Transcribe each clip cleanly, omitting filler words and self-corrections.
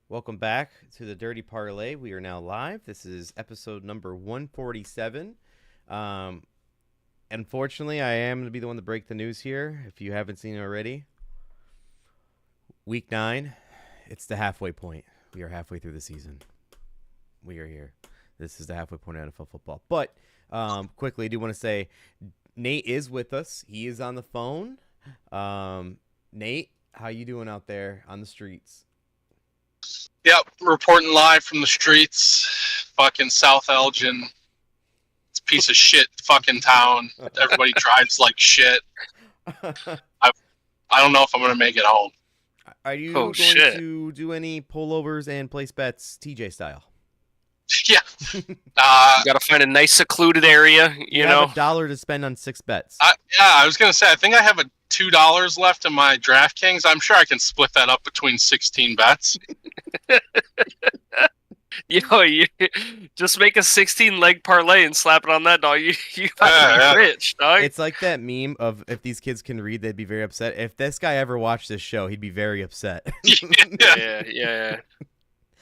Welcome back to the Dirty Parlay. We are now live. This is episode number 147. Um, Unfortunately, I am going to be the one to break the news here. If you haven't seen it already, week 9, it's the halfway point. We are halfway through the season. We are here. This is the halfway point of NFL football. But quickly, I do want to say Nate is with us. He is on the phone. Nate, how you doing out there on the streets? Yep, reporting live from the streets. Fucking South Elgin. It's a piece of shit fucking town. Everybody drives like shit. I don't know if I'm going to make it home. Are you going to do any pullovers and place bets TJ style? Yeah. You got to find a nice secluded area, you know. Have $1 to spend on 6 bets. I was going to say, I think I have $2 left in my DraftKings. I'm sure I can split that up between 16 bets. You just make a 16-leg parlay and slap it on that, dog. You got to be rich, dog. It's like that meme of if these kids can read, they'd be very upset. If this guy ever watched this show, he'd be very upset. Yeah.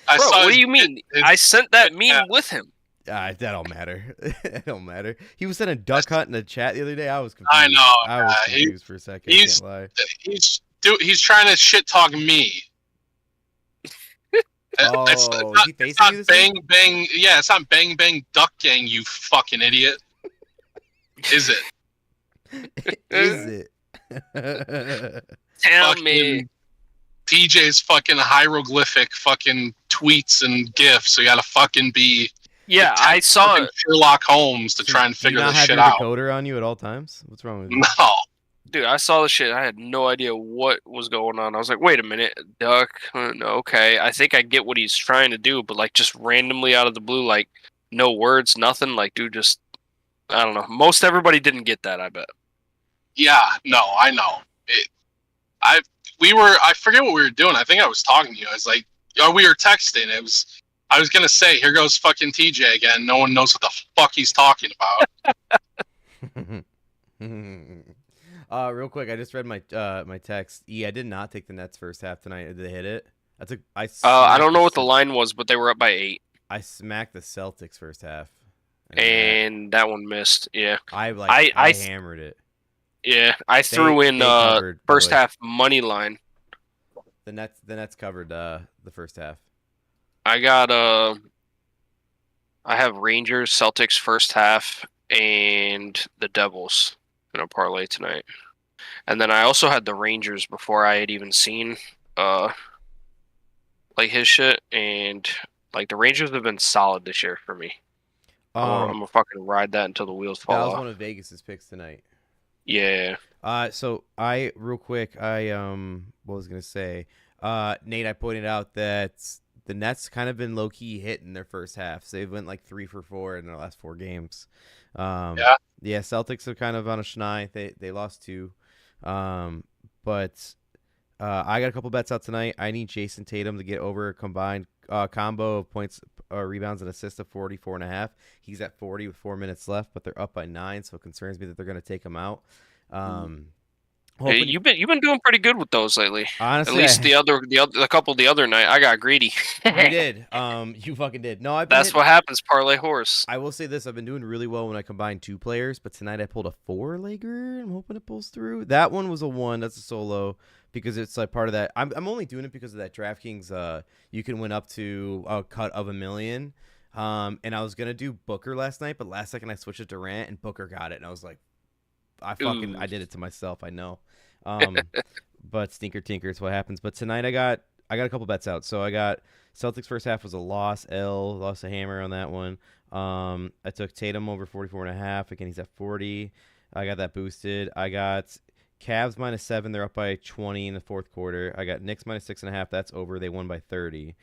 Bro, what do you mean? I sent that meme with him. That don't matter. It don't matter. He was sending duck hunt in the chat the other day. I was confused. I know. I was confused for a second. I can't lie. He's trying to shit talk me. Is he facing you this bang bang. Yeah, it's not bang bang duck gang. You fucking idiot. Is it? Is it? Tell me. PJ's fucking hieroglyphic fucking tweets and gifs. So you gotta fucking be. Yeah, I saw it. Sherlock Holmes to try and figure this shit out. Do you not have your decoder on you at all times? What's wrong with you? No. Dude, I saw the shit. I had no idea what was going on. I was like, wait a minute, duck. Okay, I think I get what he's trying to do, but like just randomly out of the blue, like no words, nothing. Like, dude, just I don't know. Most everybody didn't get that, I bet. Yeah, no, I know. I forget what we were doing. I think I was talking to you. I was like, we were texting. I was gonna say, here goes fucking TJ again. No one knows what the fuck he's talking about. Real quick, I just read my text. I did not take the Nets first half tonight. Did they hit it? I don't know what the line was, but they were up by 8. I smacked the Celtics first half, and that one missed. Yeah, I hammered it. Yeah, I threw in first half money line. The Nets covered the first half. I have Rangers, Celtics first half, and the Devils in a parlay tonight. And then I also had the Rangers before I had even seen like his shit, and like the Rangers have been solid this year for me. I'm gonna fucking ride that until the wheels fall off. That was one of Vegas's picks tonight. Yeah. So real quick, what was I gonna say? Nate, I pointed out that the Nets kind of been low key hitting their first half. So they went like 3 for 4 in their last 4 games. Yeah, Celtics are kind of on a schneid. They lost 2. But I got a couple bets out tonight. I need Jason Tatum to get over a combined combo of points, rebounds, and assists of 44.5. He's at 40 with 4 minutes left, but they're up by 9, so it concerns me that they're going to take him out. Hey, you've been doing pretty good with those lately. Honestly, at least the couple the other night, I got greedy. You did. You fucking did. No, that's what happens. Parlay horse. I will say this: I've been doing really well when I combine 2 players, but tonight I pulled a 4-legger. I'm hoping it pulls through. That one was a 1. That's a solo because it's like part of that. I'm only doing it because of that DraftKings. You can win up to a cut of $1 million. And I was gonna do Booker last night, but last second I switched it to Durant, and Booker got it, and I was like, I did it to myself. I know. But stinker tinker, it's what happens. But tonight I got a couple bets out. So I got Celtics first half was a loss. Lost a hammer on that one. I took Tatum over 44.5. Again, he's at 40. I got that boosted. I got Cavs -7. They're up by 20 in the fourth quarter. I got Knicks -6.5. That's over. They won by 30.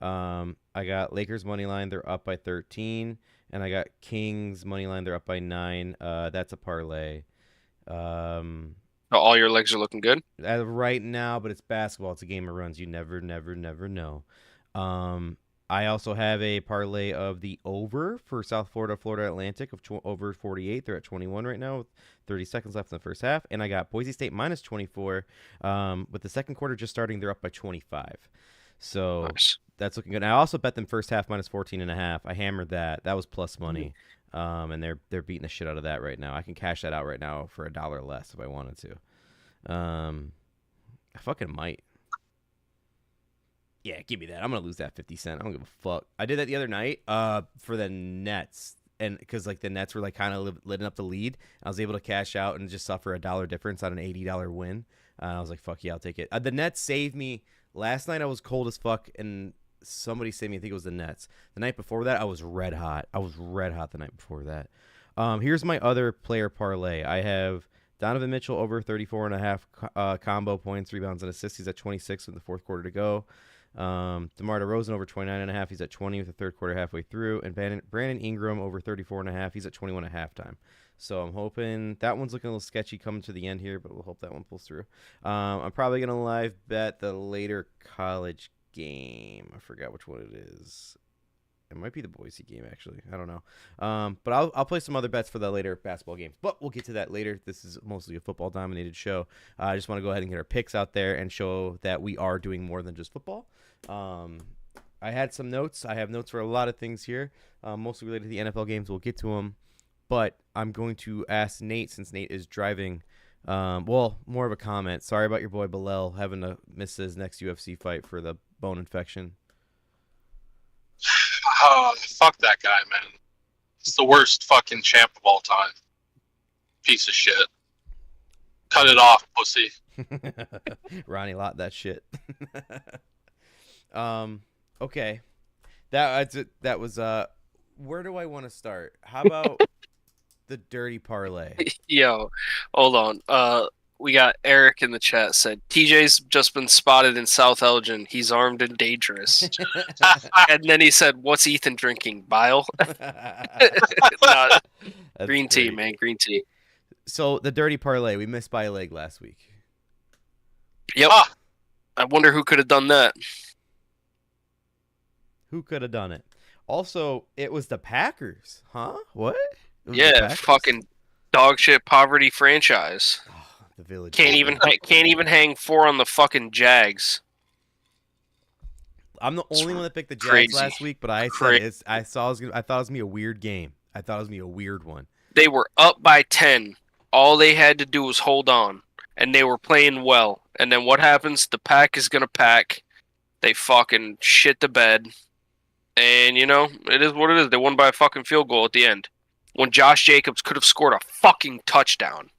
I got Lakers money line. They're up by 13. And I got Kings money line. They're up by 9. That's a parlay. All your legs are looking good right now, but it's basketball. It's a game of runs. You never know. I also have a parlay of the over for South Florida Atlantic of over 48. They're at 21 right now with 30 seconds left in the first half. And I got Boise State -24. With the second quarter just starting, they're up by 25. So nice. that's looking good. And I also bet them first half minus 14.5. I hammered that. That was plus money. And they're beating the shit out of that right now. I can cash that out right now for $1 less if I wanted to. I fucking might. Yeah, give me that. I'm gonna lose that 50 cent. I don't give a fuck. I did that the other night. For the Nets, and because like the Nets were like kind of letting up the lead, I was able to cash out and just suffer $1 difference on an $80 win. I was like, fuck yeah, I'll take it. The Nets saved me last night. I was cold as fuck, and somebody saved me. I think it was the Nets. The night before that, I was red hot. The night before that. Here's my other player parlay. I have Donovan Mitchell over 34.5 combo points, rebounds, and assists. He's at 26 with the fourth quarter to go. DeMar DeRozan over 29.5. He's at 20 with the third quarter halfway through. And Brandon Ingram over 34.5. He's at 21 at halftime. So I'm hoping that one's looking a little sketchy coming to the end here, but we'll hope that one pulls through. I'm probably going to live bet the later college game. I forgot which one it is. It might be the Boise game, actually. I don't know. But I'll play some other bets for the later basketball games. But we'll get to that later. This is mostly a football-dominated show. I just want to go ahead and get our picks out there and show that we are doing more than just football. I had some notes. I have notes for a lot of things here, mostly related to the NFL games. We'll get to them. But I'm going to ask Nate, since Nate is driving. Well, more of a comment. Sorry about your boy Bilal having to miss his next UFC fight for the bone infection. Fuck that guy, man. He's the worst fucking champ of all time. Piece of shit. Cut it off, pussy. Ronnie Lott that shit. Okay. That was where do I want to start? How about the Dirty Parlay? Yo, hold on. We got Eric in the chat said TJ's just been spotted in South Elgin. He's armed and dangerous. And then he said, "What's Ethan drinking? Bile?" Nah, green tea, man. Green tea. So the Dirty Parlay, we missed by a leg last week. Yep. I wonder who could have done that. Who could have done it? Also, it was the Packers, huh? What? Yeah, fucking dog shit poverty franchise. Oh, the village can't even hang 4 on the fucking Jags. I'm the only one that picked the Jags crazy. Last week, but I said I thought it was gonna be a weird game. I thought it was gonna be a weird one. They were up by 10. All they had to do was hold on, and they were playing well. And then what happens? The pack is gonna pack. They fucking shit the bed, and you know it is what it is. They won by a fucking field goal at the end, when Josh Jacobs could have scored a fucking touchdown.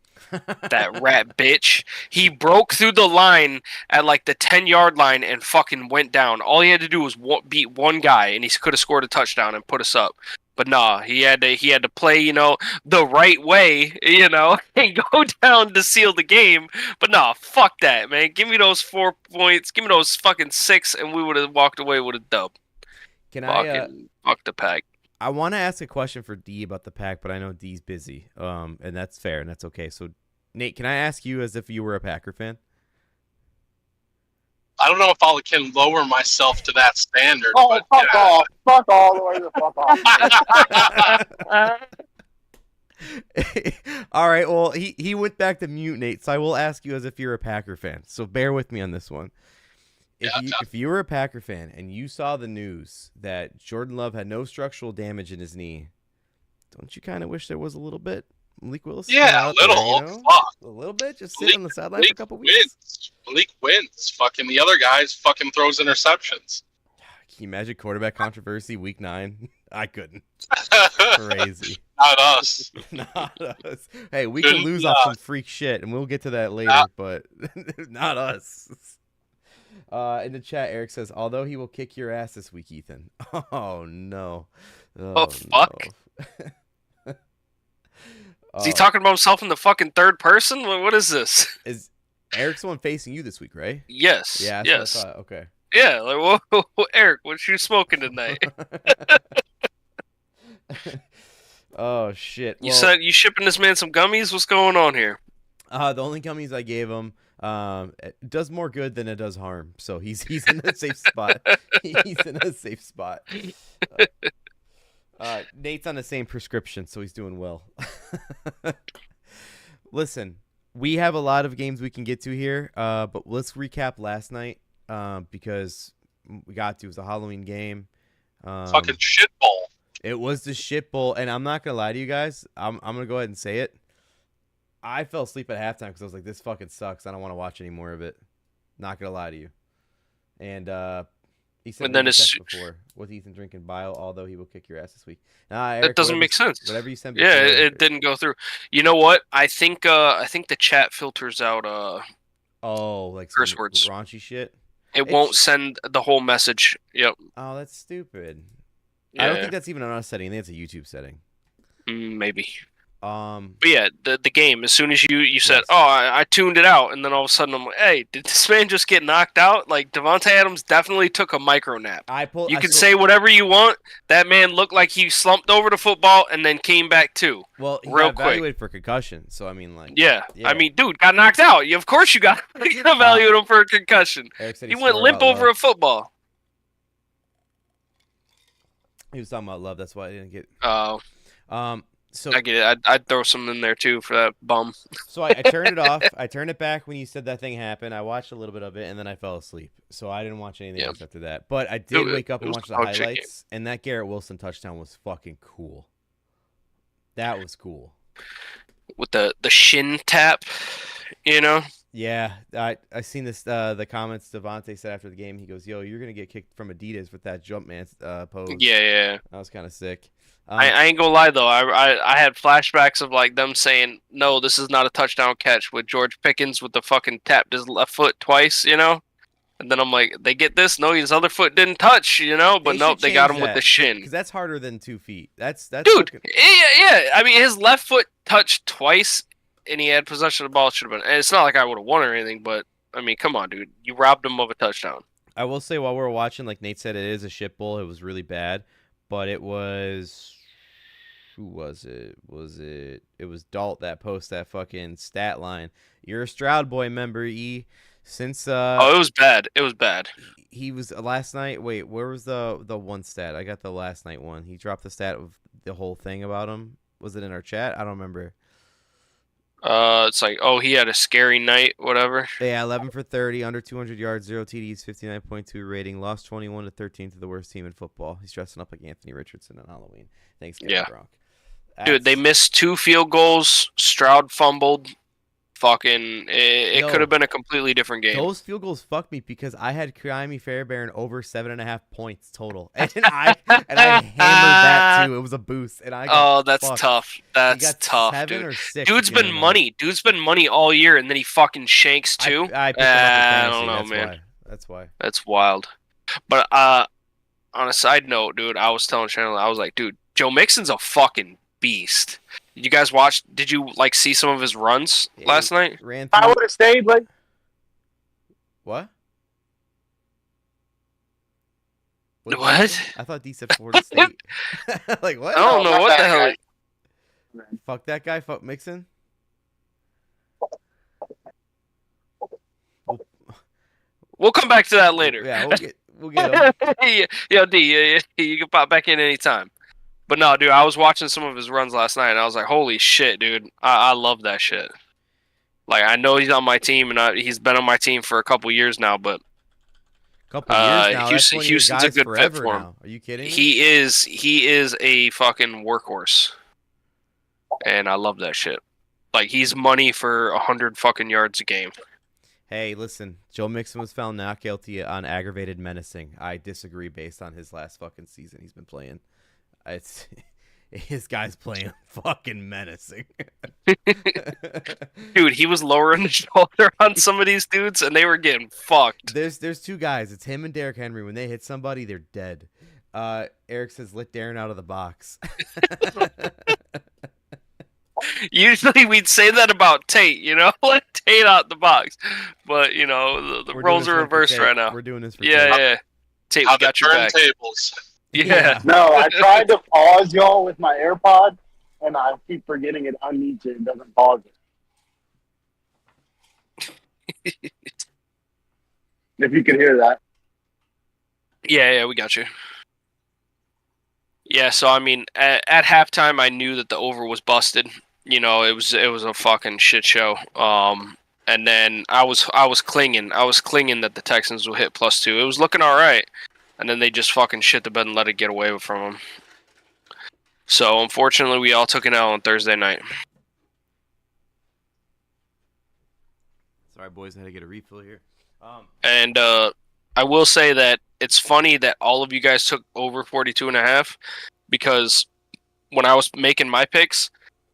That rat bitch. He broke through the line at like the 10-yard line and fucking went down. All he had to do was beat one guy, and he could have scored a touchdown and put us up. But nah, he had to play, you know, the right way, you know, and go down to seal the game. But nah, fuck that, man. Give me those 4 points. Give me those fucking 6, and we would have walked away with a dub. Fuck the Pack. I want to ask a question for D about the Pack, but I know D's busy, and that's fair, and that's okay. So, Nate, can I ask you as if you were a Packer fan? I don't know if I can lower myself to that standard. Oh, but fuck yeah. off. Fuck all the way to fuck off. All right, well, he went back to mute, Nate, so I will ask you as if you're a Packer fan. So bear with me on this one. If you were a Packer fan and you saw the news that Jordan Love had no structural damage in his knee, don't you kind of wish there was a little bit? Malik Willis? Yeah, a little. There, you know? Fuck. A little bit? Just sitting on the sideline for a couple weeks? Malik wins. Fucking the other guys fucking throws interceptions. Can you imagine quarterback controversy week 9? I couldn't. Crazy. Not us. Not us. Hey, we can lose off some freak shit, and we'll get to that later, but not us. In the chat, Eric says, although he will kick your ass this week, Ethan. Oh, no. Oh fuck. No. Is he talking about himself in the fucking third person? What is this? Is Eric's the one facing you this week, right? Yes. Yeah, yes. What I thought. Okay. Yeah, like, whoa, Eric, what you smoking tonight? Oh, shit. You said you shipping this man some gummies? What's going on here? The only gummies I gave him it does more good than it does harm. So he's in a safe spot. He's in a safe spot. Nate's on the same prescription, so he's doing well. Listen, we have a lot of games we can get to here, but let's recap last night because we got to. It was a Halloween game. Fucking shit bowl. It was the shit bowl, and I'm not gonna lie to you guys. I'm gonna go ahead and say it. I fell asleep at halftime because I was like, "This fucking sucks. I don't want to watch any more of it." Not gonna lie to you. And he said And then it's before with Ethan drinking bile, although he will kick your ass this week. that doesn't make sense. Whatever you sent. Yeah, it didn't go through. You know what? I think the chat filters out like curse words, raunchy shit. It won't send the whole message. Yep. Oh, that's stupid. Yeah. I don't think that's even on us setting. I think it's a YouTube setting. Maybe. But yeah, the game. As soon as you said, yes. "Oh, I tuned it out," and then all of a sudden I'm like, "Hey, did this man just get knocked out?" Like Devontae Adams definitely took a micro nap. You can say whatever you want. That man looked like he slumped over the football and then came back too. Well, he real got quick. evaluated for concussion, so I mean, like, yeah. I mean, dude got knocked out. Of course, you got to evaluate him for a concussion. Eric said he went limp over a football. He was talking about love. That's why I didn't get. Oh. So I get it. I'd throw some in there too for that bum. So I turned it off. I turned it back when you said that thing happened. I watched a little bit of it, and then I fell asleep. So I didn't watch anything else after that. But I did wake up and watch the highlights, and that Garrett Wilson touchdown was fucking cool. That was cool. With the shin tap, you know? Yeah, I seen this. The comments Devontae said after the game. He goes, "Yo, you're gonna get kicked from Adidas with that Jumpman pose." Yeah. That was kind of sick. I ain't gonna lie though. I had flashbacks of like them saying, "No, this is not a touchdown catch," with George Pickens with the fucking tapped his left foot twice, you know. And then I'm like, they get this? No, his other foot didn't touch, you know. But nope, they got him with the shin. Because that's harder than 2 feet. That's dude. Fucking... Yeah. I mean, his left foot touched twice, and he had possession of the ball. Should have been. And it's not like I would have won or anything, but I mean, come on, dude. You robbed him of a touchdown. I will say, while we were watching, like Nate said, it is a shit bowl. It was really bad, but it was. Who was it? It was Dalt that posted that fucking stat line. You're a Stroud boy member, E. Since it was bad. It was bad. He was last night. Wait, where was the one stat? I got the last night one. He dropped the stat of the whole thing about him. Was it in our chat? I don't remember. It's like, oh, he had a scary night, whatever. Yeah, 11 for 30, under 200 yards, 0 TDs, 59.2 rating, lost 21-13 to the worst team in football. He's dressing up like Anthony Richardson on Halloween. Thanks, Kevin Gronk. Dude, they missed 2 field goals. Stroud fumbled. Fucking, it could have been a completely different game. Those field goals fucked me because I had Miami Fairbairn over 7.5 points total, and I hammered that too. It was a boost, and I got that's fucked. tough. That's tough, 7 dude. or 6. Dude's been money. Dude's been money all year, and then he fucking shanks too. I picked him up I don't know, man. That's why. That's wild. But on a side note, dude, I was telling Shannon, I was like, dude, Joe Mixon's a fucking beast. Did you guys watch? Did you see some of his runs last night? I would have stayed. Like what? What? I thought D said Florida State. Like what? I don't know what the hell. Fuck that guy. Fuck Mixon. We'll come back to that later. Yeah, we'll get him. Yeah, D, you can pop back in anytime. But no, dude, I was watching some of his runs last night, and I was like, holy shit, dude. I love that shit. Like, I know he's on my team, and he's been on my team for a couple years now, but couple years now. Houston's a good fit for him. Now. Are you kidding? He is a fucking workhorse. And I love that shit. Like, he's money for 100 fucking yards a game. Hey, listen, Joe Mixon was found not guilty on aggravated menacing. I disagree based on his last fucking season he's been playing. It's his guy's playing fucking menacing. Dude, he was lowering the shoulder on some of these dudes, and they were getting fucked. There's 2 guys. It's him and Derrick Henry. When they hit somebody, they're dead. Eric says, let Darren out of the box. Usually we'd say that about Tate, you know? Let Tate out the box. But, you know, the roles are reversed right now. We're doing this for Tate. Yeah. Tate, we got your back. Tables. Yeah. No, I tried to pause y'all with my AirPod, and I keep forgetting it unmutes it. It doesn't pause it. If you can hear that. Yeah, we got you. Yeah, so I mean, at halftime, I knew that the over was busted. You know, it was a fucking shit show. And And then I was clinging that the Texans would hit +2. It was looking all right, and then they just fucking shit the bed and let it get away from them. So unfortunately, we all took an L on Thursday night. Sorry, boys, I had to get a refill here. And I will say that it's funny that all of you guys took over 42.5, because when I was making my picks,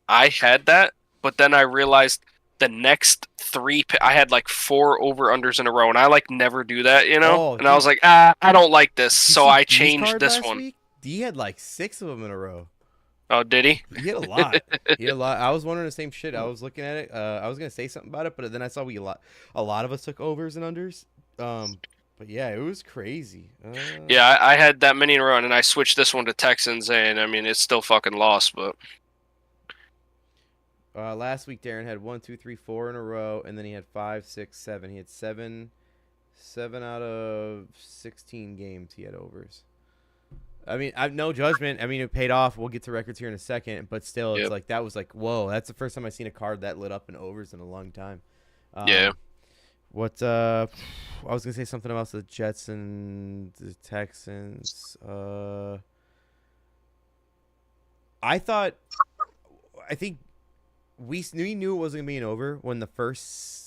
I had that, but then I realized the next 3 I had like 4 over-unders in a row, and I like never do that, you know? Oh, and dude. I was like, I don't like this, Did you so see I D's changed card this last one. Week? D had like 6 of them in a row. Oh, did he? He had a lot. He had a lot. I was wondering the same shit. I was looking at it. I was gonna say something about it, but then I saw a lot of us took overs and unders. But yeah, it was crazy. Yeah, I had that many in a row, and I switched this one to Texans, and I mean, it's still fucking lost, but... Last week, Darren had 1, 2, 3, 4 in a row, and then he had 5, 6, 7. He had 7 out of 16 games. He had overs. I mean, no judgment. I mean, it paid off. We'll get to records here in a second, but still, it's like that was like, whoa, that's the first time I've seen a card that lit up in overs in a long time. Yeah. What? I was gonna say something about the Jets and the Texans. I think we knew it wasn't gonna be an over when the first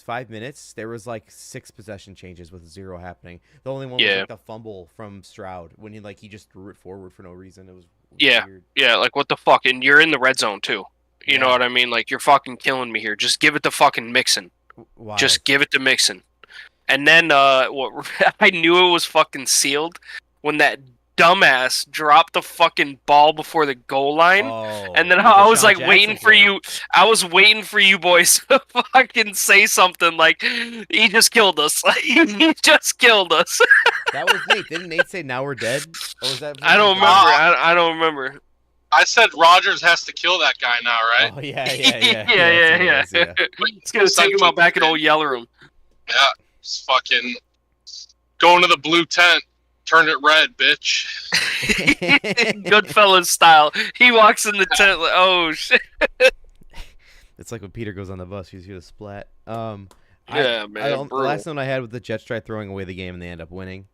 5 minutes there was like 6 possession changes with 0 happening. The only one was like the fumble from Stroud when he just threw it forward for no reason. It was weird. Yeah, like what the fuck? And you're in the red zone too. You know what I mean? Like, you're fucking killing me here. Just give it to fucking Mixon. Why? Just give it to Mixon. And then I knew it was fucking sealed when that dumbass dropped the fucking ball before the goal line. And then I was like waiting for you. I was waiting for you boys to fucking say something like, he just killed us. He just killed us. That was Nate. Didn't Nate say now we're dead? Or was that? I don't remember. I don't remember. I said Rodgers has to kill that guy now, right? Oh, yeah. Yeah. It's going to take him out back in old Yeller Room. Yeah, it's fucking going to the blue tent. Turn it red, bitch. Goodfellas style. He walks in the tent like, oh, shit. It's like when Peter goes on the bus. He's here to splat. Man. The last one I had with the Jets tried throwing away the game, and they end up winning.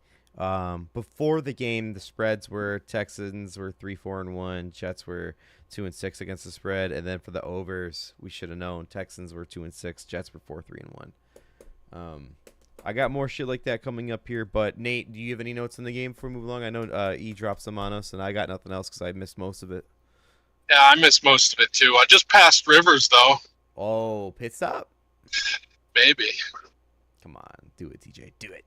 Before the game, the spreads were Texans were 3-4-1, Jets were 2-6 against the spread, and then for the overs, we should have known Texans were 2-6, Jets were 4-3-1. I got more shit like that coming up here, but Nate, do you have any notes in the game before we move along? I know E dropped some on us, and I got nothing else because I missed most of it. Yeah, I missed most of it too. I just passed Rivers though. Oh, pit stop? Maybe. Come on, do it, TJ. Do it.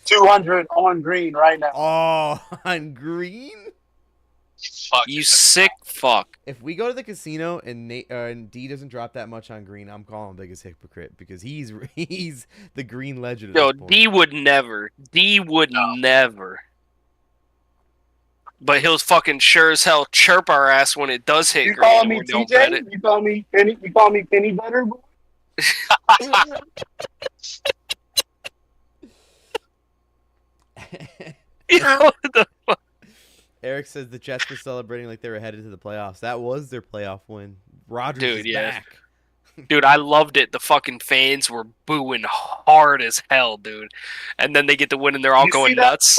200 on green right now. Oh, on green? You sick fuck. If we go to the casino and and D doesn't drop that much on green, I'm calling him biggest hypocrite because he's the green legend. Yo, D would never. Never. But he'll fucking sure as hell chirp our ass when it does hit You green. call me TJ? You call me Penny? You call me Penny Butter? What the fuck? Eric says the Jets were celebrating like they were headed to the playoffs. That was their playoff win. Rodgers is back. Dude, I loved it. The fucking fans were booing hard as hell, dude. And then they get the win and they're all going nuts.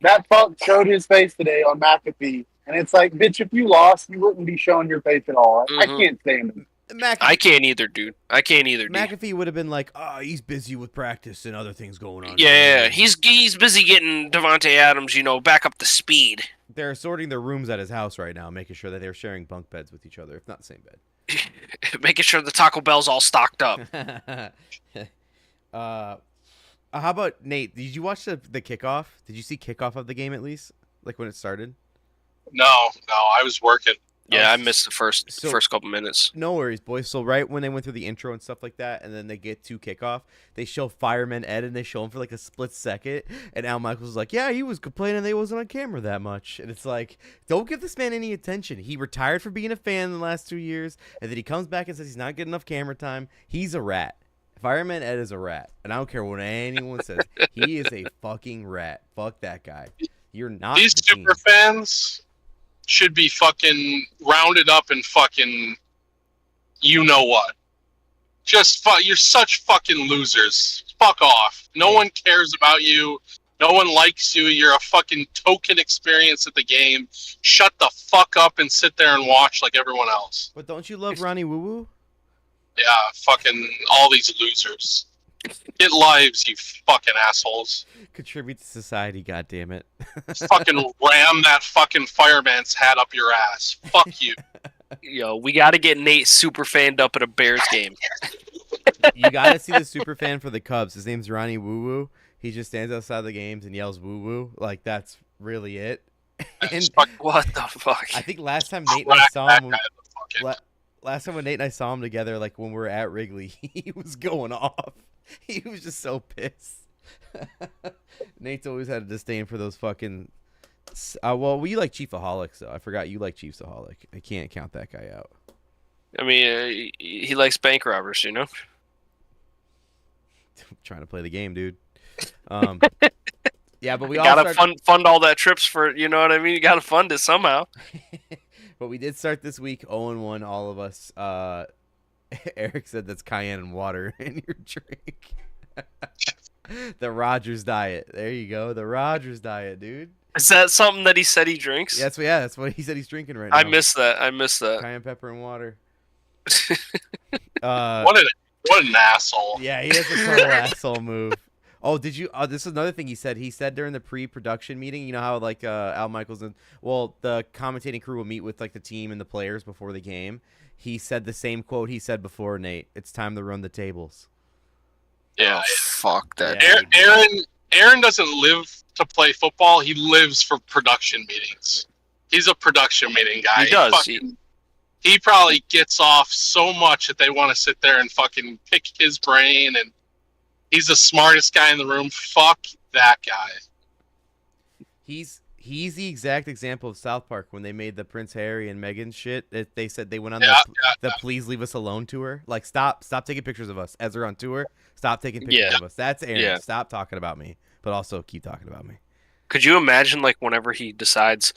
That fuck showed his face today on McAfee. And it's like, bitch, if you lost, you wouldn't be showing your face at all. I can't stand him. I can't either, dude. McAfee would have been like, oh, he's busy with practice and other things going on. Yeah, he's busy getting Devontae Adams, back up to speed. They're sorting their rooms at his house right now, making sure that they're sharing bunk beds with each other, if not the same bed. Making sure the Taco Bell's all stocked up. How about, Nate, did you watch the kickoff? Did you see kickoff of the game at least? Like when it started? No, I was working. Yeah, I missed the first couple minutes. No worries, boys. So right when they went through the intro and stuff like that, and then they get to kickoff, they show Fireman Ed, and they show him for like a split second, and Al Michaels was like, yeah, he was complaining they wasn't on camera that much. And it's like, don't give this man any attention. He retired for being a fan in the last 2 years, and then he comes back and says he's not getting enough camera time. He's a rat. Fireman Ed is a rat, and I don't care what anyone says. He is a fucking rat. Fuck that guy. You're not These super fans should be fucking rounded up and fucking you know what. You're such fucking losers. Fuck off. No one cares about you. No one likes you. You're a fucking token experience at the game. Shut the fuck up and sit there and watch like everyone else. But don't you love Ronnie Woo Woo? Yeah, fucking all these losers. Get lives, you fucking assholes. Contribute to society, goddammit. Fucking ram that fucking fireman's hat up your ass. Fuck you. Yo, we got to get Nate super fanned up at a Bears game. You gotta see the super fan for the Cubs. His name's Ronnie Woo Woo. He just stands outside the games and yells "woo woo." Like that's really it. And What the fuck? I think last time Nate and I saw him, last time when Nate and I saw him together, like when we were at Wrigley, he was going off. He was just so pissed. Nate's always had a disdain for those fucking. Well, we like Chiefaholics though. I forgot you like Chiefsaholic. I can't count that guy out. I mean, he likes bank robbers, you know? Trying to play the game, dude. Yeah, but we all gotta fund all that trips for, you know what I mean? You gotta fund it somehow. But we did start this week 0-1, all of us. Eric said that's cayenne and water in your drink. The Rogers diet. There you go. The Rogers diet, dude. Is that something that he said he drinks? That's what he said he's drinking right now. I missed that. Cayenne pepper and water. What an asshole. Yeah, he has a total asshole move. Oh, did you? This is another thing he said. He said during the pre-production meeting, you know how like Al Michaels and the commentating crew will meet with like the team and the players before the game. He said the same quote he said before, Nate. It's time to run the tables. Yeah, fuck that. Yeah, Aaron doesn't live to play football. He lives for production meetings. He's a production meeting guy. He does. He probably gets off so much that they want to sit there and fucking pick his brain, and he's the smartest guy in the room. Fuck that guy. He's the exact example of South Park when they made the Prince Harry and Meghan shit. They said they went on the Please Leave Us Alone tour. Like, stop taking pictures of us as they're on tour. Stop taking pictures of us. That's Aaron. Yeah. Stop talking about me, but also keep talking about me. Could you imagine, like, whenever he decides,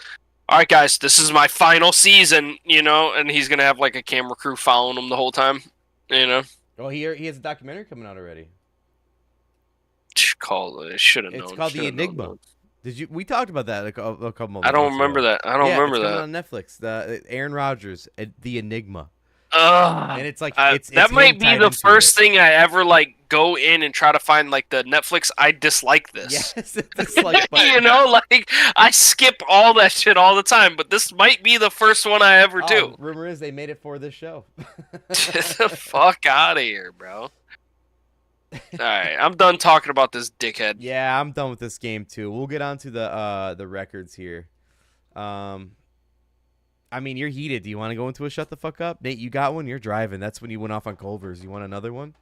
all right, guys, this is my final season, you know, and he's going to have, like, a camera crew following him the whole time, you know? Well, he has a documentary coming out already. Should have known. It's called The Enigma. We talked about that a couple months I don't ago. remember that. I don't remember it's that. coming on Netflix. The Aaron Rodgers, The Enigma. And it's like that might be the first thing I ever like go in and try to find like the Netflix. I dislike this. Yes, dislike button. You know, like I skip all that shit all the time, but this might be the first one I ever do. Rumor is they made it for this show. Get the fuck out of here, bro. All right, I'm done talking about this dickhead. Yeah, I'm done with this game too. We'll get on to the records here. I mean, you're heated. Do you want to go into a shut the fuck up? Nate, you got one? You're driving. That's when you went off on Culver's. You want another one?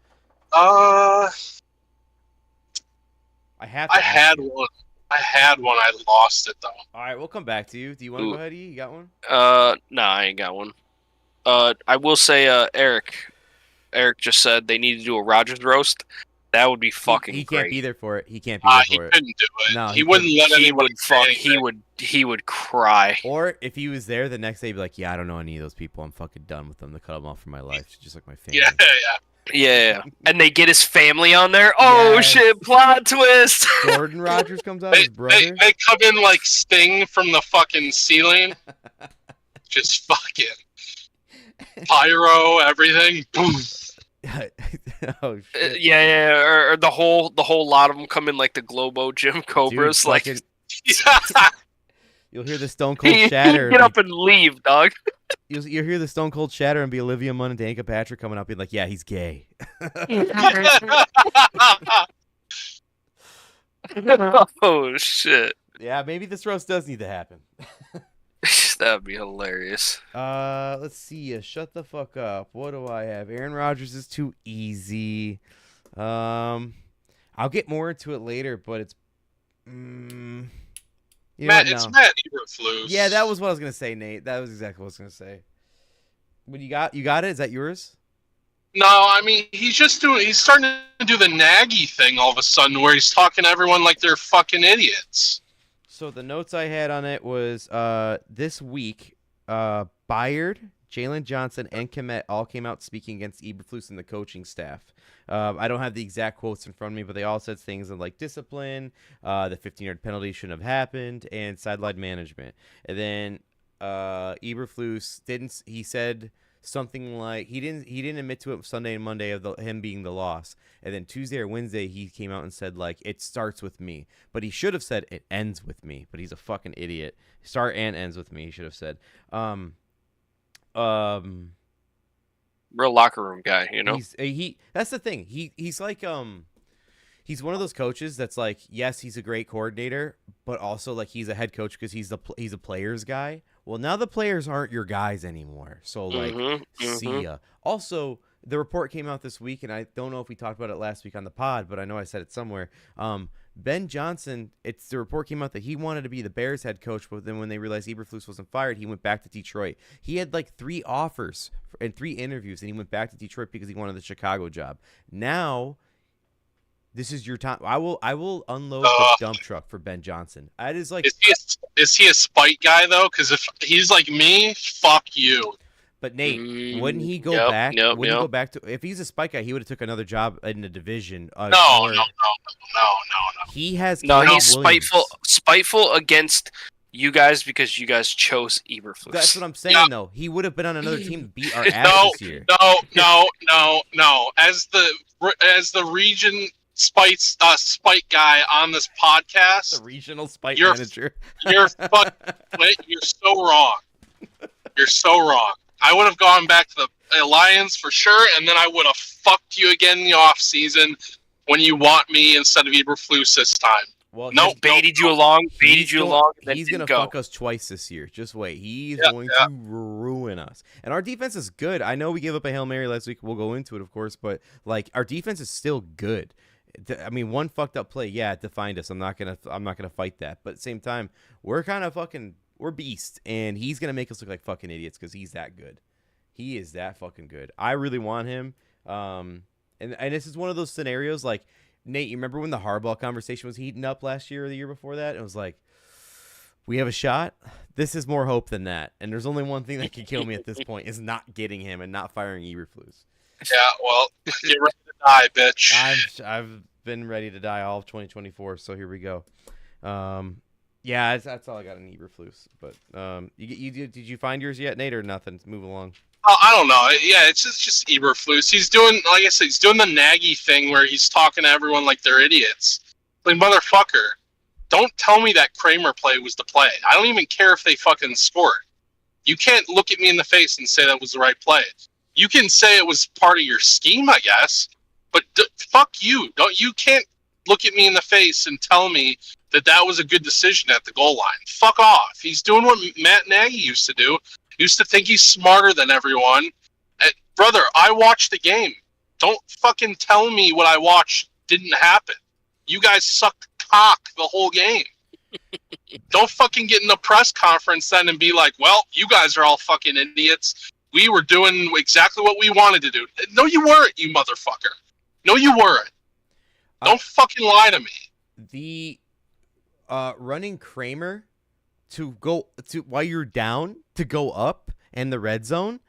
I had one. I lost it though. All right, we'll come back to you. Do you want to go ahead? You got one? No, I ain't got one. I will say, Eric just said they need to do a Rogers roast. That would be fucking he great. can't be there for it. He can't be there for it. He couldn't do it. No, he wouldn't let anybody. He would cry. Or if he was there the next day, he'd be like, "Yeah, I don't know any of those people. I'm fucking done with them. To cut them off from my life. It's just like my family." Yeah. And they get his family on there. Oh shit! Plot twist. Gordon Rogers comes out. His brother. They come in like Sting from the fucking ceiling. Just fucking pyro, everything. Boom. Oh shit. Or the whole lot of them come in like the Globo Gym Cobras. Dude, like you'll hear the Stone Cold Shatter. Get up and leave, dog. You'll hear the Stone Cold Shatter and be Olivia Munn and Danica Patrick coming up, being like, "Yeah, he's gay." Oh shit. Yeah, maybe this roast does need to happen. That would be hilarious. Let's see. Shut the fuck up. What do I have? Aaron Rodgers is too easy. I'll get more into it later, but it's It's Matt Eberflus. Yeah, that was what I was gonna say, Nate. That was exactly what I was gonna say. What you got? You got it? Is that yours? No, I mean he's starting to do the Nagy thing all of a sudden, where he's talking to everyone like they're fucking idiots. So the notes I had on it was this week, Bayard, Jalen Johnson, and Kmet all came out speaking against Eberflus and the coaching staff. I don't have the exact quotes in front of me, but they all said things like discipline, the 15-yard penalty shouldn't have happened, and sideline management. And then Eberflus didn't. He said something like he didn't admit to it Sunday and Monday of him being the loss, and then Tuesday or Wednesday he came out and said like it starts with me, but he should have said it ends with me. But he's a fucking idiot. Start and ends with me. He should have said. Real locker room guy, you know. That's the thing. He's like he's one of those coaches that's like, yes, he's a great coordinator, but also like he's a head coach because he's a players guy. Well, now the players aren't your guys anymore. So like, see ya. Also, the report came out this week, and I don't know if we talked about it last week on the pod, but I know I said it somewhere. Ben Johnson, the report came out that he wanted to be the Bears head coach, but then when they realized Eberflus wasn't fired, he went back to Detroit. He had like 3 offers and 3 interviews, and he went back to Detroit because he wanted the Chicago job. Now, this is your time. I will unload the dump truck for Ben Johnson. That is like. Is he a spite guy though? Because if he's like me, fuck you. But Nate, wouldn't he go back? Wouldn't he go back to? If he's a spike guy, he would have took another job in the division. No. He has. No, he's spiteful against you guys because you guys chose Eberflus. That's what I'm saying, though. He would have been on another team to beat our ass this year. No. As the region spite guy on this podcast, the regional spite manager. You're so wrong. You're so wrong. I would have gone back to the Lions for sure, and then I would have fucked you again in the off season when you want me instead of Eberflus this time. Well, baited you along. He's gonna fuck us twice this year. Just wait. He's going to ruin us. And our defense is good. I know we gave up a Hail Mary last week. We'll go into it, of course, but like our defense is still good. I mean, one fucked up play, it defined us. I'm not gonna fight that. But at the same time, we're kind of we're beast, and he's gonna make us look like fucking idiots because he's that good. He is that fucking good. I really want him. And this is one of those scenarios like Nate. You remember when the Harbaugh conversation was heating up last year or the year before that? It was like, we have a shot. This is more hope than that. And there's only one thing that can kill me at this point is not getting him and not firing Eberflus. Yeah, well, get ready to die, bitch. I've been ready to die all of 2024, so here we go. Yeah, that's all I got in Eberflus. But did you find yours yet, Nate, or nothing? Move along. I don't know. Yeah, it's just Eberflus. He's doing, like I said, he's doing the Nagy thing where he's talking to everyone like they're idiots. Like, motherfucker, don't tell me that Kramer play was the play. I don't even care if they fucking scored. You can't look at me in the face and say that was the right play. You can say it was part of your scheme, I guess, but fuck you. You can't look at me in the face and tell me that was a good decision at the goal line. Fuck off. He's doing what Matt Nagy used to do. He used to think he's smarter than everyone. Brother, I watched the game. Don't fucking tell me what I watched didn't happen. You guys sucked cock the whole game. Don't fucking get in the press conference then and be like, well, you guys are all fucking idiots. We were doing exactly what we wanted to do. No, you weren't, you motherfucker. No, you weren't. Don't fucking lie to me. The running Kramer to go to while you're down to go up and the red zone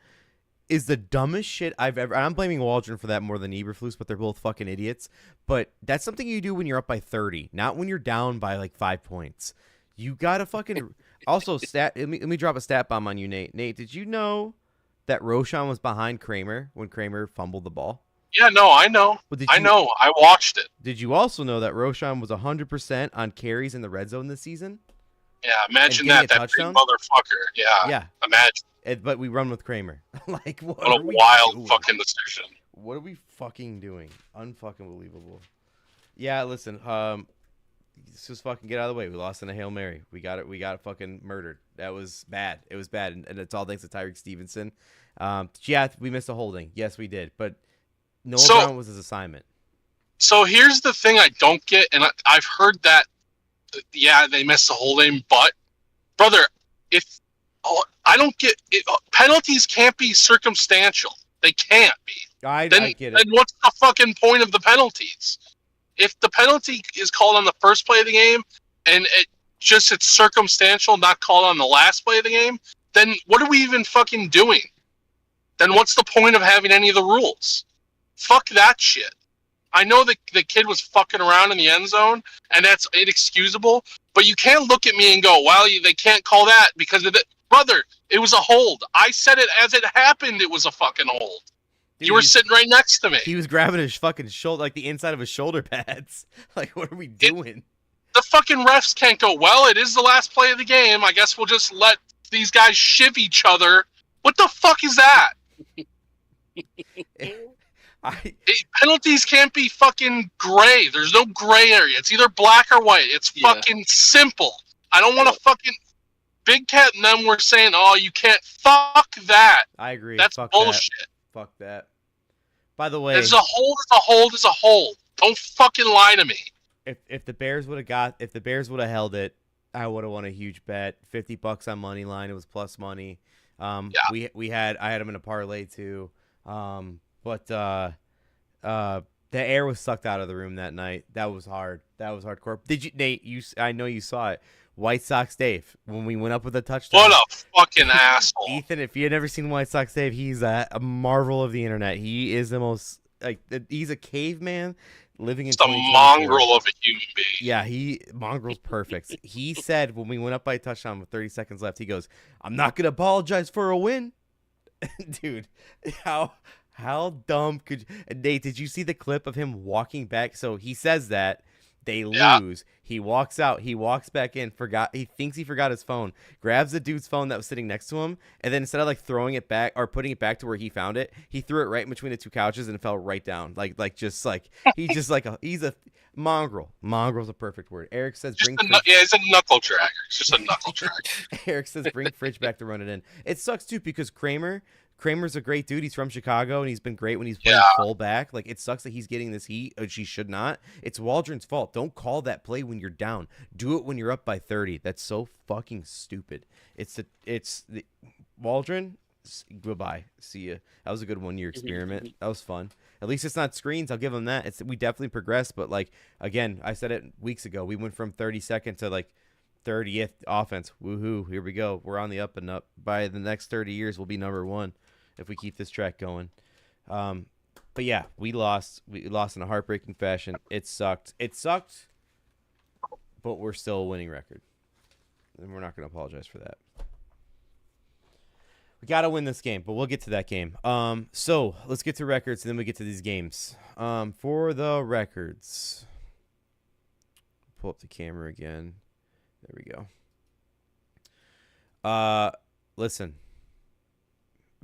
is the dumbest shit I've ever. I'm blaming Waldron for that more than Eberflus, but they're both fucking idiots. But that's something you do when you're up by 30, not when you're down by like 5 points. You gotta fucking. Also, let me drop a stat bomb on you, Nate. Nate, did you know that Roschon was behind Kramer when Kramer fumbled the ball? Yeah, no, I know. I know. I watched it. Did you also know that Roschon was 100% on carries in the red zone this season? Yeah, imagine that big motherfucker. Yeah. Imagine. But we run with Kramer. Like, what a wild fucking decision. What are we fucking doing? Unfucking believable. Yeah, listen. Let's just fucking get out of the way. We lost in a Hail Mary. We got it fucking murdered. That was bad. It was bad, and it's all thanks to Tyreek Stevenson. Yeah, we missed a holding. Yes, we did. But Noah Brown was his assignment. So here's the thing I don't get, and I've heard that. Yeah, they missed a holding, but brother, I don't get it, penalties can't be circumstantial. They can't be. I get it. Then what's the fucking point of the penalties? If the penalty is called on the first play of the game and it's circumstantial, not called on the last play of the game, then what are we even fucking doing? then what's the point of having any of the rules? Fuck that shit. I know that the kid was fucking around in the end zone, and that's inexcusable, but you can't look at me and go, well, they can't call that because of it. Brother, it was a hold. I said it as it happened. It was a fucking hold. Dude, you were sitting right next to me. He was grabbing his fucking shoulder, like the inside of his shoulder pads. Like, what are we doing? The fucking refs can't go, well, it is the last play of the game. I guess we'll just let these guys shiv each other. What the fuck is that? Penalties can't be fucking gray. There's no gray area. It's either black or white. It's fucking simple. I don't want to fucking... Big Cat and them were saying, oh, you can't... Fuck that. I agree. That's fuck bullshit. That. Fuck that. By the way... It's a hold, it's a hold, it's a hold. Don't fucking lie to me. If the Bears would have held it, I would have won a huge bet. $50 on money line. It was plus money. I had them in a parlay too. But the air was sucked out of the room that night. That was hard. That was hardcore. Did you, Nate? I know you saw it. White Sox Dave, when we went up with a touchdown. What a fucking asshole. Ethan, if you had never seen White Sox Dave, he's a marvel of the internet. He is the most he's a caveman living in. Just a mongrel of a human being. Yeah, mongrel's perfect. He said when we went up by a touchdown with 30 seconds left, he goes, "I'm not gonna apologize for a win." Dude, how dumb could you... Nate, did you see the clip of him walking back? So he says that they lose. He walks out. He walks back in. He thinks he forgot his phone. Grabs the dude's phone that was sitting next to him, and then instead of like throwing it back or putting it back to where he found it, he threw it right in between the two couches and it fell right down. He's a mongrel. Mongrel's a perfect word. Eric says he's a knuckle dragger. It's just a knuckle dragger. Eric says bring Fridge back to run it in. It sucks too because Kramer's a great dude. He's from Chicago, and he's been great when he's playing fullback. Like, it sucks that he's getting this heat, which he should not. It's Waldron's fault. Don't call that play when you're down. Do it when you're up by 30. That's so fucking stupid. Waldron, goodbye. See ya. That was a good one-year experiment. That was fun. At least it's not screens. I'll give him that. We definitely progressed, but, like, again, I said it weeks ago. We went from 32nd to, like, 30th offense. Woohoo. Here we go. We're on the up and up. By the next 30 years, we'll be number one if we keep this track going. But yeah, we lost in a heartbreaking fashion. It sucked, but we're still a winning record, and we're not going to apologize for that. We got to win this game, but we'll get to that game. So let's get to records, and then we get to these games. For the records, pull up the camera again. There we go. Listen.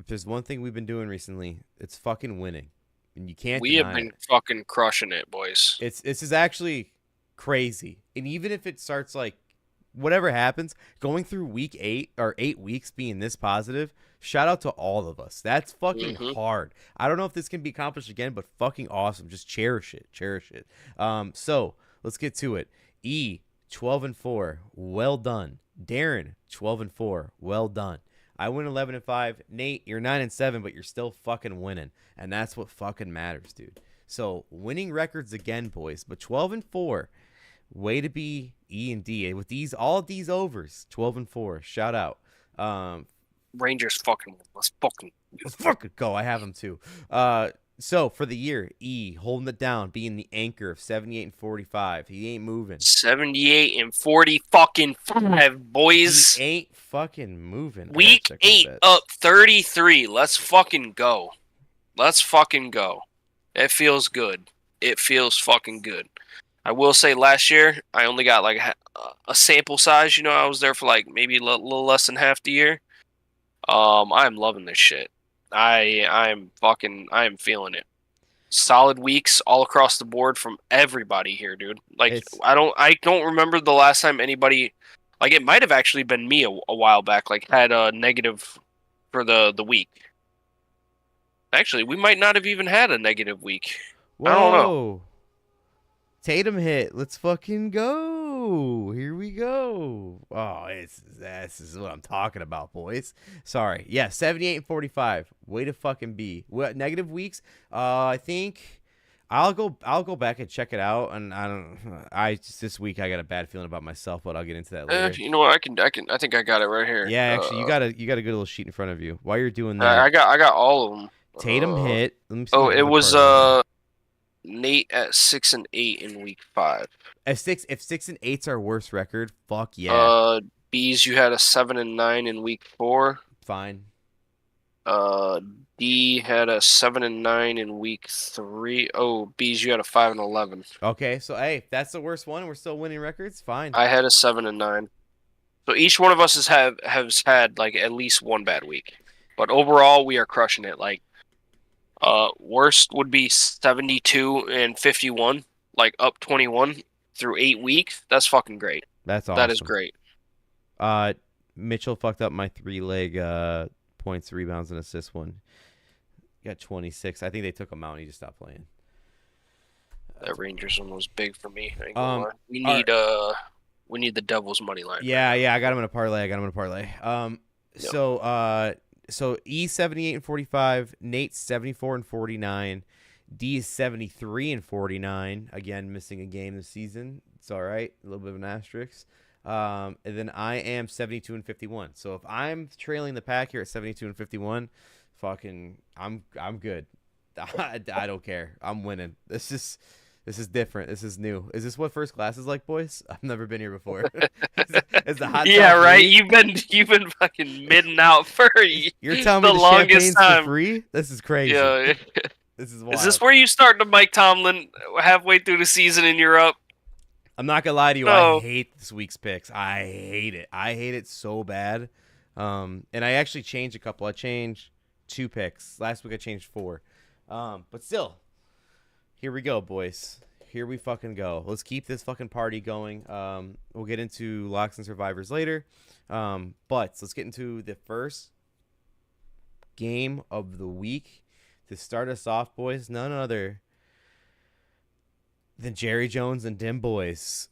If there's one thing we've been doing recently, it's fucking winning. And you can't deny it. We have been fucking crushing it, boys. This is actually crazy. And even if it starts like whatever happens, going through week 8 or 8 weeks being this positive, shout out to all of us. That's fucking hard. I don't know if this can be accomplished again, but fucking awesome. Just cherish it. Cherish it. So let's get to it. 12-4. Well done. Darren, 12-4. Well done. I win 11-5. Nate, you're 9-7, but you're still fucking winning, and that's what fucking matters, dude. So winning records again, boys. But 12-4, way to be E and D with all of these overs. 12-4, shout out. Rangers fucking win. Let's fucking go. I have them too. So for the year, E holding it down, being the anchor of 78-45. He ain't moving. 78-40 fucking 5, boys. He ain't fucking moving. Week 8 up 33. Let's fucking go. It feels good. It feels fucking good. I will say last year I only got like a sample size. I was there for like maybe a little less than half the year. I'm loving this shit. I am feeling it. Solid weeks all across the board from everybody here, dude. Like I don't remember the last time anybody, like it might have actually been me a while back, like had a negative for the week. Actually, we might not have even had a negative week. Whoa. I don't know. Tatum hit. Let's fucking go. Here we go. Oh, this is what I'm talking about, boys. Sorry. Yeah, 78-45. Way to fucking be. What negative weeks? I think I'll go back and check it out, and I just this week I got a bad feeling about myself, but I'll get into that later. You know what? I think I got it right here. Yeah, actually, you got a good little sheet in front of you. While you're doing that, I got all of them. Tatum hit. Let me see Oh, what it other was part Nate at 6 and 8 in week 5. if 6 and 8's our worst record, fuck yeah. B's, you had a 7 and 9 in week 4. Fine. D had a 7 and 9 in week 3. Oh, B's, you had a 5 and 11. Okay, so hey, that's the worst one. We're still winning records. Fine. I had a 7 and 9. So each one of us has had like at least one bad week, but overall we are crushing it. Like, worst would be 72 and 51, like up 21 through 8 weeks. That's fucking great. That's awesome. That is great. Mitchell fucked up my 3-leg points, rebounds, and assists one. Got 26. I think they took him out and he just stopped playing. That Rangers one was big for me. I ain't gonna lie. We need the Devils money line. Yeah, I got him in a parlay. So E 78 and 45, Nate 74 and 49, D is 73 and 49. Again, missing a game this season. It's all right. A little bit of an asterisk. And then I am 72 and 51. So if I'm trailing the pack here at 72 and 51, fucking, I'm good. I don't care. I'm winning. This is different. This is new. Is this what first class is like, boys? I've never been here before. is the hot yeah, top right. free? You've been fucking midden out for You're telling me the the longest champagne's time. for free? This is crazy. Yeah. This is wild. Is this where you start to Mike Tomlin halfway through the season and you're up? I'm not gonna lie to you. No. I hate this week's picks. I hate it. I hate it so bad. And I actually changed a couple. I changed 2 picks. Last week I changed 4. But still, here we go, boys. Here we fucking go. Let's keep this fucking party going. We'll get into locks and survivors later. But let's get into the first game of the week to start us off, boys. None other than Jerry Jones and Dim Boys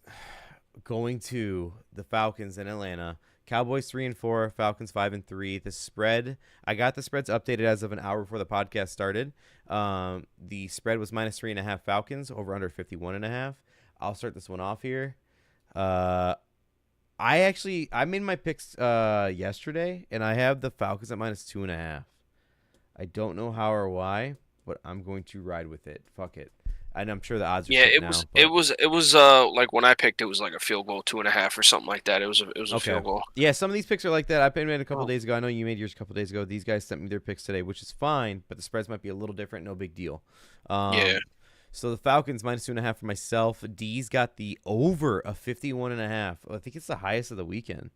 going to the Falcons in Atlanta. Cowboys 3 and 4, Falcons 5 and 3. The spread, I got the spreads updated as of an hour before the podcast started. The spread was -3.5 Falcons, over under 51.5. I'll start this one off here. I made my picks yesterday, and I have the Falcons at -2.5. I don't know how or why, but I'm going to ride with it. Fuck it. And I'm sure the odds are Yeah, now, it was like when I picked it was like a field goal, 2.5 or something like that. It was a field goal. Yeah, some of these picks are like that. I made a couple days ago. I know you made yours a couple days ago. These guys sent me their picks today, which is fine, but the spreads might be a little different. No big deal. Yeah. So the Falcons -2.5 for myself. D's got the over of 51.5. I think it's the highest of the weekend.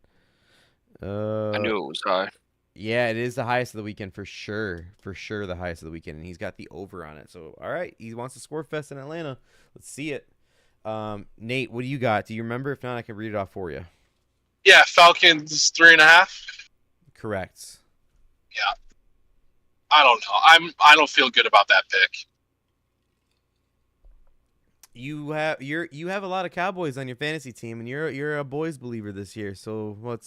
I knew it was high. Yeah, it is the highest of the weekend for sure. For sure, the highest of the weekend, and he's got the over on it. So, all right, he wants to score fest in Atlanta. Let's see it. Nate, what do you got? Do you remember? If not, I can read it off for you. Yeah, Falcons 3.5. Correct. Yeah. I don't know. I don't feel good about that pick. You have a lot of Cowboys on your fantasy team, and you're a boys believer this year. So what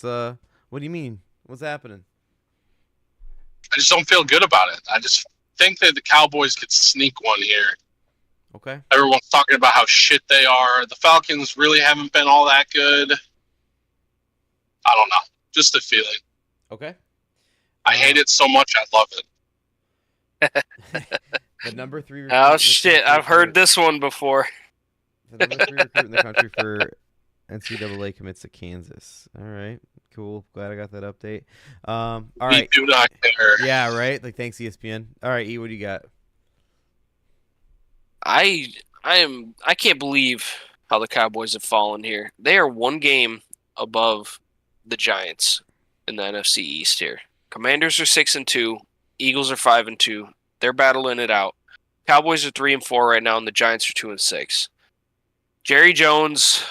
do you mean? What's happening? I just don't feel good about it. I just think that the Cowboys could sneak one here. Okay. Everyone's talking about how shit they are. The Falcons really haven't been all that good. I don't know. Just a feeling. Okay. I hate it so much. I love it. The number 3 recruit Oh shit! I've heard this one before. The number 3 recruit in the country for NCAA commits to Kansas. All right. Cool. Glad I got that update. All right. We do not care. Yeah, right? Like, thanks, ESPN. All right, E, what do you got? I can't believe how the Cowboys have fallen here. They are one game above the Giants in the NFC East here. Commanders are 6 and 2. Eagles are 5 and 2. They're battling it out. Cowboys are 3 and 4 right now, and the Giants are 2 and 6. Jerry Jones,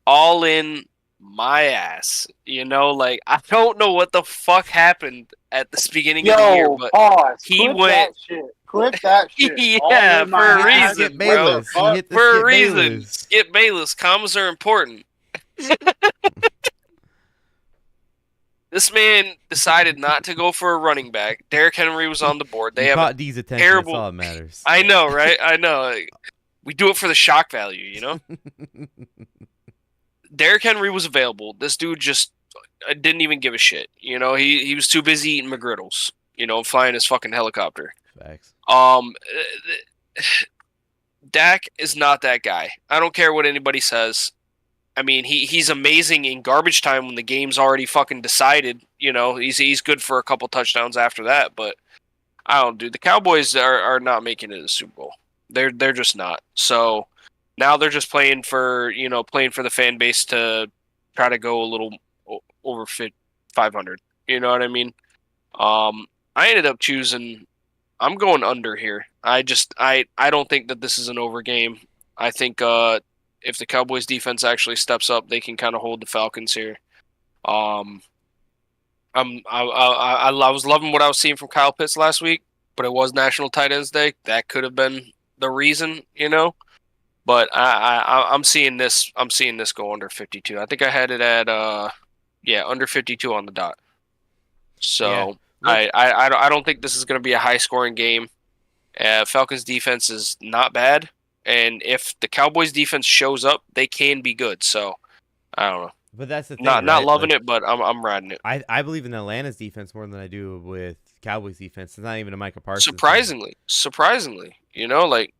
all in my ass. You know, like, I don't know what the fuck happened at the beginning of the year, but pause. he Clip went. that shit. Clip that shit. Yeah, All in for my a ass. reason, Skip Bayless. bro. He hit the For a Skip reason. Bayless. Skip Bayless. Commas are important. This man decided not to go for a running back. Derrick Henry was on the board. They You have caught a D's attention. terrible. That's all that matters. I know, right? I know. Like, we do it for the shock value, you know. Derrick Henry was available. This dude just didn't even give a shit. You know, he was too busy eating McGriddles. You know, flying his fucking helicopter. Facts. Dak is not that guy. I don't care what anybody says. I mean, he's amazing in garbage time when the game's already fucking decided. You know, he's good for a couple touchdowns after that. But I don't do. The Cowboys are not making it to the Super Bowl. They're just not. So now they're just playing for the fan base to try to go a little over 500. You know what I mean? I ended up choosing. I'm going under here. I don't think that this is an over game. I think if the Cowboys defense actually steps up, they can kind of hold the Falcons here. I was loving what I was seeing from Kyle Pitts last week, but it was National Tight Ends Day. That could have been the reason, you know. But I'm seeing this. I'm seeing this go under 52. I think I had it at under 52 on the dot. So yeah. I don't think this is going to be a high scoring game. Falcons defense is not bad, and if the Cowboys defense shows up, they can be good. So I don't know. But that's the thing. Not right? loving it, but I'm riding it. I believe in Atlanta's defense more than I do with Cowboys defense. It's not even a Micah Parsons. Surprisingly, you know, like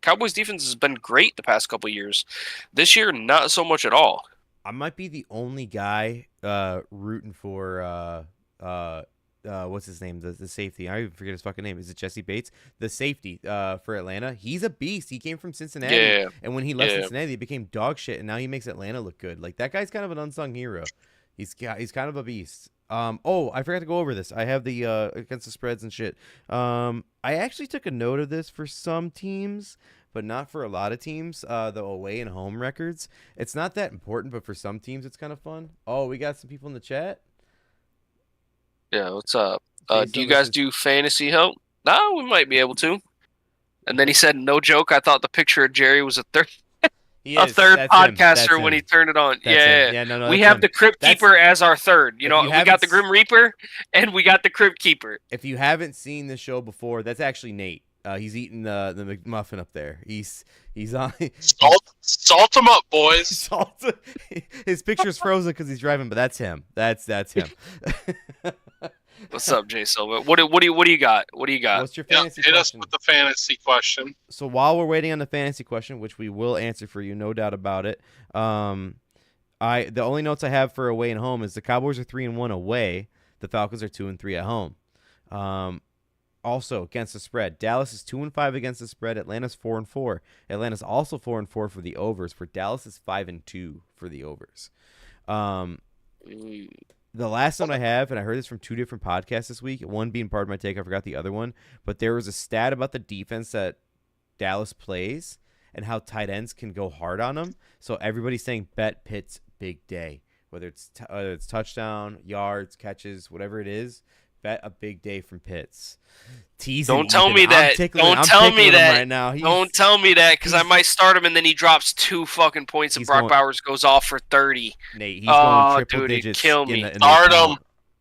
Cowboys defense has been great the past couple of years. This year, not so much at all. I might be the only guy rooting for what's his name? The safety. I even forget his fucking name. Is it Jesse Bates? The safety for Atlanta. He's a beast. He came from Cincinnati. Yeah. And when he left Cincinnati, he became dog shit, and now he makes Atlanta look good. Like, that guy's kind of an unsung hero. He's kind of a beast. I forgot to go over this. I have the against the spreads and shit. I actually took a note of this for some teams, but not for a lot of teams. The away and home records. It's not that important, but for some teams, it's kind of fun. Oh, we got some people in the chat. Yeah, what's up? Do you guys do fantasy help? No, we might be able to. And then he said, no joke, I thought the picture of Jerry was a third podcaster when he turned it on. No, we have the Crypt Keeper as our third. You know, we got the Grim Reaper, and we got the Crypt Keeper. If you haven't seen the show before, that's actually Nate. He's eating the McMuffin up there. He's on. Salt him up, boys. His picture's frozen because he's driving, but that's him. That's him. What's up, Jay Silva? What do you got? What do you got? What's your fantasy question? Hit us with the fantasy question. So while we're waiting on the fantasy question, which we will answer for you, no doubt about it. The only notes I have for away and home is the Cowboys are 3-1 away. The Falcons are 2-3 at home. Also against the spread, Dallas is 2-5 against the spread. Atlanta's 4-4. Atlanta's also 4-4 for the overs. For Dallas is 5-2 for the overs. The last one I have, and I heard this from two different podcasts this week, one being part of my take, I forgot the other one, but there was a stat about the defense that Dallas plays and how tight ends can go hard on them. So everybody's saying bet Pitt's big day, whether it's touchdown, yards, catches, whatever it is. Bet a big day from Pitts. Teasing. Don't tell me that. Don't tell me that right now. Don't tell me that because I might start him and then he drops 2 fucking points and Brock Bowers goes off for 30. Nate, he's going triple digits. Kill me. Start him.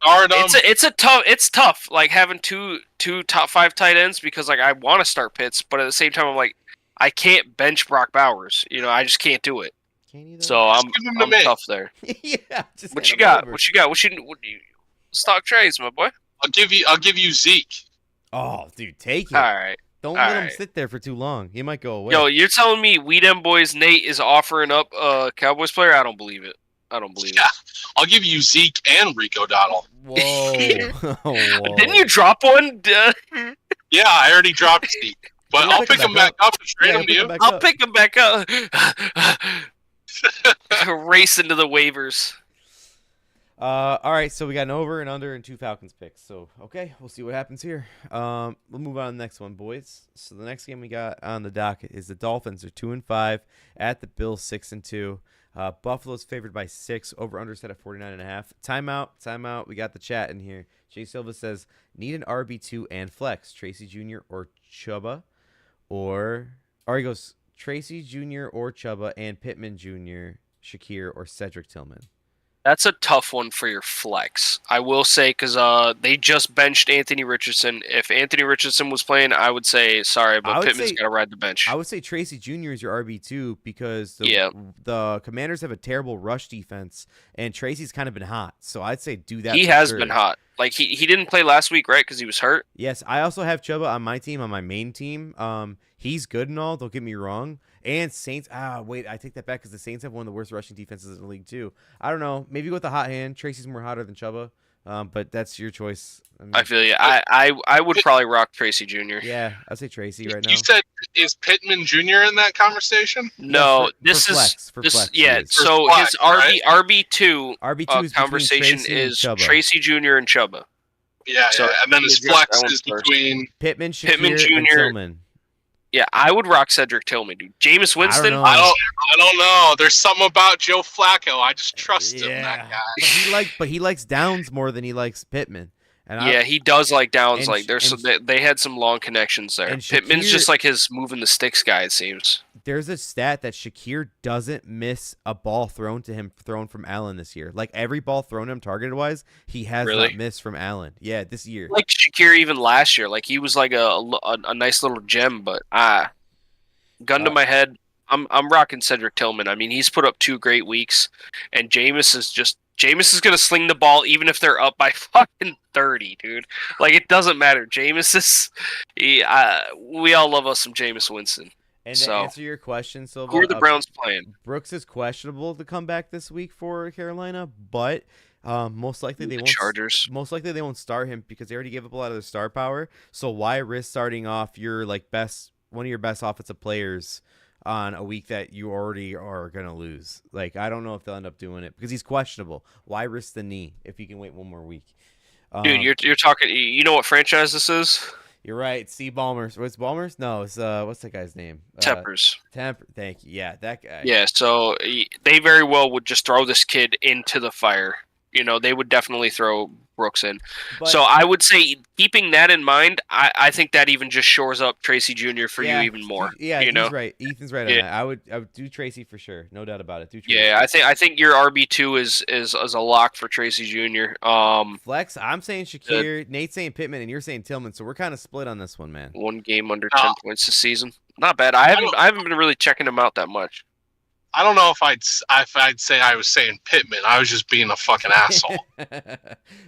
It's tough. Like having two top 5 tight ends because like I want to start Pitts, but at the same time I'm like I can't bench Brock Bowers. You know, I just can't do it. So I'm tough there. Yeah. What you got? What you stock trades, my boy? I'll give you Zeke. Oh, dude, take it. All right. Don't let him sit there for too long. He might go away. Yo, you're telling me We Dem Boys Nate is offering up a Cowboys player? I don't believe it. Yeah, I'll give you Zeke and Rico Dottle. Whoa. Whoa. Didn't you drop one? Yeah, I already dropped Zeke. But I'll pick him back up and trade him to you. I'll pick him back up. Race into the waivers. All right, so we got an over and under and 2 Falcons picks. So, okay, we'll see what happens here. We'll move on to the next one, boys. So the next game we got on the docket is the Dolphins are 2-5 at the Bills 6-2. Buffalo's favored by 6. Over under set at 49.5. Timeout. We got the chat in here. Jay Silva says need an RB2 and flex. Tracy Jr. or Chuba, or he goes Tracy Jr. or Chuba and Pittman Jr., Shakir or Cedric Tillman. That's a tough one for your flex. I will say, because they just benched Anthony Richardson. If Anthony Richardson was playing, I would say, sorry, but Pittman's got to ride the bench. I would say Tracy Jr. is your RB2 because Yeah. the Commanders have a terrible rush defense, and Tracy's kind of been hot. So I'd say do that. He for has sure. been hot. Like, he didn't play last week, right, because he was hurt? Yes, I also have Chuba on my team, on my main team. He's good and all, don't get me wrong. And Saints, wait, I take that back because the Saints have one of the worst rushing defenses in the league too. I don't know, maybe with a hot hand, Tracy's more hotter than Chuba. But that's your choice. I feel you. I would probably rock Tracy Jr. Yeah, I'd say Tracy right now. You said, is Pittman Jr. in that conversation? No, for flex. Yeah. Yes. So flex, his right? RB2 RB2 is conversation Tracy and is Chuba. Tracy Jr. and Chuba. Yeah, So, and then his yeah, flex that one's is first. between. Pittman, Shakir, Pittman and Jr. Tillman. Yeah, I would rock Cedric Tillman, dude. Jameis Winston. know. I don't know. There's something about Joe Flacco. I just trust him. That guy. But he likes Downs more than he likes Pittman. And Yeah, he does like Downs. and Like Sh- they had some long connections there. and Pittman's Shakir- just like his moving the sticks guy. It seems. There's a stat that Shakir doesn't miss a ball thrown from Allen this year. Like every ball thrown to him targeted wise, he has Really? not missed from Allen. Yeah, this year. Like Shakir even last year. Like he was like a nice little gem. But gun to my head, I'm rocking Cedric Tillman. I mean, he's put up 2 great weeks, and Jameis is gonna sling the ball even if they're up by fucking 30, dude. Like it doesn't matter. Jameis is, we all love us some Jameis Winston. And to answer your question, Silva, Who are the Browns playing? Brooks is questionable to come back this week for Carolina, but most likely they won't. Chargers. Most likely they won't start him because they already gave up a lot of their star power. So why risk starting off your one of your best offensive players on a week that you already are gonna lose? Like I don't know if they'll end up doing it because he's questionable. Why risk the knee if you can wait one more week? Dude, you're talking. You know what franchise this is? You're right. C. Ballmer's. What's Ballmer's? No, it's what's that guy's name? Tempers. Thank you. Yeah, that guy. Yeah, so they very well would just throw this kid into the fire. You know, they would definitely throw Brooks in. But, so I would say, keeping that in mind, I think that even just shores up Tracy Jr. for you even more. Yeah, you know? he's right. Ethan's right on that. I would do Tracy for sure. No doubt about it. Do Tracy. Yeah, I think your RB2 is a lock for Tracy Jr. Flex, I'm saying Shakir, Nate's saying Pittman, and you're saying Tillman, so we're kind of split on this one, man. 1 game under 10 points this season. Not bad. I haven't been really checking him out that much. I don't know if I'd say I was saying Pittman. I was just being a fucking asshole.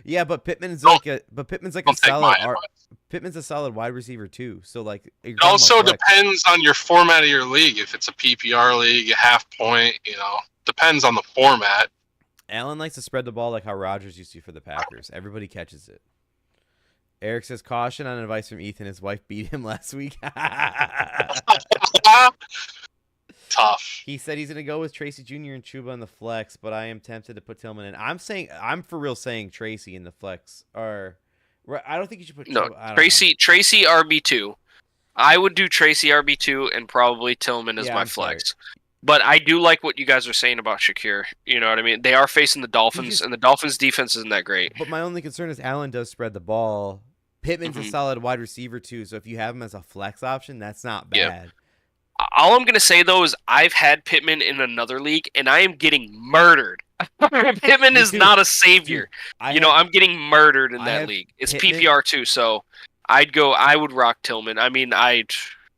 Yeah, but Pittman's Don't- like a Don't take my advice. Pittman's a solid wide receiver too. So like It also depends on your format of your league. If it's a PPR league, a half point, depends on the format. Allen likes to spread the ball like how Rodgers used to for the Packers. Everybody catches it. Eric says caution on advice from Ethan. His wife beat him last week. Tough. He said he's gonna go with Tracy Jr. and Chuba in the flex, but I am tempted to put Tillman in. I'm for real saying Tracy in the flex. Or I don't think you should put Chuba. Tracy RB2. I would do Tracy RB2 and probably Tillman as my flex. But I do like what you guys are saying about Shakir. You know what I mean? They are facing the Dolphins, and the Dolphins' defense isn't that great. But my only concern is Allen does spread the ball. Pittman's a solid wide receiver too, so if you have him as a flex option, that's not bad. Yeah. All I'm going to say, though, is I've had Pittman in another league, and I am getting murdered. Pittman is not a savior. Dude, I'm getting murdered in that league. It's Pittman, PPR, too, so I would rock Tillman. I mean,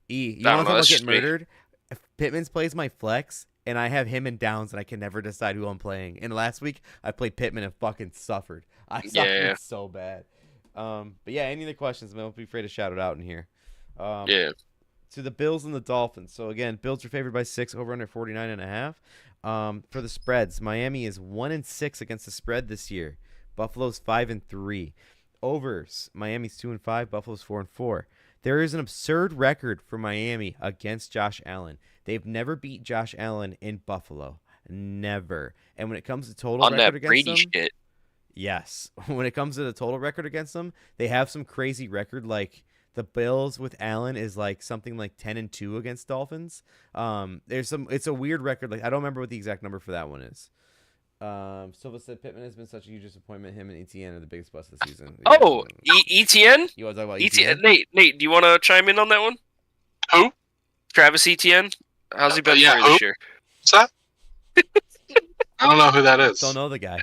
you want to get murdered? If Pittman's plays my flex, and I have him in Downs, and I can never decide who I'm playing. And last week, I played Pittman and fucking suffered. I suffered so bad. But yeah, any other questions, man? Don't be afraid to shout it out in here. Yeah. To the Bills and the Dolphins. So again, Bills are favored by 6, over under 49.5. For the spreads, Miami is 1-6 against the spread this year. Buffalo's 5-3. Overs, Miami's 2-5. Buffalo's 4-4. There is an absurd record for Miami against Josh Allen. They've never beat Josh Allen in Buffalo. Never. And when it comes to total record against them, shit. Yes. When it comes to the total record against them, they have some crazy record. Like the Bills with Allen is like something like 10-2 against Dolphins. It's a weird record. Like I don't remember what the exact number for that one is. Silva said Pittman has been such a huge disappointment. Him and ETN are the biggest bust of the season. Oh, ETN? You want to talk about ETN? Nate, do you want to chime in on that one? Who? Travis Etienne. How's he been for you this year? What's that? I don't know who that is. Don't know the guy.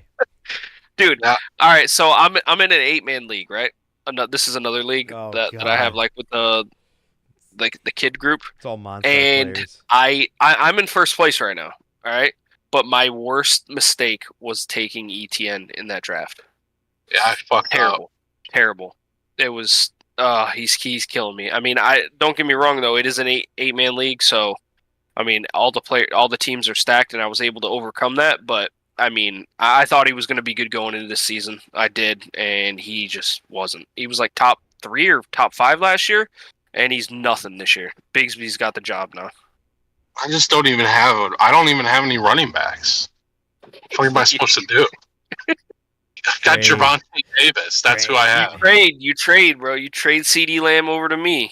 Dude. Yeah. All right, so I'm in an 8-man league, right? This is another league Oh, that I have God. like with the kid group, It's all monster and players. I'm in first place right now. All right, but my worst mistake was taking ETN in that draft. Yeah, I fucked up. Terrible. It was. He's killing me. I mean, I don't get me wrong though. It is an 8-man league, so I mean, all the teams are stacked, and I was able to overcome that. But I mean, I thought he was going to be good going into this season. I did, and he just wasn't. He was like top 3 or top 5 last year, and he's nothing this year. Bigsby's got the job now. I just don't even have I don't even have any running backs. What am I supposed to do? I've got Trade. Javonte Davis. That's who I have. You trade, bro. You trade CD Lamb over to me.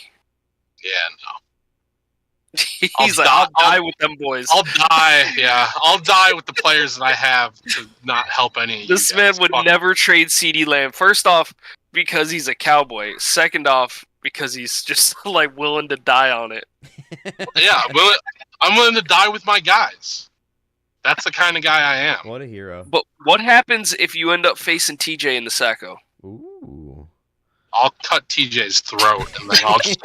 Yeah, no. He's I'll die with them boys. I'll die. Yeah, I'll die with the players that I have to not help any. Of This you man guys. would never trade CD Lamb. First off, because he's a Cowboy. Second off, because he's just like willing to die on it. Yeah, I'm willing to die with my guys. That's the kind of guy I am. What a hero. But what happens if you end up facing TJ in the Sacco? Ooh. I'll cut TJ's throat and then I'll just.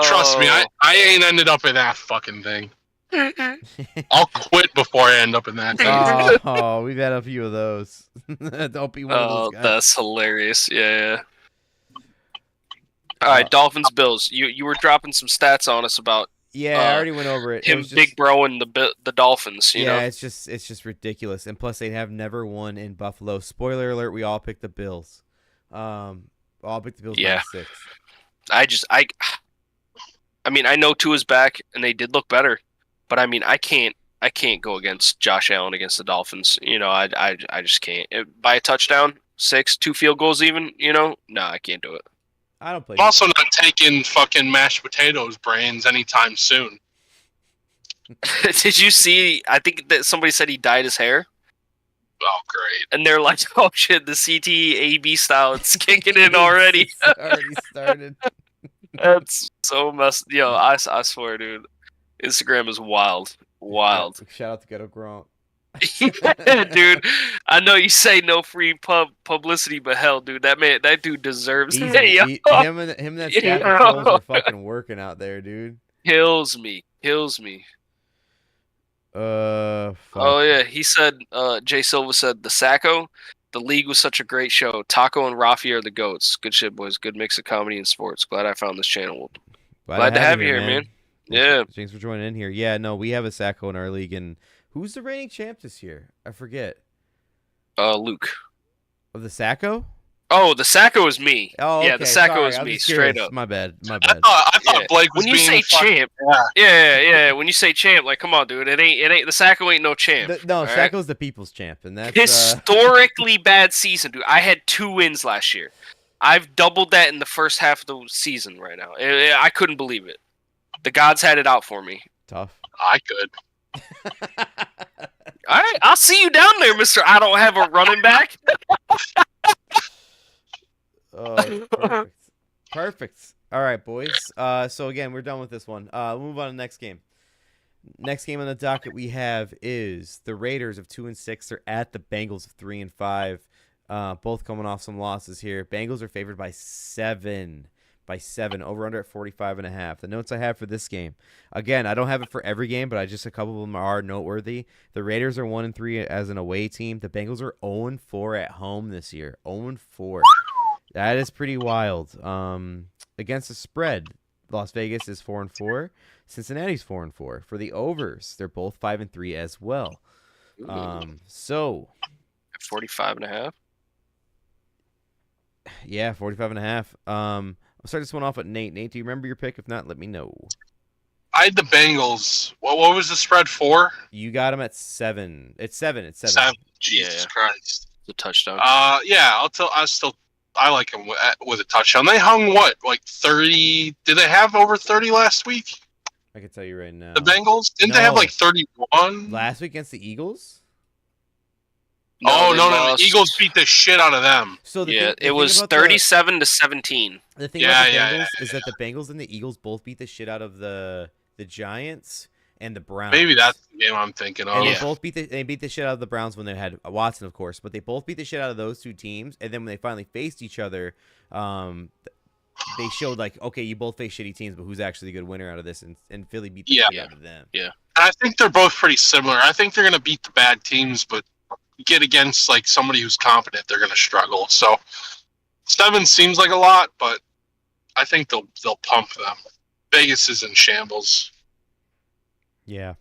Trust me, I ain't ended up in that fucking thing. I'll quit before I end up in that thing. Oh, we've had a few of those. Don't be one of those guys. That's hilarious. Yeah. All right, Dolphins Bills. You were dropping some stats on us about Yeah, I already went over it. him It was big bro and the Dolphins. You know, it's just ridiculous. And plus, they have never won in Buffalo. Spoiler alert: we all picked the Bills. All picked the Bills by 6. I mean, I know Tua's back, and they did look better, but I mean, I can't go against Josh Allen against the Dolphins. You know, I just can't. By a touchdown, 6, 2 field goals, even. You know, no, I can't do it. I don't play. I'm also not taking fucking mashed potatoes brains anytime soon. Did you see? I think that somebody said he dyed his hair. Oh, great. And they're like, oh shit, the CTAB style, it's kicking in already. It's already started. That's so messed. Yo, I swear, dude. Instagram is wild. Wild. Shout out to Ghetto Gronk. Yeah, dude. I know you say no free publicity, but hell, dude, that dude deserves Easy. it. Yo. Him and that Stafford Trolls are fucking working out there, dude. Kills me. Fuck. Oh yeah, he said. Jay Silva said the Sacco. The league was such a great show. Taco and Rafi are the goats. Good shit, boys. Good mix of comedy and sports. Glad I found this channel. Glad to have you here, man. Yeah. Thanks for joining in here. Yeah, no, we have a Sacco in our league, and who's the reigning champ this year? I forget. Luke. Of the Sacco? Oh, the Sacco is me. Oh, yeah, okay. the Sacco Sorry, is I'm me, just straight curious. up. My bad. I thought Blake was when you being say champ, yeah. When you say champ, like, come on, dude, it ain't the Sacco ain't no champ. No, Sacco's right? the people's champ, and that's historically bad season, dude. I had 2 wins last year. I've doubled that in the first half of the season right now. I couldn't believe it. The gods had it out for me. tough. I could. All right, I'll see you down there, Mister. I don't have a running back. Oh, perfect. All right, boys. So again, we're done with this one. We'll move on to the next game. Next game on the docket we have is the Raiders of 2-6. They're at the Bengals of 3-5. Both coming off some losses here. Bengals are favored by 7. Over under at 45.5. The notes I have for this game. Again, I don't have it for every game, but just a couple of them are noteworthy. The Raiders are 1-3 as an away team. The Bengals are 0-4 at home this year. 0-4. That is pretty wild. Against the spread, Las Vegas is 4-4. Cincinnati's 4-4. For the overs, they're both 5-3 as well. So 45.5. Yeah, 45.5. I'll start this one off at Nate. Nate, do you remember your pick? If not, let me know. I had the Bengals. What was the spread for? You got them at 7. It's 7. 7. Jesus Christ. The touchdown. Yeah. I like them with a touchdown. They hung what, like 30? Did they have over 30 last week? I can tell you right now. The Bengals didn't they have like 31 last week against the Eagles? No. The Eagles beat the shit out of them. So it was 37-17. The thing about the Bengals is that the Bengals and the Eagles both beat the shit out of the Giants, and the Browns. Maybe that's the game I'm thinking of. And Yeah. they both beat the shit out of the Browns when they had Watson, of course, but they both beat the shit out of those two teams. And then when they finally faced each other, they showed like, okay, you both face shitty teams, but who's actually the good winner out of this? And Philly beat the shit out of them. Yeah. And I think they're both pretty similar. I think they're going to beat the bad teams, but get against like somebody who's confident, they're going to struggle. So 7 seems like a lot, but I think they'll pump them. Vegas is in shambles. Yeah.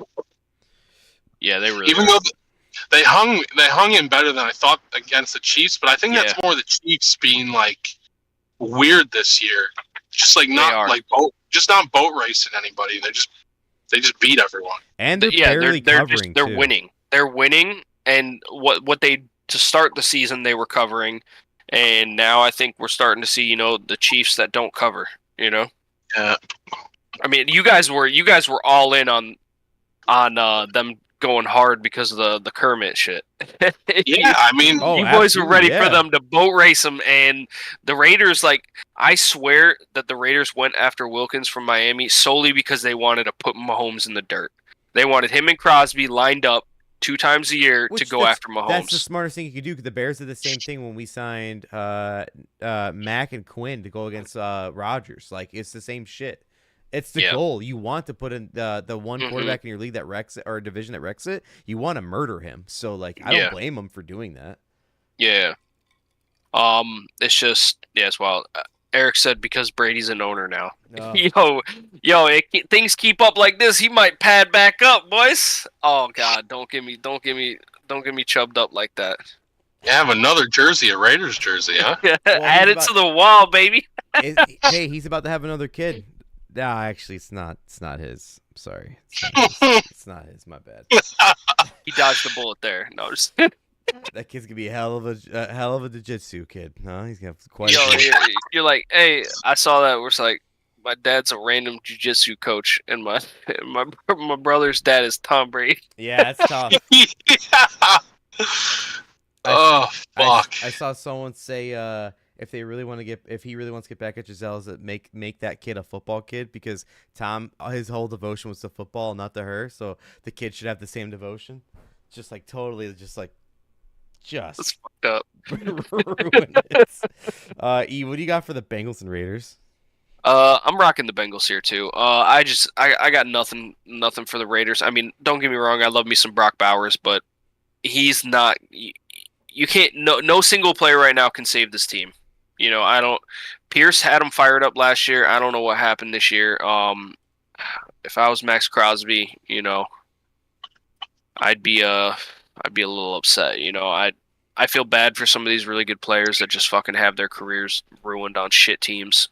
Yeah, they really Even though they hung in better than I thought against the Chiefs, but I think that's more the Chiefs being like weird this year. Just like not boat racing anybody. They just beat everyone. And they're barely covering. They're winning. They're winning, and what they to start the season they were covering, and now I think we're starting to see the Chiefs that don't cover. Yeah. I mean, you guys were all in on them going hard because of the Kermit shit. Yeah, I mean, you boys were ready for them to boat race them, and the Raiders, like, I swear that the Raiders went after Wilkins from Miami solely because they wanted to put Mahomes in the dirt. They wanted him and Crosby lined up 2 times a year to go after Mahomes. That's the smartest thing you could do, because the Bears did the same thing when we signed Mack and Quinn to go against Rodgers. Like, it's the same shit. It's the goal. You want to put in the one quarterback in your league that wrecks it, or division that wrecks it. You want to murder him. So, like, I don't blame him for doing that. Yeah. It's just, it's wild. Eric said because Brady's an owner now. Things keep up like this, he might pad back up, boys. Oh God, don't get me chubbed up like that. You have another jersey, a Raiders jersey, huh? Well, add it to the wall, baby. Hey, he's about to have another kid. No, actually, it's not his. I'm sorry. It's not his. My bad. He dodged the bullet there. No, just that kid's gonna be a hell of a jiu-jitsu kid. No, he's gonna have quite. You're like, hey, I saw that. We're like, my dad's a random jiu-jitsu coach, and my brother's dad is Tom Brady. Yeah, that's tough. Oh fuck! I saw someone say if he really wants to get back at Giselle, is that make that kid a football kid, because Tom, his whole devotion was to football, not to her. So the kid should have the same devotion. Just like totally, That's fucked up. ruin it. E, what do you got for the Bengals and Raiders? I'm rocking the Bengals here too. I got nothing for the Raiders. I mean, don't get me wrong, I love me some Brock Bowers, but he's not. You can't. No single player right now can save this team. I don't. Pierce had him fired up last year. I don't know what happened this year. If I was Max Crosby, I'd be a little upset. I feel bad for some of these really good players that just fucking have their careers ruined on shit teams.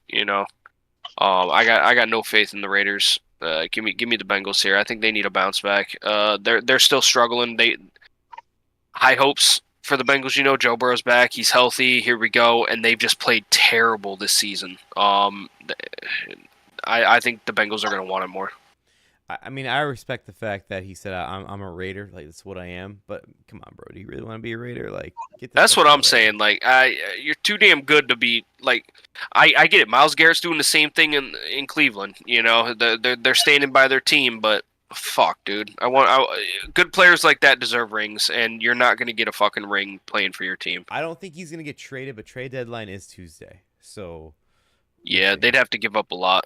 I got no faith in the Raiders. Give me the Bengals here. I think they need a bounce back. They're still struggling. High hopes for the Bengals. Joe Burrow's back. He's healthy. Here we go. And they've just played terrible this season. I think the Bengals are going to want it more. I mean, I respect the fact that he said I'm a Raider, like that's what I am. But come on, bro, do you really want to be a Raider? Like, that's what I'm saying. Like, you're too damn good to be like. I get it. Myles Garrett's doing the same thing in Cleveland. They're standing by their team, but fuck, dude. Good players like that deserve rings, and you're not going to get a fucking ring playing for your team. I don't think he's going to get traded, but trade deadline is Tuesday, so yeah, they'd have to give up a lot.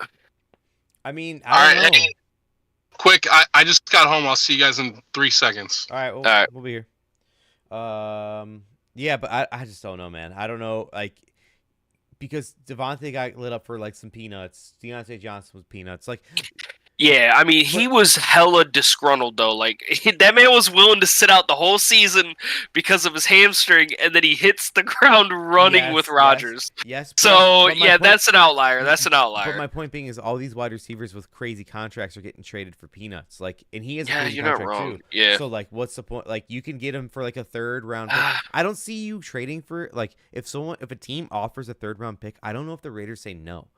I mean, I don't know. Quick, I just got home. I'll see you guys in 3 seconds. All right, we'll be here. Yeah, but I just don't know, man. I don't know, like, because Devontae got lit up for like some peanuts. Deontay Johnson was peanuts. Like, yeah, I mean, he was hella disgruntled, though. Like, that man was willing to sit out the whole season because of his hamstring, and then he hits the ground running with Rodgers. Yes. So, yeah, that's an outlier. That's an outlier. But my point being is all these wide receivers with crazy contracts are getting traded for peanuts. Like, and he has a crazy contract, you're not wrong. too. Yeah. So, like, what's the point? Like, you can get him for, like, a third-round pick. I don't see you trading for, like, if a team offers a third-round pick, I don't know if the Raiders say no.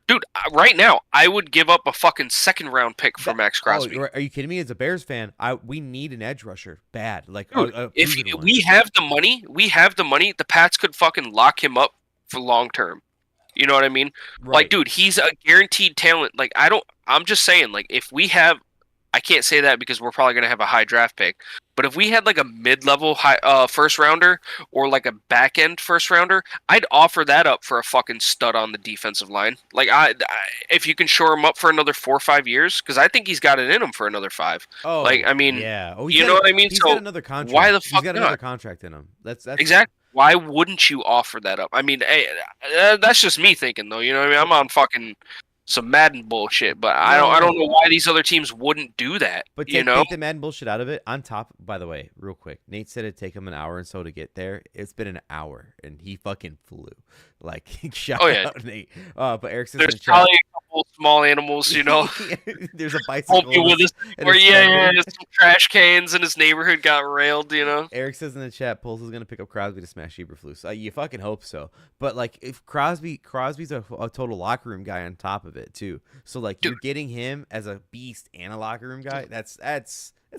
Dude, right now, I would give up a fucking second-round pick for Max Crosby. Oh, are you kidding me? As a Bears fan, we need an edge rusher bad. Like, dude, if we have the money, the Pats could fucking lock him up for long term. You know what I mean? Right. Like, dude, he's a guaranteed talent. Like, I'm just saying, like, if we have I can't say that because we're probably going to have a high draft pick. But if we had like a mid-level first rounder or like a back-end first rounder, I'd offer that up for a fucking stud on the defensive line. Like if you can shore him up for another 4 or 5 years, because I think he's got it in him for another 5. Oh, like I mean, yeah. Oh, you know what I mean. He's So got another contract. why the fuck He's got not? another contract in him. That's Exactly. Why wouldn't you offer that up? I mean, hey, that's just me thinking though. You know what I mean? I'm on fucking some Madden bullshit, but I don't know why these other teams wouldn't do that. But you know, take the Madden bullshit out of it. On top, by the way, real quick, Nate said it'd take him an hour and so to get there. It's been an hour, and he fucking flew. Like, shout out Nate. But Eric says there's probably a couple small animals, you know. There's a bicycle. With us, or some trash cans in his neighborhood got railed, you know. Eric says in the chat, Pulse is gonna pick up Crosby to smash Eberflus. You fucking hope so. But like, if Crosby's a total locker room guy on top of it too. So like, you're getting him as a beast and a locker room guy. That's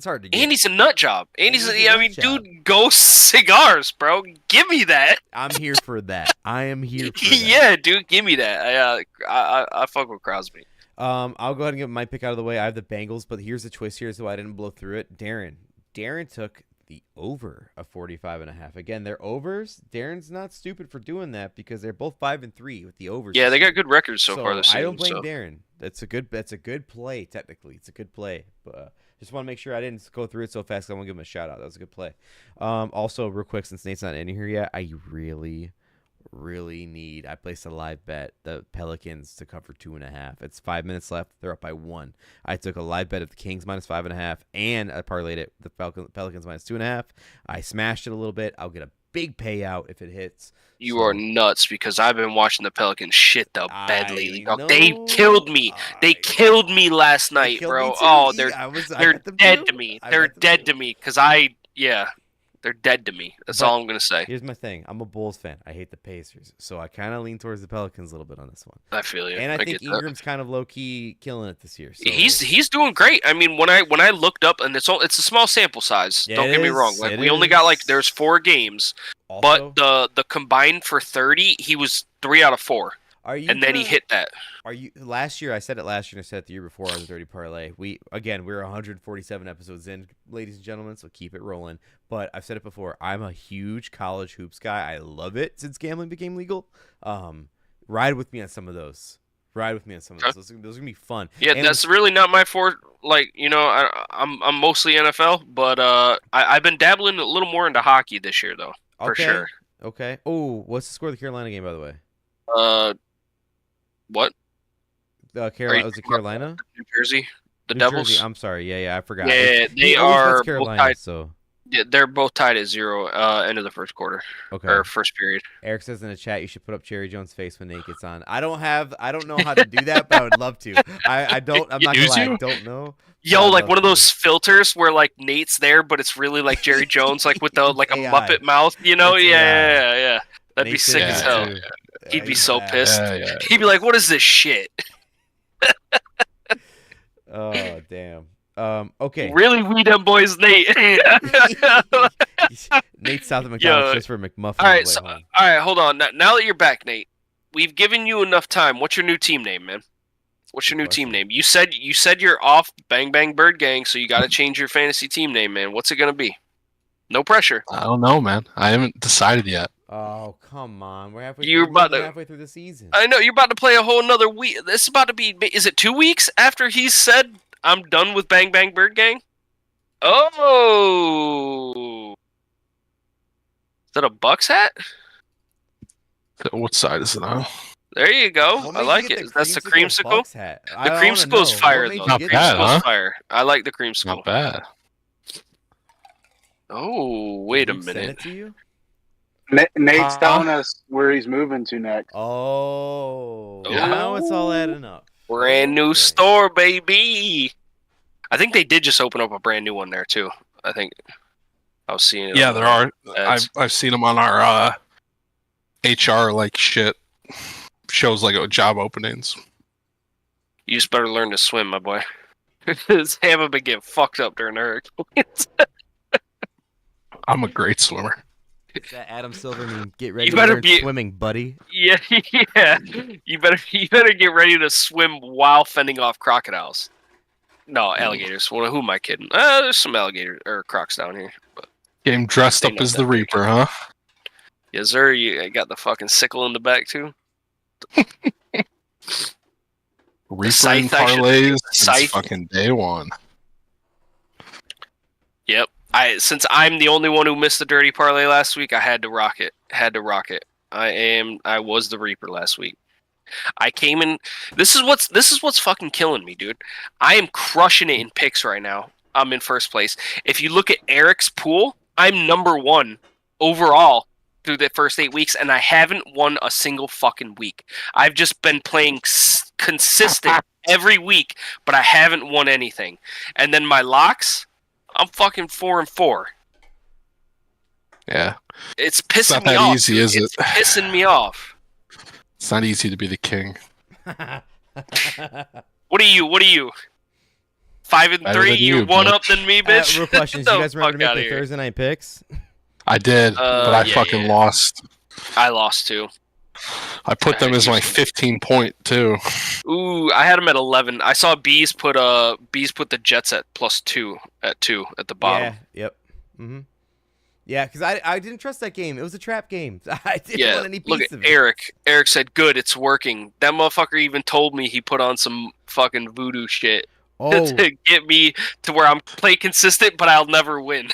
hard to get. And he's a nut job. Dude, go cigars, bro. Give me that. I'm here for that. I am here for that. Yeah, dude, give me that. I fuck with Crosby. I'll go ahead and get my pick out of the way. I have the Bengals, but here's the twist here, so I didn't blow through it. Darren took the over of 45.5. Again, they're overs. Darren's not stupid for doing that because they're both 5-3 with the overs. Yeah, they got good records so far this season. I don't blame Darren. That's a good play. Technically, it's a good play. But just want to make sure I didn't go through it so fast. I want to give him a shout out. That was a good play. Also, real quick, since Nate's not in here yet, I really need. I placed a live bet the Pelicans to cover 2.5. It's 5 minutes left. They're up by 1. I took a live bet of the Kings -5.5, and I parlayed it the Pelicans -2.5. I smashed it a little bit. I'll get a big payout if it hits. You are nuts because I've been watching the Pelicans shit the bed lately. They killed me. They killed me last night, bro. Oh, they're dead to me. They're dead to me because they're dead to me. That's all I'm going to say. Here's my thing. I'm a Bulls fan. I hate the Pacers. So I kind of lean towards the Pelicans a little bit on this one. I feel you. And I think Ingram's kind of low-key killing it this year. So. He's doing great. I mean, when I looked up, and it's a small sample size. Don't get me wrong. Like we only got there's 4 games. Also, but the combined for 30, he was 3 out of 4. Then he hit that. Last year? I said it last year, and I said it the year before on the Dirty Parlay. We're 147 episodes in, ladies and gentlemen, so keep it rolling. But I've said it before. I'm a huge college hoops guy. I love it since gambling became legal. Ride with me on some of those. Those are gonna be fun. Yeah, and that's really not my forte. Like, you know, I'm mostly NFL, but I've been dabbling a little more into hockey this year, though. For sure. Okay. Oh, what's the score of the Carolina game, by the way? What? Carolina. Was it Carolina? New Jersey. The New Devils. Jersey. I'm sorry. Yeah, I forgot. Yeah, they are Carolina, both tied. So. Yeah, they're both tied at 0. End of the first quarter. Okay. Or first period. Eric says in the chat you should put up Cherry Jones' face when Nate gets on. I don't know how to do that, but I would love to. I'm not gonna lie. I don't know. Yo, like one of those filters where like Nate's there, but it's really like Jerry Jones, like with the like a Muppet mouth, you know? Yeah. That'd be sick as hell. Yeah. He'd be so pissed. Yeah. He'd be like, "What is this shit?" Oh damn. Okay. Really, we them boys, Nate. Nate South of McDonald's just for McMuffin. All right, hold on. Now that you're back, Nate, we've given you enough time. What's your new team name, man? What's your new team name? You said you're off Bang Bang Bird Gang, so you got to change your fantasy team name, man. What's it gonna be? No pressure. I don't know, man. I haven't decided yet. Oh, come on. We're halfway through the season. I know you're about to play a whole another week. This is about to be. Is it 2 weeks after he said I'm done with Bang Bang Bird Gang? Oh, is that a Bucks hat? What side is it on? There you go. I like it. That's the creamsicle. The creamsicle is fire, though. Not bad, huh? Fire. I like the creamsicle. Not bad. Oh, wait a minute. Send it to you? Nate's telling us where he's moving to next. Oh, now it's all adding up. Brand new store, baby. I think they did just open up a brand new one there too. I think I was seeing it. Yeah, there are. I've seen them on our HR like shit shows, like job openings. You just better learn to swim, my boy. His hammer been getting fucked up during the hurricanes. I'm a great swimmer. That Adam Silver meme. Get ready to learn swimming, buddy. Yeah. You better get ready to swim while fending off crocodiles. No, alligators. Well, who am I kidding? There's some alligators or crocs down here. But Game dressed They up not as that the big. Reaper, huh? yes, sir. You got the fucking sickle in the back too. Reaper and scythe, I should- parlays since scythe. fucking day one. Yep. Since I'm the only one who missed the dirty parlay last week, I had to rock it. I was the Reaper last week. I came in. This is what's fucking killing me, dude. I am crushing it in picks right now. I'm in first place. If you look at Eric's pool, I'm number 1 overall through the first 8 weeks, and I haven't won a single fucking week. I've just been playing consistent every week, but I haven't won anything. And then my locks, I'm fucking 4-4. Yeah. It's pissing not me that off. easy, dude. is it? It's pissing me off. It's not easy to be the king. What are you? 5 and Better 3. than You you, one bitch. up than me, bitch. Real questions. Get You the guys remember to fuck make outta the here. Thursday night picks? I did, but I yeah, fucking yeah. lost. I lost too. I put them as my Usually. 15 point too. Ooh, I had them at 11. I saw Bees put the Jets at +2 at the bottom. Yeah. Yep. Yeah, because I didn't trust that game. It was a trap game. I didn't Yeah, want any piece look at of it. Eric. Eric said, "Good, it's working." That motherfucker even told me he put on some fucking voodoo shit Oh, to get me to where I'm play consistent, but I'll never win.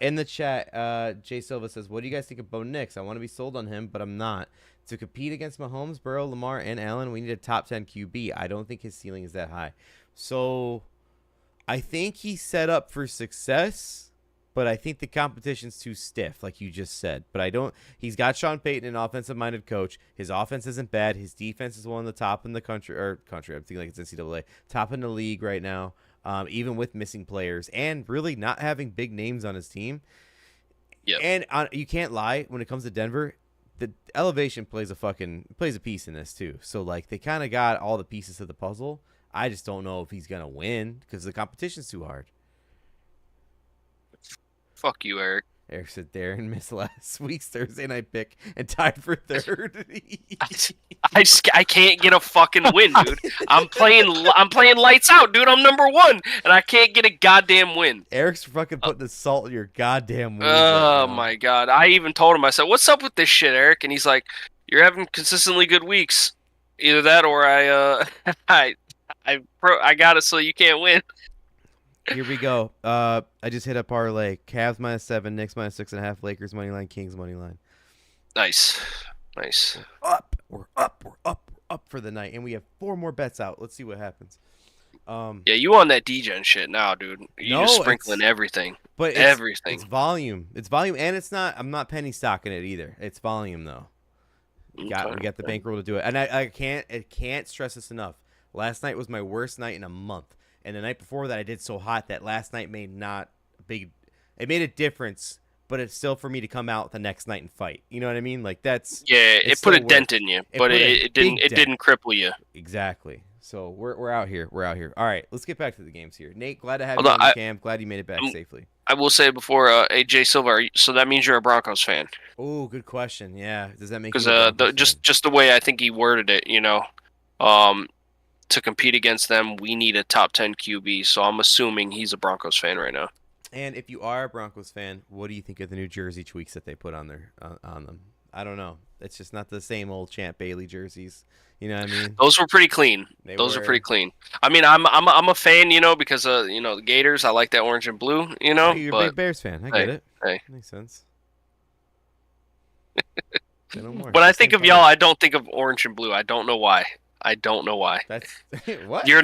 in the chat, Jay Silva says, "What do you guys think of Bo Nix? I want to be sold on him, but I'm not. To compete against Mahomes, Burrow, Lamar, and Allen, we need a top 10 QB. I don't think his ceiling is that high. So, I think he's set up for success, but I think the competition's too stiff, like you just said. But I don't. He's got Sean Payton, an offensive-minded coach. His offense isn't bad. His defense is one of the top in the country. I'm thinking like it's NCAA, top in the league right now." Even with missing players and really not having big names on his team. Yep. And you can't lie, when it comes to Denver, the elevation plays a piece in this too. So like they kind of got all the pieces of the puzzle. I just don't know if he's gonna win because the competition's too hard. Fuck you, Eric. Eric said Darren missed last week's Thursday night pick and tied for third. I can't get a fucking win, dude. I'm playing lights out, dude. I'm number 1, and I can't get a goddamn win. Eric's fucking putting the salt in your goddamn wounds. Oh right now. my god! I even told him. I said, "What's up with this shit, Eric?" And he's like, "You're having consistently good weeks. Either that, or I got it, so you can't win." Here we go. I just hit a parlay. Cavs -7, Knicks -6.5, Lakers money line, Kings money line. Nice. We're up for the night, and we have 4 more bets out. Let's see what happens. Yeah, you on that DGen shit now, dude? You No, just sprinkling everything. But Everything. It's volume. And it's not. I'm not penny stocking it either. It's volume though. We got the bankroll to do it, and I can't stress this enough. Last night was my worst night in a month, and the night before that I did so hot that last night made it made a difference. But it's still for me to come out the next night and fight. You know what I mean? Like It it's put a still dent in you, but it didn't cripple you. Exactly. So we're out here. All right, let's get back to the games here. Nate, glad to have Hold you on, on the cam. Glad you made it back safely. I will say before, AJ Silva, so that means you're a Broncos fan? Oh, good question. Yeah, does that make Because you a Broncos fan? just the way I think he worded it, to compete against them, we need a top 10 QB. So I'm assuming he's a Broncos fan right now. And if you are a Broncos fan, what do you think of the New Jersey tweaks that they put on them? I don't know. It's just not the same old Champ Bailey jerseys. You know what I mean? Those were pretty clean. Those are pretty clean. I mean, I'm a fan, because the Gators. I like that orange and blue. You're a big Bears fan. I get it. Hey. Makes sense. Say no more. When I Just think ain't of y'all, fun. I don't think of orange and blue. I don't know why. That's what? You're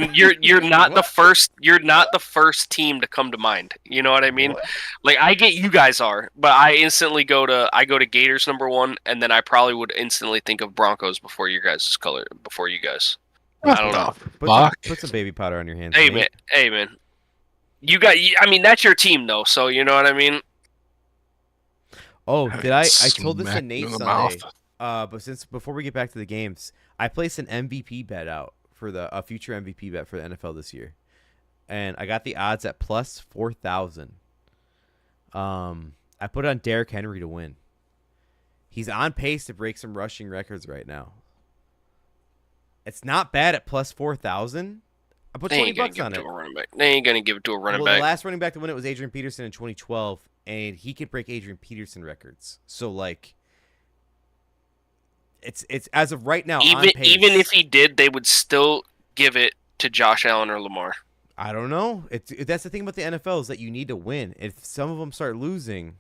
not the What? first. You're not the first team to come to mind. You know what I mean? What? Like I get you guys are, but I instantly go to Gators number 1, and then I probably would instantly think of Broncos before you guys. I don't know. Put some baby powder on your hands. Hey Nate. man. I mean, that's your team though, so you know what I mean. Oh, did I told this to Smack Nate you in the Sunday. mouth. But before we get back to the games, I placed an MVP bet out for a future MVP bet for the NFL this year, and I got the odds at plus 4,000. I put on Derrick Henry to win. He's on pace to break some rushing records right now. It's not bad at plus 4,000. I put They 20 ain't gonna bucks give it on to it. a running back. They ain't gonna give it to a running Well, the back. last running back to win it was Adrian Peterson in 2012, and he could break Adrian Peterson records. So like, it's as of right now on pace. Even if he did, they would still give it to Josh Allen or Lamar. I don't know. That's the thing about the NFL is that you need to win. If some of them start losing,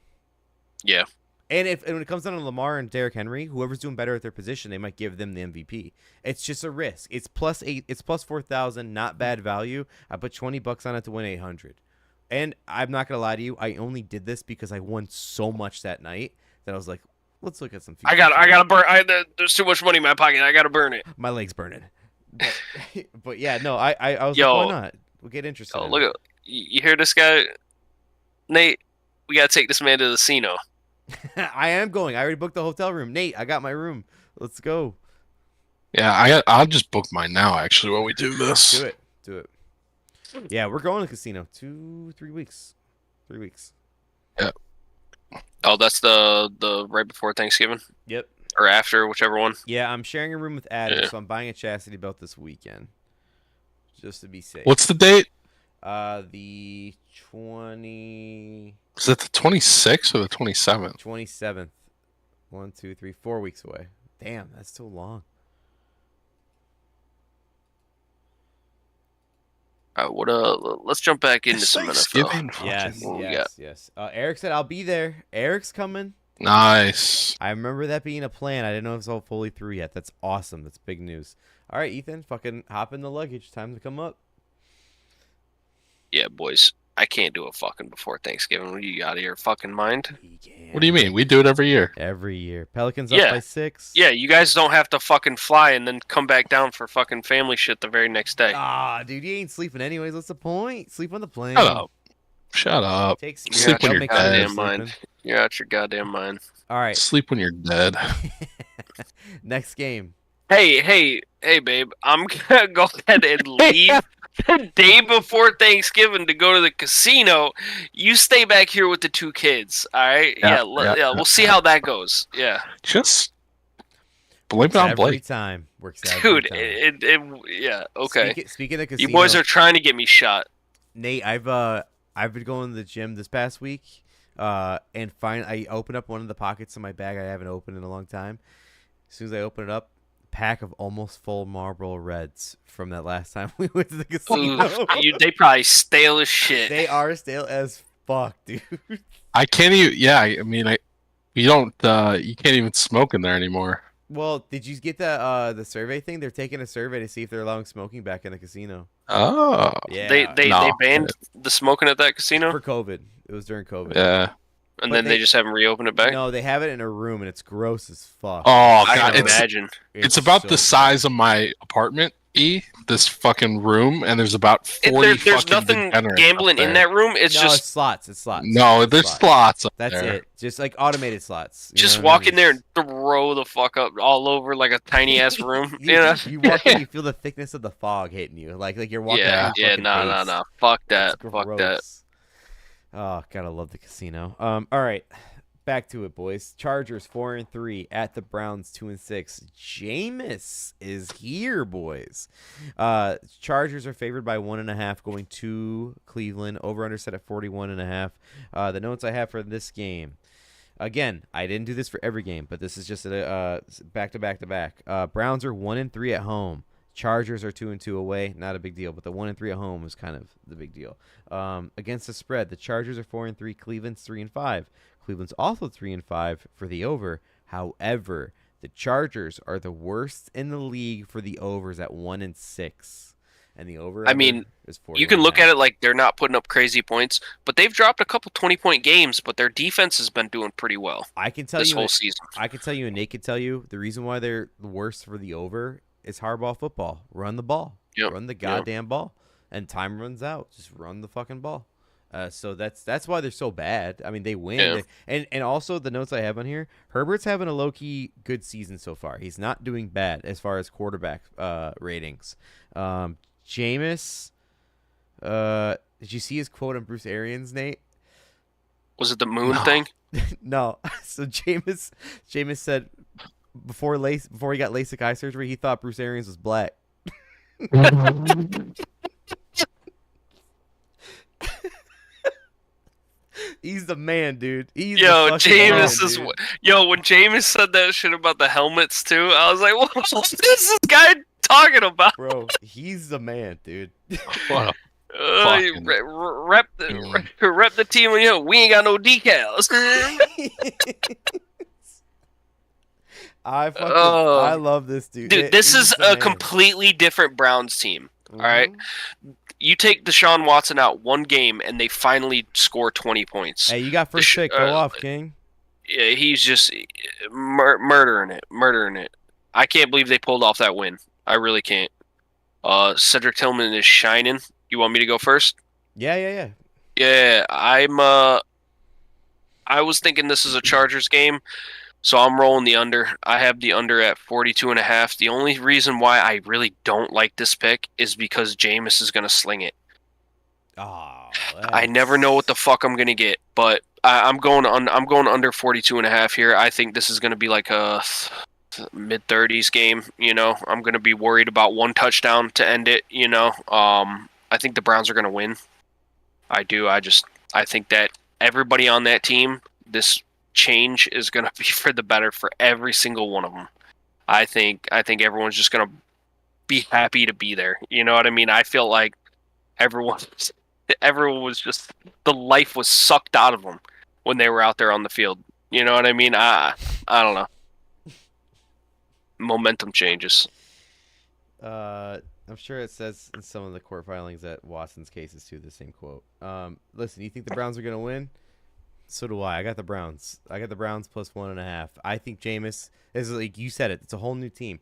Yeah. and when it comes down to Lamar and Derrick Henry, whoever's doing better at their position, they might give them the MVP. It's just a risk. It's +8. It's +4,000. Not bad value. I put 20 bucks on it to win 800. And I'm not gonna lie to you. I only did this because I won so much that night that I was like, let's look at some. I gotta burn. There's too much money in my pocket. I gotta burn it. My leg's burning. But yeah, no. I was Yo. like, why not? We'll get interested. Oh, in look it. at you hear this guy, Nate. We gotta take this man to the casino. I am going. I already booked the hotel room. Nate, I got my room. Let's go. Yeah, I'll just book mine now. Actually, while we do this. Do it. Yeah, we're going to the casino. 3 weeks. 3 weeks. Oh, that's the right before Thanksgiving Yep. or after, whichever one. Yeah, I'm sharing a room with Adam, Yeah. so I'm buying a chastity belt this weekend, just to be safe. What's the date? The 27th. Is it the 26th or the 27th? 1, 2, 3, 4 weeks away. Damn, that's too long. Let's jump back into It's some NFL. Thanksgiving. Fucking- Yes, what we yes. Eric said I'll be there. Eric's coming. Nice. I remember that being a plan. I didn't know it was all fully through yet. That's awesome. That's big news. All right, Ethan, fucking hop in the luggage. Time to come up. Yeah, boys. I can't do a fucking before Thanksgiving. Are you out of your fucking mind? He can. What do you mean? We do it every year. Every year. Pelicans up Yeah. by 6. Yeah, you guys don't have to fucking fly and then come back down for fucking family shit the very next day. Ah, dude, you ain't sleeping anyways. What's the point? Sleep on the plane. Shut up. Shut up. Take You're Sleep out when your you're make dead. goddamn sleeping. mind. You're out your goddamn mind. All right. Sleep when you're dead. Next game. Hey, babe. I'm gonna go ahead and leave the day before Thanksgiving to go to the casino. You stay back here with the 2 kids. All right? Yeah, Yeah. We'll see how that goes. Yeah, Just blame it Works on every Blake. time. Works every dude. time. Yeah. Okay. Speaking of casino, You boys are trying to get me shot. Nate, I've been going to the gym this past week, and I opened up one of the pockets in my bag I haven't opened in a long time. As soon as I open it up, pack of almost full Marlboro Reds from that last time we went to the casino. Ooh, they probably stale as shit. They are stale as fuck, dude. I can't even. Yeah, I mean, you don't. You can't even smoke in there anymore. Well, did you get the survey thing? They're taking a survey to see if they're allowing smoking back in the casino. Oh. Yeah, They No. banned the smoking at that casino, for COVID. It was during COVID. Yeah. and but then they they- just haven't reopened it back. No, they have it in a room, and it's gross as fuck. Oh I god, can it's imagine. it's about so the size of my apartment. This fucking room, and there's about 40 There's fucking nothing degenerates gambling up in there. that room. It's No, just it's slots. It's slots. No, It's there's slots up That's there. it. Just like automated slots. You just know what I walk mean? in there and throw the fuck up all over like a tiny ass room. you, You know? you walk in, you feel the thickness of the fog hitting you, like you're walking. Yeah, through yeah, fucking no. haze. Fuck It's that. Fuck that. gross. Oh, gotta love the casino. All right, back to it, boys. Chargers 4-3 at the Browns 2-6. Jameis is here, boys. Chargers are favored by 1.5, going to Cleveland. Over under set at 41.5. The notes I have for this game. Again, I didn't do this for every game, but this is just a back to back to back. Browns are 1-3 at home. Chargers are 2-2 away. Not a big deal, but the 1-3 at home is kind of the big deal. Against the spread, the Chargers are 4-3. Cleveland's 3-5. Cleveland's also 3-5 for the over. However, the Chargers are the worst in the league for the overs at 1-6, and the over. I mean, is You can look at it like they're not putting up crazy points, but they've dropped a couple 20-point games, but their defense has been doing pretty well I can tell this you. whole season. I can tell you, and Nate can tell you, the reason why they're the worst for the over is hardball football. Run the ball. Yep. Run the goddamn ball. And time runs out. Just run the fucking ball. So that's why they're so bad. I mean, they win. Yeah. And also, the notes I have on here, Herbert's having a low-key good season so far. He's not doing bad as far as quarterback ratings. Jameis, did you see his quote on Bruce Arians, Nate? Was it the moon No. thing? No. So Jameis said before he got LASIK eye surgery, he thought Bruce Arians was black. He's the man, dude. He's the Yo, fucking Jameis man, is. dude. Yo, when Jameis said that shit about the helmets too, I was like, what is this guy talking about? Bro, he's the man, dude. What a You fucking rep human. rep the team. You know, we ain't got no decals. I love this dude. Dude, this He's is the a man. completely different Browns team. Mhm. All right, you take Deshaun Watson out one game, and they finally score 20 points. Hey, you got first pick. Go off, King. Yeah, he's just murdering it. I can't believe they pulled off that win. I really can't. Cedric Tillman is shining. You want me to go first? Yeah. Yeah, I was thinking this is a Chargers game, so I'm rolling the under. I have the under at 42.5. The only reason why I really don't like this pick is because Jameis is going to sling it. Oh, I never know what the fuck I'm going to get, but I'm going under 42.5 here. I think this is going to be like a mid-30s game, you know. I'm going to be worried about one touchdown to end it, you know. I think the Browns are going to win. I do. I think that everybody on that team, this change is going to be for the better for every single one of them. I think everyone's just going to be happy to be there. You know what I mean? I feel like everyone was just, the life was sucked out of them when they were out there on the field. You know what I mean? I don't know. Momentum changes. I'm sure it says in some of the court filings that Watson's case is too the same quote. Listen, you think the Browns are gonna win? So do I. I got the Browns. I got the Browns plus 1.5. I think Jameis is, like you said, it's a whole new team.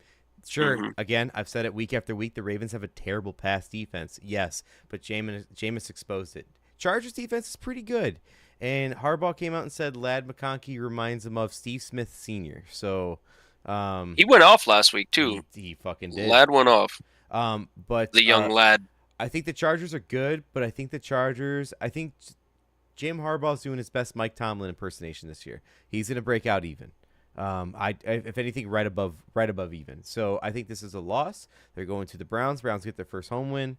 Sure, again, I've said it week after week. The Ravens have a terrible pass defense. Yes, but Jameis exposed it. Chargers defense is pretty good. And Harbaugh came out and said Ladd McConkey reminds him of Steve Smith Sr. So he went off last week too. He fucking did. Ladd went off. But The young lad. I think the Chargers are good, but I think Jim Harbaugh's doing his best Mike Tomlin impersonation this year. He's gonna break out even. If anything, right above even. So I think this is a loss. They're going to the Browns. Browns get their first home win.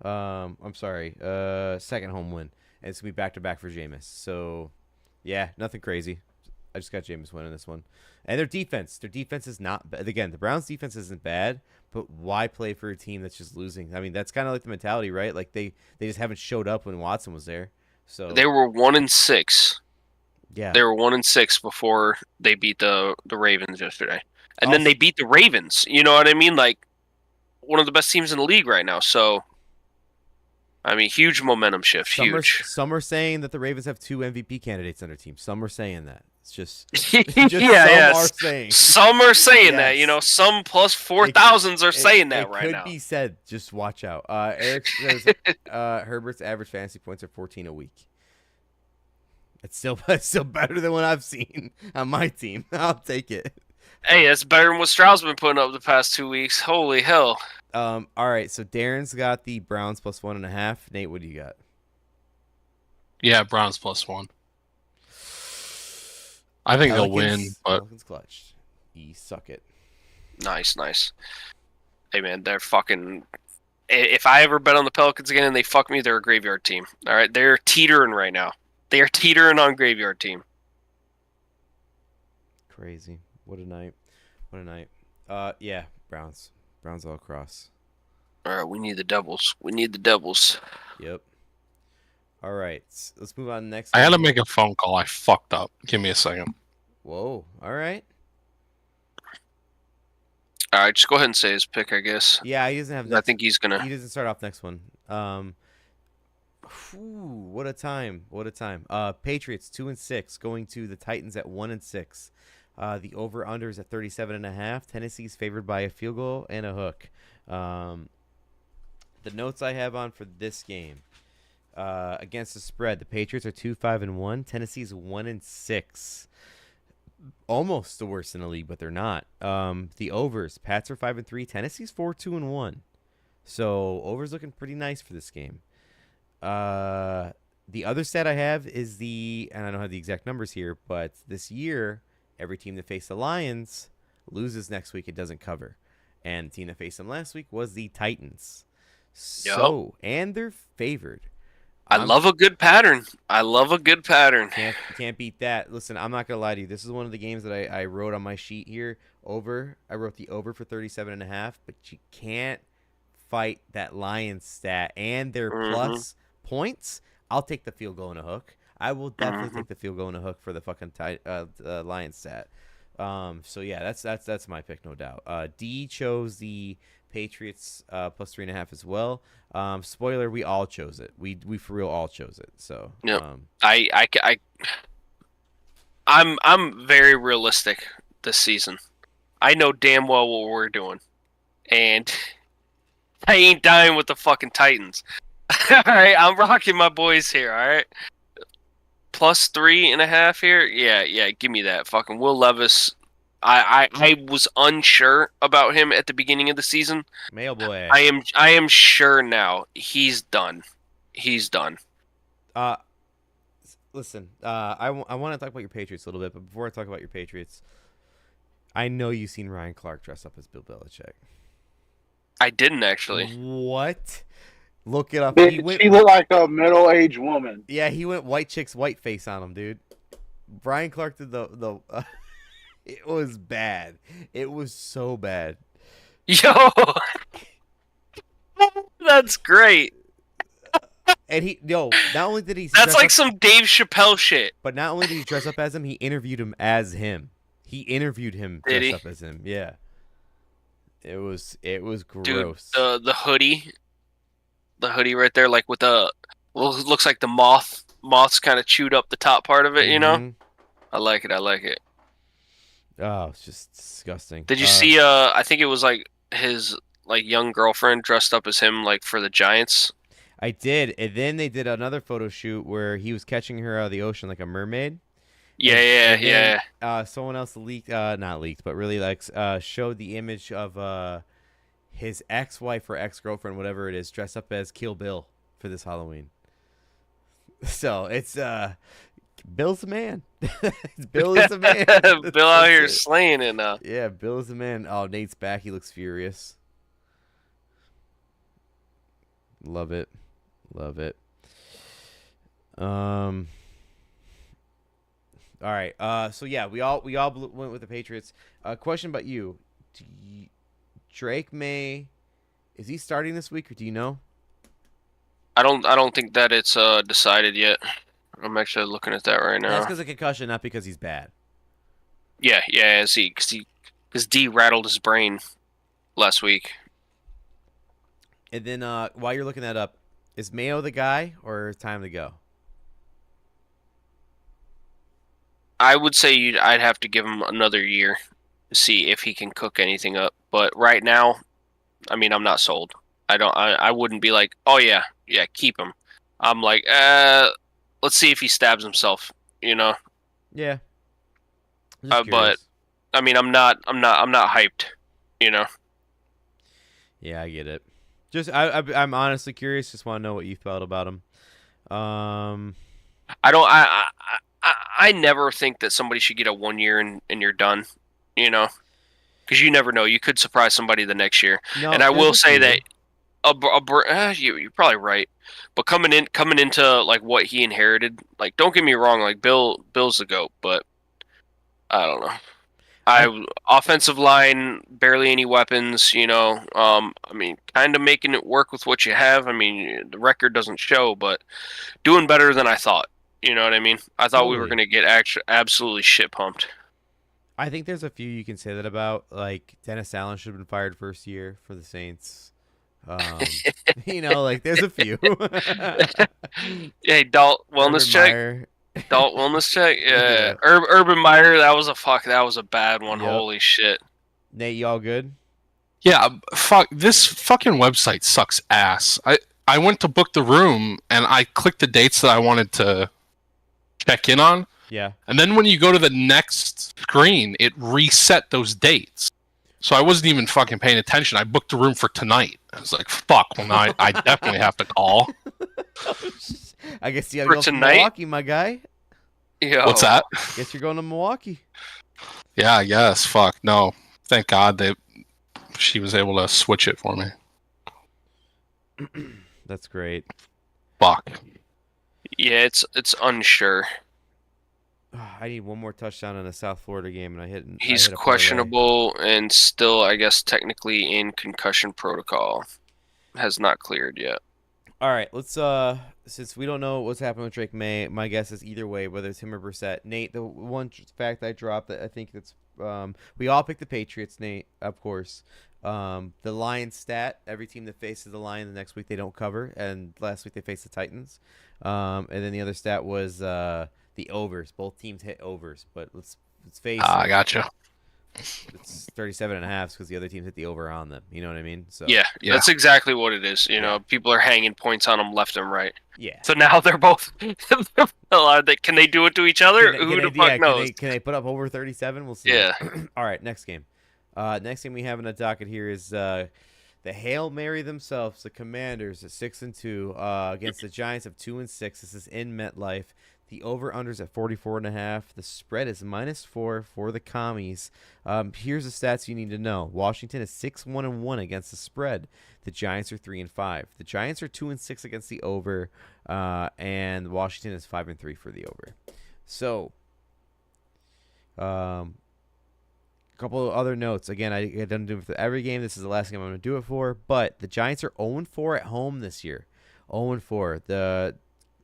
Second home win, and it's gonna be back to back for Jameis. So, yeah, nothing crazy. I just got Jameis winning this one. And their defense is not bad. Again, the Browns' defense isn't bad, but why play for a team that's just losing? I mean, that's kind of like the mentality, right? Like they just haven't showed up when Watson was there. So They were 1-6. yeah, They were 1-6 before they beat the Ravens yesterday, and then they beat the Ravens. You know what I mean? Like one of the best teams in the league right now. So, I mean, huge momentum shift. Huge. Some are saying that the Ravens have 2 MVP candidates on their team. Some are saying that. It's just Some are saying that. Yes. You know, some plus 4,000s are saying that right now. It could be said. Just watch out. Eric says Herbert's average fantasy points are 14 a week. It's still better than what I've seen on my team. I'll take it. Hey, that's better than what Stroud's been putting up the past 2 weeks. Holy hell. All right, so Darren's got the Browns plus 1.5. Nate, what do you got? Yeah, Browns plus 1. I think they'll win, but Pelicans clutched. You suck it. Nice. Hey, man, they're fucking... If I ever bet on the Pelicans again and they fuck me, they're a graveyard team. All right? They're teetering right now. They are teetering on graveyard team. Crazy. What a night. Yeah, Browns. Browns all across. All right, we need the Devils. Yep. All right, let's move on next. I had to make a phone call. I fucked up. Give me a second. Whoa. All right. All right, just go ahead and say his pick, I guess. Yeah, he doesn't have. I think he's gonna. He doesn't start off next one. What a time! Patriots 2-6 going to the Titans at 1-6. The over under is at 37.5. Tennessee's favored by a field goal and a hook. The notes I have on for this game against the spread: the Patriots are 2-5-1. Tennessee's 1-6. Almost the worst in the league, but they're not. The overs: Pats are 5-3. Tennessee's 4-2-1. So overs looking pretty nice for this game. The other stat I have is and I don't have the exact numbers here, but this year, every team that faced the Lions loses next week. It doesn't cover. And the team that faced them last week was the Titans. So, and they're favored. I love a good pattern. Can't beat that. Listen, I'm not gonna lie to you. This is one of the games that I wrote on my sheet here. Over. I wrote the over for 37.5, but you can't fight that Lions stat and their plus points. I'll take the field goal and a hook. I will definitely take the field goal and a hook for the fucking Lions stat. So yeah, that's my pick, no doubt. D chose the Patriots plus 3.5 as well. Spoiler, we all chose it. We for real all chose it. So yeah, I'm very realistic this season. I know damn well what we're doing, and I ain't dying with the fucking Titans. All right, I'm rocking my boys here. All right, plus 3.5 here. Yeah, give me that. Fucking Will Levis. I was unsure about him at the beginning of the season. Mail boy. I am sure now. He's done. Listen. I want to talk about your Patriots a little bit, but before I talk about your Patriots, I know you've seen Ryan Clark dress up as Bill Belichick. I didn't actually. What? Look it up. She looked like a middle-aged woman. Yeah, he went white chicks white face on him, dude. Brian Clark did the it was bad. It was so bad. Yo, that's great. And not only did he that's like some Dave Chappelle shit. But not only did he dress up as him, he interviewed him as him. He interviewed him dressed up as him. Yeah. It was gross. Dude, the hoodie right there, like with looks like the moths kind of chewed up the top part of it. You know, I like it. Oh, it's just disgusting. Did you see? I think it was like his young girlfriend dressed up as him, like for the Giants. I did, and then they did another photo shoot where he was catching her out of the ocean like a mermaid. Yeah. Someone else not leaked, but really showed the image of his ex-wife or ex-girlfriend, whatever it is, dressed up as Kill Bill for this Halloween. So it's Bill's the man. Bill is the man. Bill out here slaying it now. Yeah, Bill is the man. Oh, Nate's back. He looks furious. Love it. All right. So yeah, we all went with the Patriots. Question about you. Drake May, is he starting this week, or do you know? I don't think that it's decided yet. I'm actually looking at that right now. That's because of concussion, not because he's bad. Yeah. Because D rattled his brain last week. And then while you're looking that up, is Mayo the guy, or time to go? I would say I'd have to give him another year to see if he can cook anything up. But right now, I mean, I'm not sold. I wouldn't be like, oh yeah, keep him. I'm like, let's see if he stabs himself. You know? Yeah. But I mean, I'm not hyped. You know? Yeah, I get it. Just I'm honestly curious. Just want to know what you felt about him. I never think that somebody should get a 1 year and you're done. You know? Because you never know. You could surprise somebody the next year. No, and I will say that you're probably right. But coming into like what he inherited, like don't get me wrong, like Bill's the GOAT, but I don't know. Offensive line, barely any weapons, you know. I mean, kind of making it work with what you have. I mean, the record doesn't show, but doing better than I thought. You know what I mean? I thought we were going to get absolutely shit pumped. I think there's a few you can say that about. Like Dennis Allen should have been fired first year for the Saints. You know, like there's a few. Hey, Dalt wellness check. Dalt wellness check. Yeah. Urban Meyer. That was a bad one. Yep. Holy shit. Nate, you all good? Yeah. Fuck. This fucking website sucks ass. I went to book the room and I clicked the dates that I wanted to check in on. Yeah. And then when you go to the next screen, it reset those dates. So I wasn't even fucking paying attention. I booked the room for tonight. I was like, fuck, well now I definitely have to call. I guess you gotta go to Milwaukee, my guy. Yo. What's that? Guess you're going to Milwaukee. Yeah, I guess. Fuck, no. Thank God she was able to switch it for me. That's great. Fuck. Yeah, it's unsure. I need one more touchdown in a South Florida game, and I hit. He's I hit a parlay. questionable and still, I guess, technically in concussion protocol. Has not cleared yet. All right, let's since we don't know what's happening with Drake May, my guess is either way, whether it's him or Brissett. Nate, the one fact I dropped that I think that's we all picked the Patriots, Nate, of course. The Lions stat, every team that faces the Lions the next week they don't cover, and last week they faced the Titans. And then the other stat was the overs. Both teams hit overs, but let's face I it. gotcha. It's 37.5 because the other teams hit the over on them. You know what I mean? So Yeah, Yeah. that's exactly what it is. You know, people are hanging points on them left and right. yeah. So now they're both. Can they do it to each other? Who the fuck knows? Can they put up over 37? We'll see. Yeah. All right, next game. Next game we have in the docket here is the Hail Mary themselves, the Commanders at 6-2 against the Giants of 2-6. This is in MetLife. The over-under's at 44.5. The spread is -4 for the Commies. Here's the stats you need to know. Washington is 6-1-1 against the spread. The Giants are 3-5. The Giants are 2-6 against the over, and Washington is 5-3 for the over. So, a couple of other notes. Again, I don't do it for every game. This is the last game I'm going to do it for. But the Giants are 0-4 at home this year. 0-4. The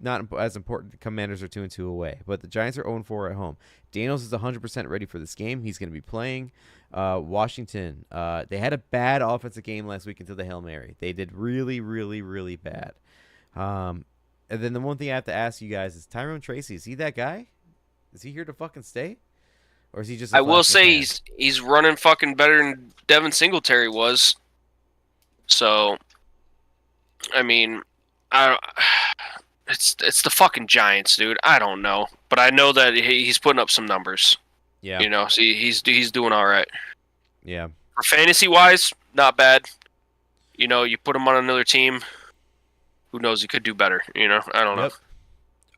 not as important. The Commanders are 2-2 away, but the Giants are 0-4 at home. Daniels is 100% ready for this game. He's going to be playing. Washington, they had a bad offensive game last week until the Hail Mary. They did really, really, really bad. And then the one thing I have to ask you guys is Tyrone Tracy. Is he that guy? Is he here to fucking stay? Or is he just? I will say he's running fucking better than Devin Singletary was. So, I mean, it's the fucking Giants, dude. I don't know, but I know that he's putting up some numbers. Yeah. You know, see, he's doing all right. Yeah. For fantasy wise, not bad. You know, you put him on another team. Who knows? He could do better. You know, I don't know.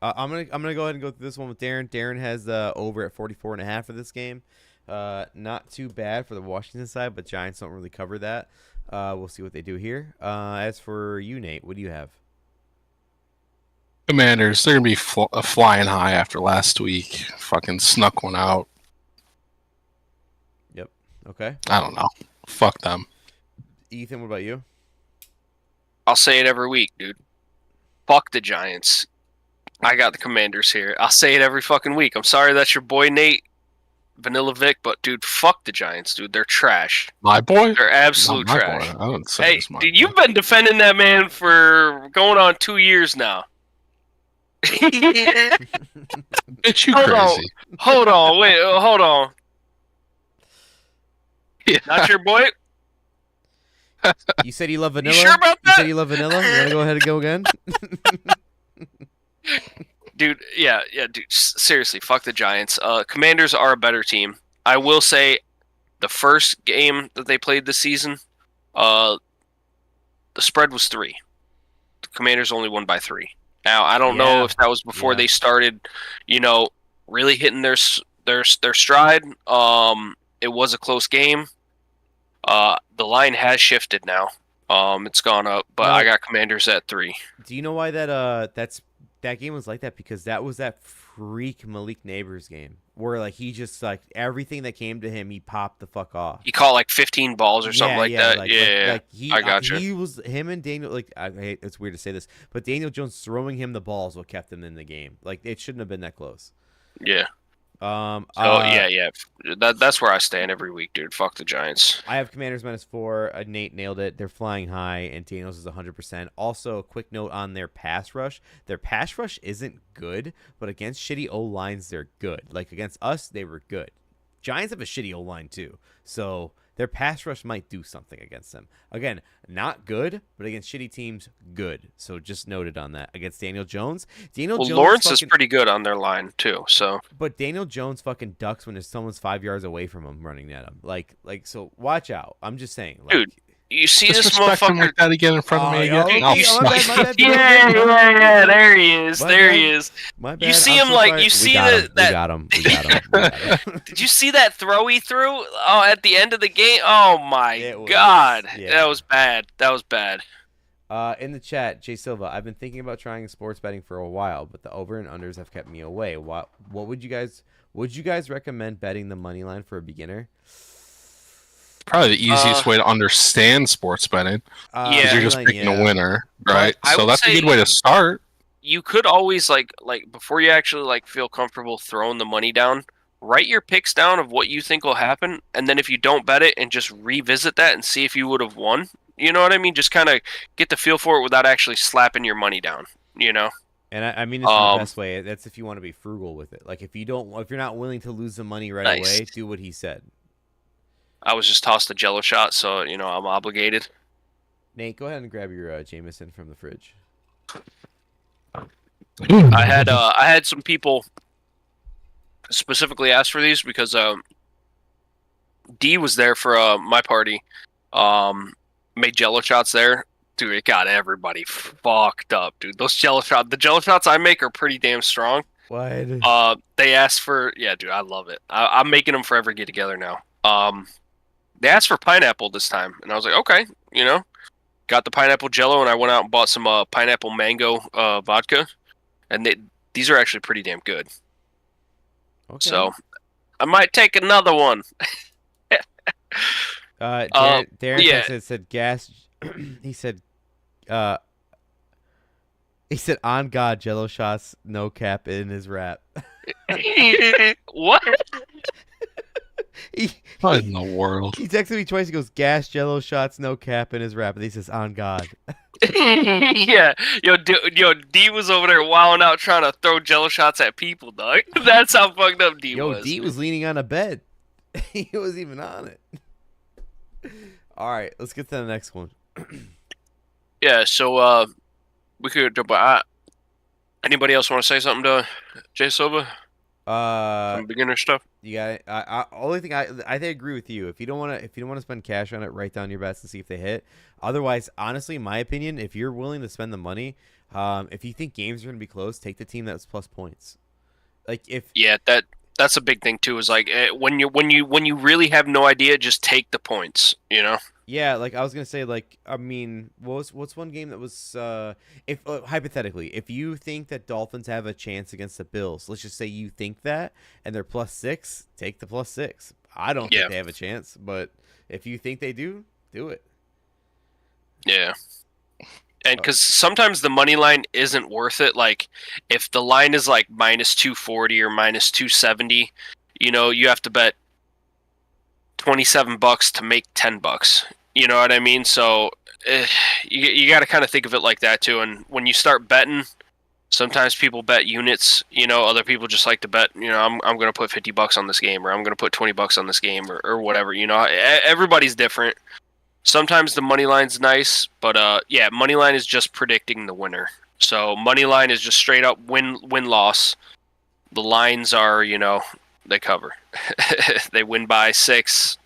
I'm gonna go ahead and go through this one with Darren. Darren has over at 44.5 for this game. Not too bad for the Washington side, but Giants don't really cover that. We'll see what they do here. As for you, Nate, what do you have? Commanders, they're going to be flying high after last week. Fucking snuck one out. Yep. Okay. I don't know. Fuck them. Ethan, what about you? I'll say it every week, dude. Fuck the Giants. I got the Commanders here. I'll say it every fucking week. I'm sorry that's your boy Nate, Vanilla Vic, but dude, fuck the Giants, dude. They're trash. My boy? They're absolute Not my trash. boy. I wouldn't say Hey, it's my dude, boy. you've been defending that man for going on 2 years now. Bitch, you Hold on. crazy. Hold on. Yeah. Not your boy? You said you love vanilla. You sure about You that? said you love vanilla. You want to go ahead and go again? Dude, yeah, dude. Seriously, fuck the Giants. Commanders are a better team. I will say, the first game that they played this season, the spread was 3. The Commanders only won by 3. Now I don't know if that was before they started, you know, really hitting their stride. It was a close game. The line has shifted now. It's gone up, but I got Commanders at 3. Do you know why that game was like that? Because that was that freak Malik Neighbors game where like he just like everything that came to him, he popped the fuck off. He caught like 15 balls or something like that. I got you. He was him and Daniel. Like it's weird to say this, but Daniel Jones throwing him the balls what kept him in the game. Like it shouldn't have been that close. Yeah. That's where I stand every week, dude. Fuck the Giants. I have Commanders -4. Nate nailed it. They're flying high, and Daniels is 100%. Also, a quick note on their pass rush. Their pass rush isn't good, but against shitty O-lines, they're good. Like, against us, they were good. Giants have a shitty O-line, too. So, their pass rush might do something against them. Again, not good, but against shitty teams, good. So, just noted on that. Against Daniel Jones. Lawrence is pretty good on their line, too. So, but Daniel Jones fucking ducks when there's someone's 5 yards away from him running at him. Like, so watch out. I'm just saying. Like, dude, you see this Disrespect him motherfucker? like that again in front of me again? I'll my snipe. bad. Yeah, there he is. My there bad. he is. My bad. You see I'm him so like sorry. you see we got that. him. We got him. Did you see that throw he threw? Oh, at the end of the game. Oh my It was- god, yeah. that was bad. That was bad. In the chat, Jay Silva, I've been thinking about trying sports betting for a while, but the over and unders have kept me away. What would you guys recommend betting the money line for a beginner? Probably the easiest way to understand sports betting. Yeah. Because you're just money picking line, a winner, right? I So would that's a say- good way to start. You could always like before you actually like feel comfortable throwing the money down, write your picks down of what you think will happen, and then if you don't bet it, and just revisit that and see if you would have won. You know what I mean? Just kind of get the feel for it without actually slapping your money down. You know? And I mean this is the best way. That's if you want to be frugal with it. Like if you're not willing to lose the money right Nice. away, do what he said. I was just tossed a Jello shot, so you know I'm obligated. Nate, go ahead and grab your Jameson from the fridge. I had some people specifically ask for these because D was there for my party. Made Jello shots there. Dude, it got everybody fucked up, dude. The Jello shots I make are pretty damn strong. What? They asked for dude, I love it. I'm making them for every get together now. They asked for pineapple this time, and I was like, okay, you know, got the pineapple Jello, and I went out and bought some pineapple mango vodka, and these are actually pretty damn good. Okay. So I might take another one. Darren said gas. He said, on God, Jello shots, no cap in his rap. What? What in the world? He texted me twice. He goes, gas, Jello shots, no cap in his rap. And he says, on God. Yeah, yo, D was over there wilding out trying to throw Jello shots at people, dog. That's how fucked up D was. D was leaning on a bed. He was even on it. All right, let's get to the next one. Yeah, so we could jump. Anybody else want to say something to Jay Silva? Some beginner stuff. You got it. Only thing I agree with you. If you don't want to spend cash on it, write down your bets and see if they hit. Otherwise, honestly, in my opinion, if you're willing to spend the money, if you think games are going to be close, take the team that's plus points. Like that's a big thing too. Is like when you really have no idea, just take the points. You know. Yeah, like I was gonna say, like I mean, what's one game that was if hypothetically, if you think that Dolphins have a chance against the Bills, let's just say you think that, and they're +6, take the +6. I don't think they have a chance, but if you think they do it. Yeah, and because sometimes the money line isn't worth it. Like if the line is like -240 or -270, you know, you have to bet $27 to make $10. You know what I mean? So you got to kind of think of it like that too. And when you start betting, sometimes people bet units. You know, other people just like to bet. You know, I'm going to put $50 on this game, or I'm going to put $20 on this game, or whatever. You know, everybody's different. Sometimes the money line's nice, but money line is just predicting the winner. So money line is just straight up win loss. The lines are, you know, they cover. They win by 6.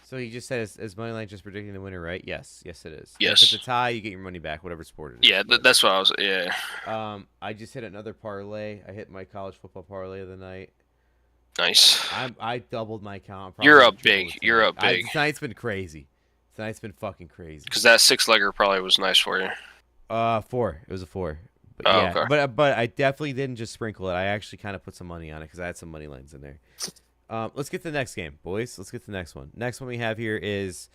So you just said is money line just predicting the winner, right? Yes, it is. Yes. If it's a tie, you get your money back, whatever sport it is. Yeah, that's what I was. Yeah. I just hit another parlay. I hit my college football parlay of the night. Nice. I doubled my count. You're up big. You're up big. Tonight's been crazy. Tonight's been fucking crazy. Because that 6-legger probably was nice for you. 4. It was a 4. But okay. But I definitely didn't just sprinkle it. I actually kind of put some money on it because I had some money lines in there. Let's get to the next game, boys. Let's get to the next one. Next one we have here is,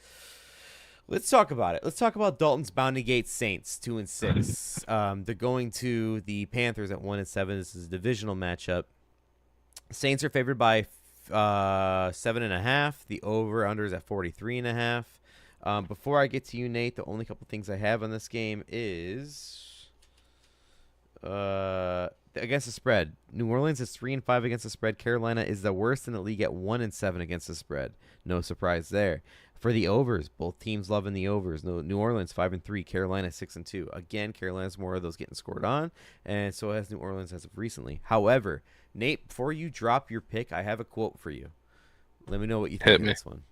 let's talk about it. Let's talk about Dalton's Bounty Gate Saints, 2-6. They're going to the Panthers at 1-7. This is a divisional matchup. Saints are favored by 7.5. The over/under is at 43.5. Before I get to you, Nate, the only couple things I have on this game is against the spread. New Orleans is 3-5 against the spread. Carolina is the worst in the league at 1-7 against the spread. No surprise there. For the overs, both teams loving the overs. New Orleans 5-3, Carolina 6-2. Again, Carolina's more of those getting scored on, and so has New Orleans as of recently. However, Nate, before you drop your pick, I have a quote for you. Let me know what you think of this one.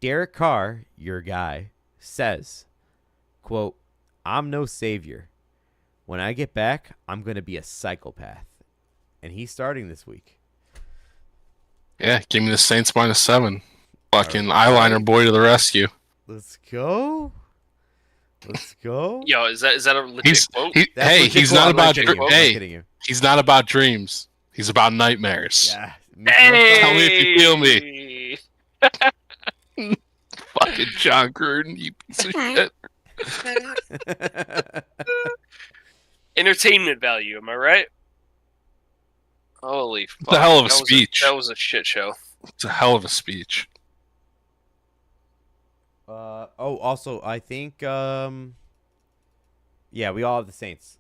Derek Carr, your guy, says, quote, "I'm no savior. When I get back, I'm going to be a psychopath." And he's starting this week. Yeah, give me the Saints -7. Fucking eyeliner boy to the rescue. Let's go. Let's go. Yo, is that a legit quote? That's Hey, legit he's quote. not I'm about. kidding you. I'm not Hey, kidding you. he's not about dreams. He's about nightmares. Yeah. Tell me if you feel me. Fucking John Gruden, you piece of shit. Entertainment value, am I right? Holy fuck. It's a hell of a That was speech. That was a shit show. It's a hell of a speech. Also, I think, yeah, we all have the Saints.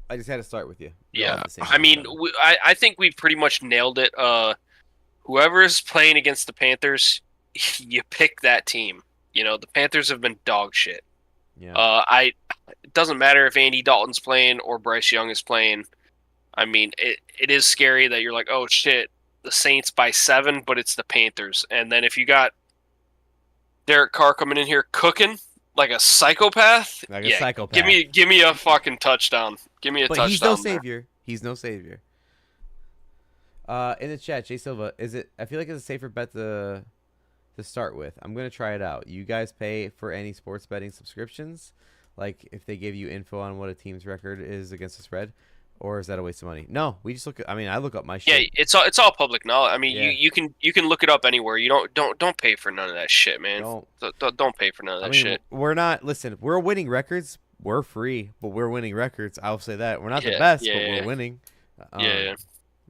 I just had to start with you. We all Yeah. have the Saints I on mean, seven. I think we pretty much nailed it. Whoever is playing against the Panthers, you pick that team. You know, the Panthers have been dog shit. Yeah. It doesn't matter if Andy Dalton's playing or Bryce Young is playing. I mean, it is scary that you're like, oh shit, the Saints by 7, but it's the Panthers. And then if you got Derek Carr coming in here cooking like a psychopath, Like a psychopath. give me a fucking touchdown. Give me a But touchdown. he's no there. savior. He's no savior. In the chat, Jay Silva, I feel like it's a safer bet to start with. I'm gonna try it out. You guys pay for any sports betting subscriptions? Like if they give you info on what a team's record is against the spread, or is that a waste of money? No, we just look at, I mean, I look up my Yeah, shit. it's all public knowledge. I mean, Yeah. you can look it up anywhere. You don't pay for none of that shit, man. Don't pay for none of that shit. We're not, listen, we're winning records. We're free, but we're winning records. I'll say that. We're not the Yeah, best, yeah, but yeah. we're winning. Yeah.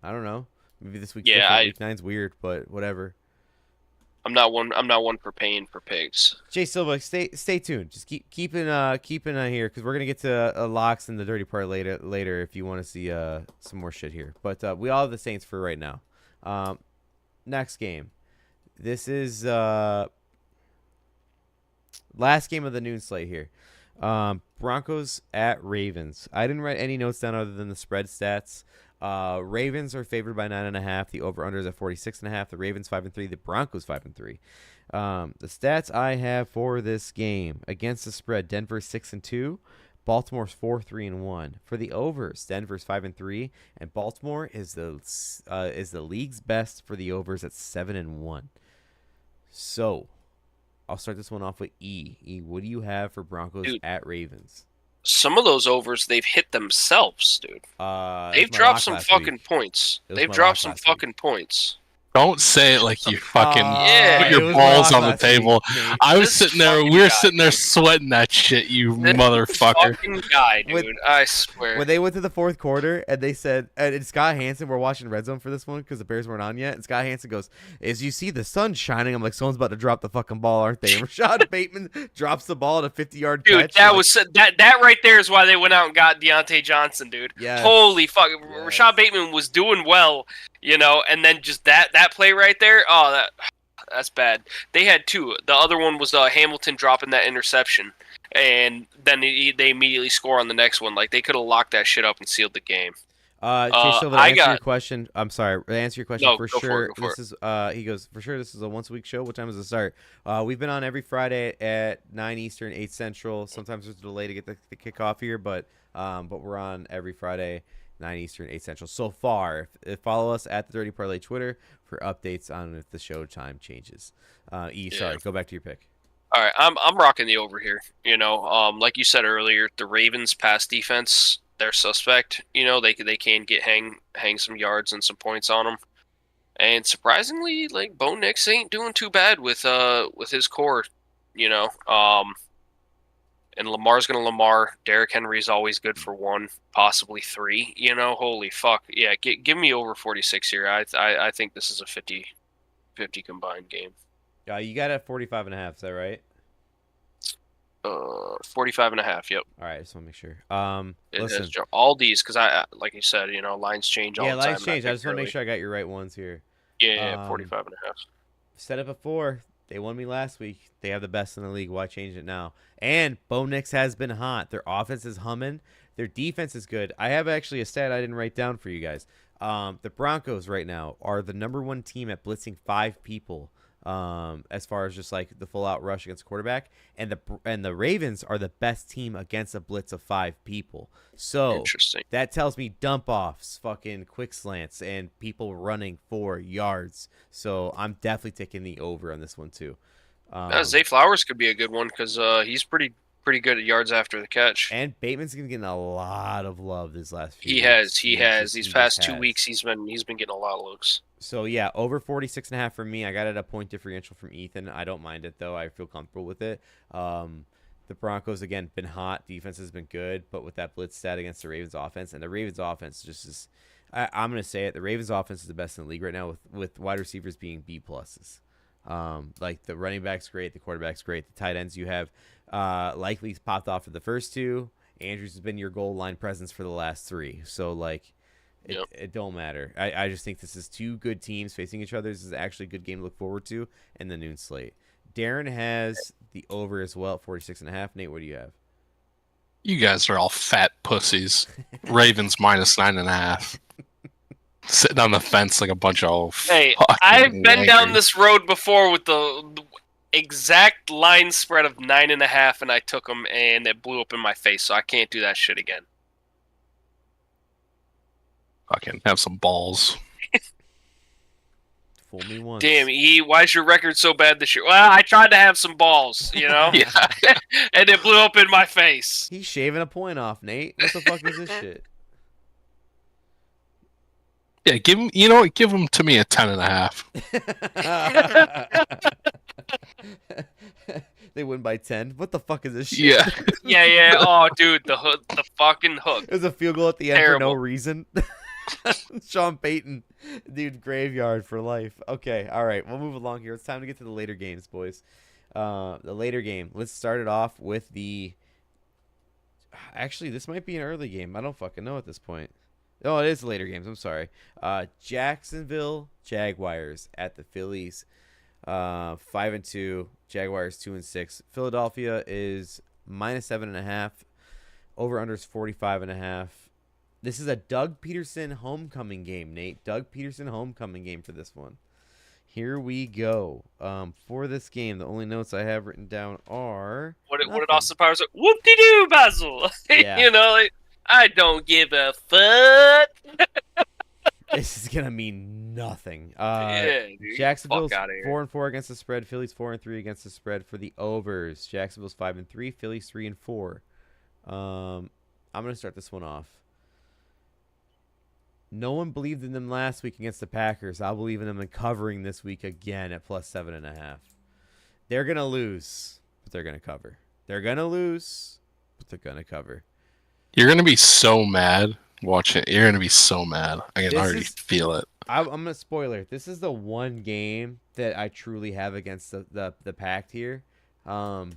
I don't know. Maybe this week's Yeah, different. Week 9's weird, but whatever. I'm not one for paying for pigs. Jay Silva, stay tuned. Just keeping here because we're gonna get to locks and the dirty part later if you want to see some more shit here. But we all have the Saints for right now. Next game, this is last game of the noon slate here. Broncos at Ravens. I didn't write any notes down other than the spread stats. Ravens are favored by 9.5. The over/under is at 46.5. The Ravens 5-3. The Broncos 5-3. The stats I have for this game against the spread: Denver 6-2, Baltimore's 4-3-1. For the overs, Denver's 5-3, and Baltimore is the league's best for the overs at 7-1. So, I'll start this one off with E. E, what do you have for Broncos Dude. at Ravens? Some of those overs they've hit themselves, dude. They've dropped some fucking points. They've dropped some fucking points. Don't say it like you fucking Yeah, put it your was balls lock on the last table. week, Nate. I was This sitting there. fucking We were guy, sitting there dude. sweating that shit, you This motherfucker. Fucking guy, dude. With- I swear. When they went to the fourth quarter and they said, and Scott Hansen, we're watching Red Zone for this one because the Bears weren't on yet. And Scott Hansen goes, as you see the sun shining, I'm like, someone's about to drop the fucking ball, aren't they? And Rashad Bateman drops the ball at a 50-yard Dude, catch. that Like, was that right there is why they went out and got Deontay Johnson, dude. Yes. Holy fuck, Yes. Rashad Bateman was doing well, you know, and then just that play right there. Oh, that's bad. They had two. The other one was Hamilton dropping that interception, and then they immediately score on the next one. Like they could have locked that shit up and sealed the game. Jay Silva, I answer got- your question. I'm sorry. To answer your question, No, for go for sure. it, go for This is he goes, for sure this is a once-a-week show. What time does it start? We've been on every Friday at 9 Eastern, 8 Central. Sometimes there's a delay to get the kickoff here, but we're on every Friday, 9 Eastern, 8 Central. So far, follow us at the Dirty Parlay Twitter for updates on if the show time changes. Sorry, go back to your pick. All right, I'm rocking the over here. You know, like you said earlier, the Ravens' pass defense, they're suspect. You know, they can hang some yards and some points on them. And surprisingly, like Bo Nix ain't doing too bad with his core. You know, and Lamar's gonna Lamar. Derrick Henry's always good for 1, possibly 3. You know, holy fuck, yeah. Give me over 46 here. I think this is a 50 combined game. You got it at 45.5. Is that right? 45.5. Yep. All right, I just want to make sure. It Listen. has all these because I like you said, you know, lines change all Yeah, the time. lines change. I just want to make sure I got your right ones here. Yeah, 45.5. Said it before. They won me last week. They have the best in the league. Why change it now? And Bo Nix has been hot. Their offense is humming. Their defense is good. I have actually a stat I didn't write down for you guys. The Broncos right now are the #1 team at blitzing 5 people. As far as just like the full out rush against the quarterback, and the Ravens are the best team against a blitz of 5 people. So Interesting. that tells me dump offs, fucking quick slants, and people running 4 yards. So I'm definitely taking the over on this one too. Zay Flowers could be a good one because he's pretty pretty good at yards after the catch. And Bateman's been getting a lot of love this last few He weeks. has. These past 2 has. weeks, he's been getting a lot of looks. So yeah, over 46.5 for me. I got it a point differential from Ethan. I don't mind it though. I feel comfortable with it. The Broncos again been hot. Defense has been good, but with that blitz stat against the Ravens offense, and the Ravens offense just is. I'm gonna say it. The Ravens offense is the best in the league right now, with wide receivers being B pluses. Like the running back's great, the quarterback's great, the tight ends you have. Likely's popped off for the first two. Andrews has been your goal line presence for the last three. So like. It don't matter. I just think this is two good teams facing each other. This is actually a good game to look forward to in the noon slate. Darren has the over as well at 46.5. Nate, what do you have? You guys are all fat pussies. Ravens minus 9.5. Sitting on the fence like a bunch of Hey, I've been down this road before with the exact line spread of 9.5, and I took them, and it blew up in my face. So I can't do that shit again. Fucking have some balls. Fool me once. Damn, E, why's your record so bad this year? Well, I tried to have some balls, you know? Yeah. And it blew up in my face. He's shaving a point off, Nate. What the fuck is this shit? Yeah, give him. You know what? Give him to me at 10.5. They win by 10. What the fuck is this shit? Yeah. Yeah. Oh, dude, the fucking hook. It was a field goal at the end Terrible. for no reason. Sean Payton, dude, graveyard for life. Okay, all right, we'll move along here. It's time to get to the later games, boys. The later game. Let's start it off with the. Actually, this might be an early game. I don't fucking know at this point. Oh, it is later games. I'm sorry. Jacksonville Jaguars at the Phillies. 5-2. Jaguars 2-6. Philadelphia is minus 7.5. Over under is 45.5. This is a Doug Peterson homecoming game, Nate. Doug Peterson homecoming game for this one. Here we go. For this game, the only notes I have written down are What did Austin Powers say? Whoop-de-doo, Basil. Yeah. You know, like, I don't give a fuck. this is gonna mean nothing. Yeah, dude. Jacksonville's Fuck outta here. 4-4 against the spread. Phillies 4-3 against the spread for the overs. Jacksonville's 5-3. Phillies 3-4. I'm gonna start this one off. No one believed in them last week against the Packers. I'll believe in them in covering this week again at plus 7.5. They're gonna lose, but they're gonna cover. They're gonna lose, but they're gonna cover. You're gonna be so mad watching. You're gonna be so mad. I can already feel it. I'm a spoiler. This is the one game that I truly have against the Pact here, and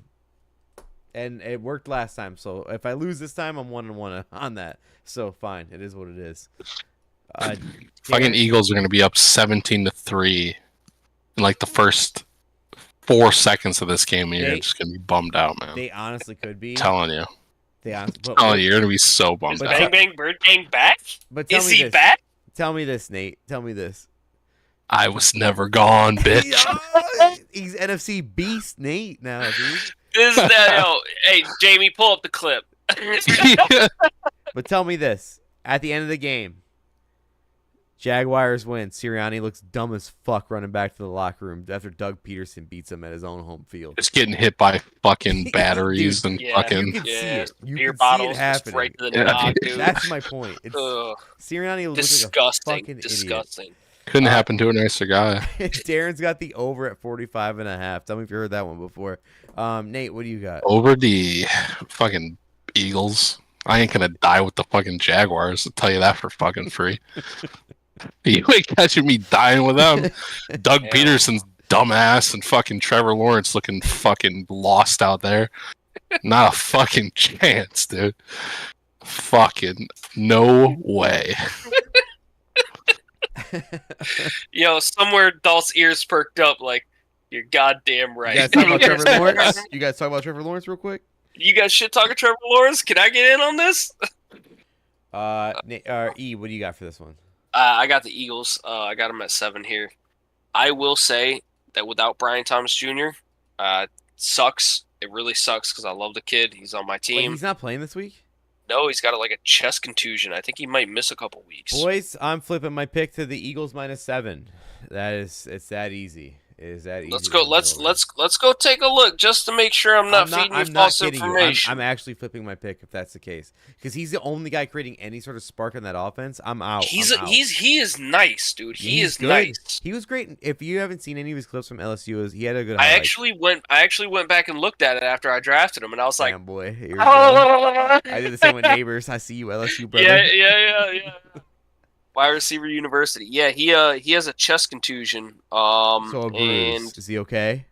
it worked last time. So if I lose this time, I'm 1-1 on that. So fine, it is what it is. Fucking Eagles are gonna be up 17-3 in like the first 4 seconds of this game, and you're just gonna be bummed out, man. They honestly could be. I'm telling you. You're gonna be so bummed out. Bang Bang Bird Gang back? But Is he back? Tell me this, Nate. Tell me this. I was never gone, bitch. He's NFC beast, Nate. Now, dude. Hey, Jamie, pull up the clip. But tell me this: at the end of the game, Jaguars win. Sirianni looks dumb as fuck running back to the locker room after Doug Peterson beats him at his own home field. Just getting hit by fucking batteries and fucking. You can see it. You beer can see bottles it happening. right to the knob, dude. That's my point. Sirianni looks like a fucking disgusting. Couldn't happen to a nicer guy. Darren's got the over at 45.5. Tell me if you heard that one before. Nate, what do you got? Over the fucking Eagles. I ain't gonna die with the fucking Jaguars. I'll tell you that for fucking free. You ain't catching me dying with them. Doug Peterson's dumbass and fucking Trevor Lawrence looking fucking lost out there. Not a fucking chance, dude. Fucking no way. Yo, somewhere Dolph's ears perked up like, you're goddamn right. You guys talk about Trevor Lawrence? You guys talk about Trevor Lawrence real quick? You guys shit talking Trevor Lawrence? Can I get in on this? E, what do you got for this one? I got the Eagles. I got them at 7 here. I will say that without Brian Thomas Jr., sucks. It really sucks because I love the kid. He's on my Wait, team. he's not playing this week? No, he's got a chest contusion. I think he might miss a couple weeks. Boys, I'm flipping my pick to the Eagles -7. It's that easy. Is that easy? Let's go. to Let's remember? let's go take a look just to make sure I'm not feeding you I'm not false kidding information. you. I'm actually flipping my pick if that's the case, because he's the only guy creating any sort of spark in that offense. I'm out. He is nice, dude. He He's is good. nice. He was great. If you haven't seen any of his clips from LSU, he had a good. I highlight. actually went back and looked at it after I drafted him, and I was like, Damn, boy. Here we go. oh. I did the same with neighbors. I see you, LSU brother. Yeah. Wide receiver university. Yeah, he has a chest contusion. So a bruise. And Is he okay?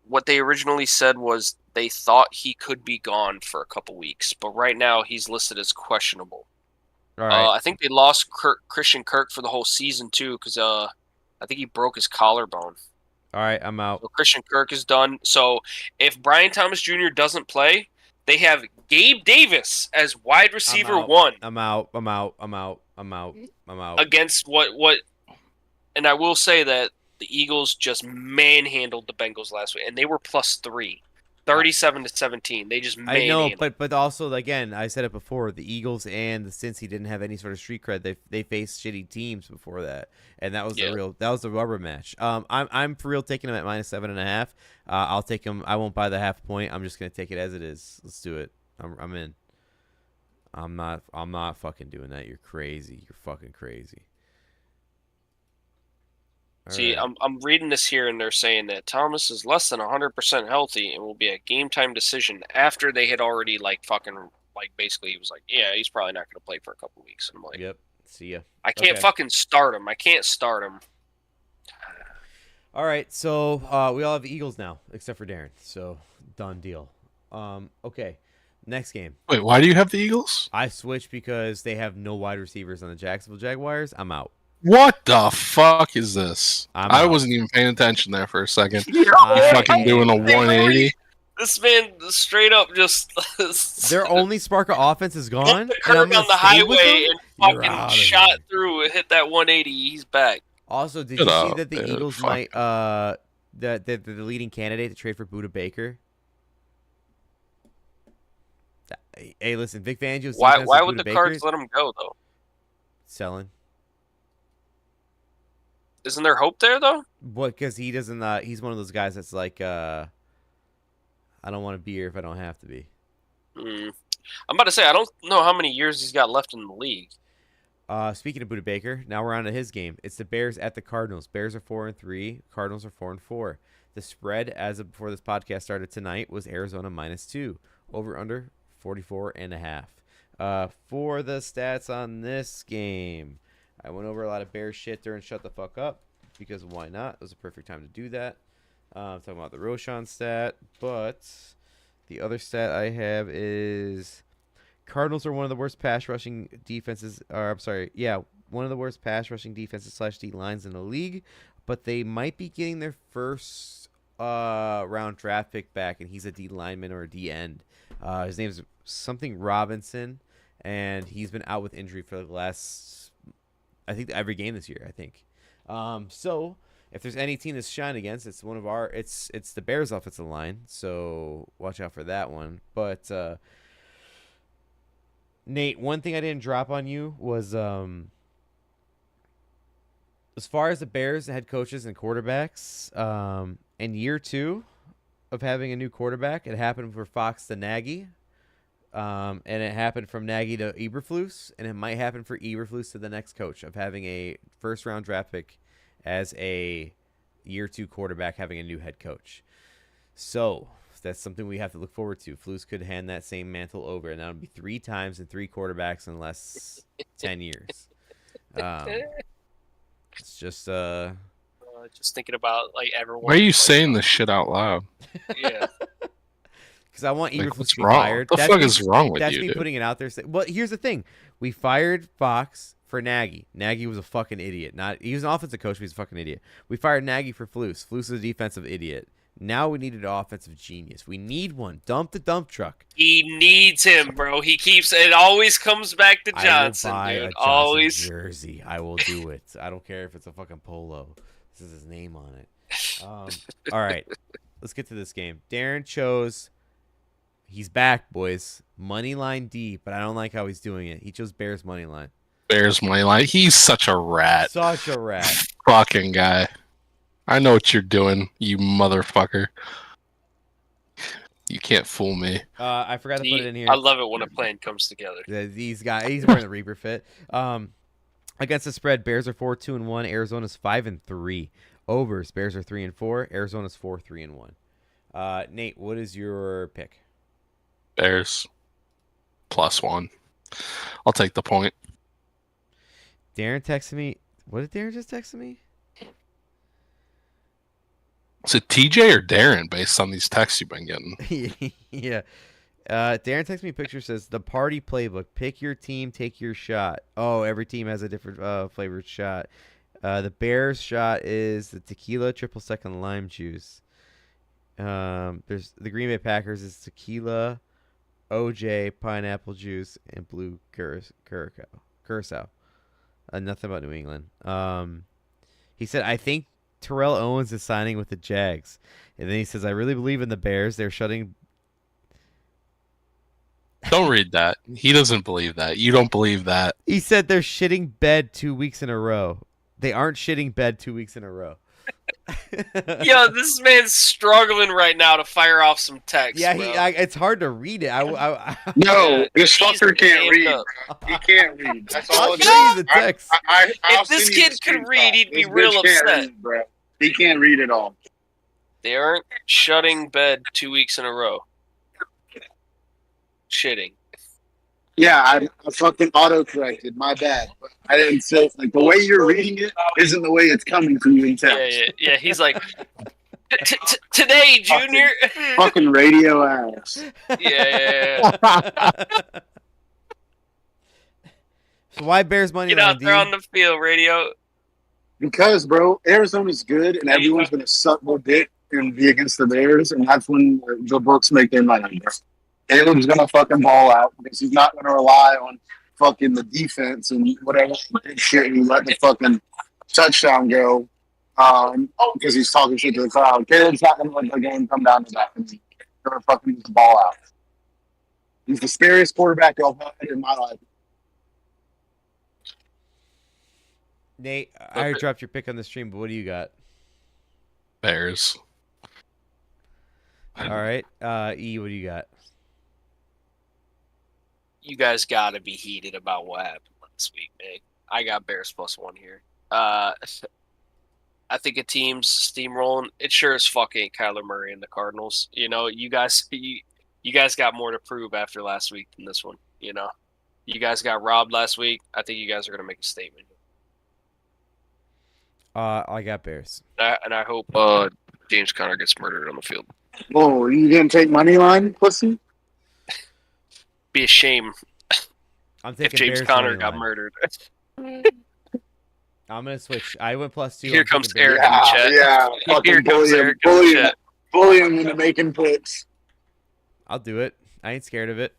what they originally said was they thought he could be gone for a couple weeks, but right now he's listed as questionable. All right. I think they lost Christian Kirk for the whole season too, because I think he broke his collarbone. All right. I'm out. So Christian Kirk is done. So if Brian Thomas Jr. doesn't play, they have Gabe Davis as wide receiver out. 1. I'm out. Against what? And I will say that the Eagles just manhandled the Bengals last week, and they were +3, 37-17. They just manhandled. I know, but also again, I said it before. The Eagles and the Cincy didn't have any sort of street cred. They faced shitty teams before that, and that was the rubber match. I'm for real taking them at -7.5. I'll take them. I won't buy the half point. I'm just gonna take it as it is. Let's do it. I'm in. I'm not fucking doing that. You're crazy. You're fucking crazy. See, I'm reading this here, and they're saying that Thomas is less than 100% healthy and will be a game time decision after they had already basically he was like, yeah, he's probably not going to play for a couple weeks. And I'm like, Yep. See ya. I can't fucking start him. I can't start him. All right, so we all have Eagles now, except for Darren. So done deal. Okay, next game. Wait, why do you have the Eagles? I switched because they have no wide receivers on the Jacksonville Jaguars. I'm out. What the fuck is this? I out. wasn't even paying attention there for a second. I'm Fucking doing a 180. This man straight up just Their only spark of offense is gone. the curve on the highway and You're fucking out of shot here. through and hit that 180. He's back. Also, did Shut you see up, that the dude. Eagles Fuck. might the leading candidate to trade for Budda Baker? Hey, listen, Vic Fangio's Why defense with would Budda the Cards Baker let him go though? selling? Isn't there hope there though? What? Because he doesn't. He's one of those guys that's like, I don't want to be here if I don't have to be. I'm about to say I don't know how many years he's got left in the league. Speaking of Budda Baker, now we're on to his game. It's the Bears at the Cardinals. Bears are 4-3. Cardinals are 4-4. The spread as of before this podcast started tonight was Arizona -2. Over under 44.5. For the stats on this game, I went over a lot of Bears shit during Shut the Fuck Up because why not? It was a perfect time to do that. I'm talking about the Roshan stat, but the other stat I have is Cardinals are one of the worst pass rushing defenses. Or I'm sorry, one of the worst pass rushing defenses / D lines in the league, but they might be getting their first round draft pick back, and he's a D lineman or a D end. His name is something Robinson, and he's been out with injury for the last, I think, every game this year. I think. So if there's any team that's shine against, it's one of our. It's the Bears' offensive line. So watch out for that one. But Nate, one thing I didn't drop on you was as far as the Bears head coaches and quarterbacks, in year 2 of having a new quarterback, it happened for Fox to Nagy, and it happened from Nagy to Eberflus, and it might happen for Eberflus to the next coach of having a first-round draft pick as a year 2 quarterback having a new head coach. So that's something we have to look forward to. Flus could hand that same mantle over, and that would be 3 times and 3 quarterbacks in the last 10 years. It's just Just thinking about like everyone. Why are you saying this shit out loud? Yeah. because I want Like, Eberflus what's to be wrong? fired. What the fuck is wrong with That's you, me dude? putting it out there. Well, here's the thing: we fired Fox for Nagy. Nagy was a fucking idiot. He was an offensive coach, but he's a fucking idiot. We fired Nagy for Flus. Flus is a defensive idiot. Now we needed an offensive genius. We need one. Dump the dump truck. He needs him, bro. It always comes back to Johnson, I will buy a dude. Johnson Always. jersey. I will do it. I don't care if it's a fucking polo. This is his name on it. All right, let's get to this game. Darren chose. He's back, boys. Money line D, but I don't like how he's doing it. He chose Bears money line. Bears money line. He's such a rat. Such a rat. Fucking guy. I know what you're doing, you motherfucker. You can't fool me. I forgot to put it in here. I love it when a plan comes together. These guys, he's wearing the Reaper fit. Against the spread, Bears are 4-2-1. Arizona's 5-3. Overs, Bears are 3-4. Arizona's 4-3-1. Nate, what is your pick? Bears +1. I'll take the point. Darren texted me. What did Darren just text me? Is it TJ or Darren based on these texts you've been getting? Yeah. Darren texted me a picture, says the party playbook. Pick your team, take your shot. Oh, every team has a different flavored shot. The Bears shot is the tequila, triple second lime juice. There's the Green Bay Packers is tequila, OJ, pineapple juice, and blue curacao. Nothing about New England. He said, I think Terrell Owens is signing with the Jags. And then he says, I really believe in the Bears. They're shutting. Don't read that. He doesn't believe that. You don't believe that. He said they're shitting bed 2 weeks in a row. They aren't shitting bed 2 weeks in a row. Yo, this man's struggling right now to fire off some text. Yeah, bro. it's hard to read it. No, this He's fucker can't amped read. up. Bro. He can't read. That's all I'll it show is. you the text. I'll If this send you kid the could screenshot. read, he'd be This real bitch can't upset. read, bro. He can't read at all. They aren't shutting bed 2 weeks in a row. Shitting. Yeah, I fucking auto-corrected. My bad. But I didn't say, like, the way you're reading it isn't the way it's coming to you in text. Yeah. He's like, today, Junior. Fucking radio ass. Yeah. So why Bears money Get line, out there on the field, radio. Because, bro, Arizona's good, and everyone's going to suck their dick and be against the Bears, and that's when the books make their money, bro. Caleb's going to fucking ball out because he's not going to rely on fucking the defense and whatever shit and let the fucking touchdown go because he's talking shit to the crowd. Caleb's not going to let the game come down to that. He's going to fucking just ball out. He's the scariest quarterback I've had in my life. Nate, I already dropped your pick on the stream, but what do you got? Bears. All right. E, what do you got? You guys got to be heated about what happened last week, man. I got Bears +1 here. I think a team's steamrolling. It sure as fuck ain't Kyler Murray and the Cardinals. You know, you guys got more to prove after last week than this one. You know, you guys got robbed last week. I think you guys are gonna make a statement. I got Bears. And I hope James Conner gets murdered on the field. Whoa, you didn't take money line, pussy? Be a shame I'm if taking James Bears Conner money got line. murdered. I'm gonna switch. I went +2. Here I'm comes taking Bears. Eric in the chat. Yeah, Here fucking comes Eric in the bully chat. him into making picks. I'll do it. I ain't scared of it.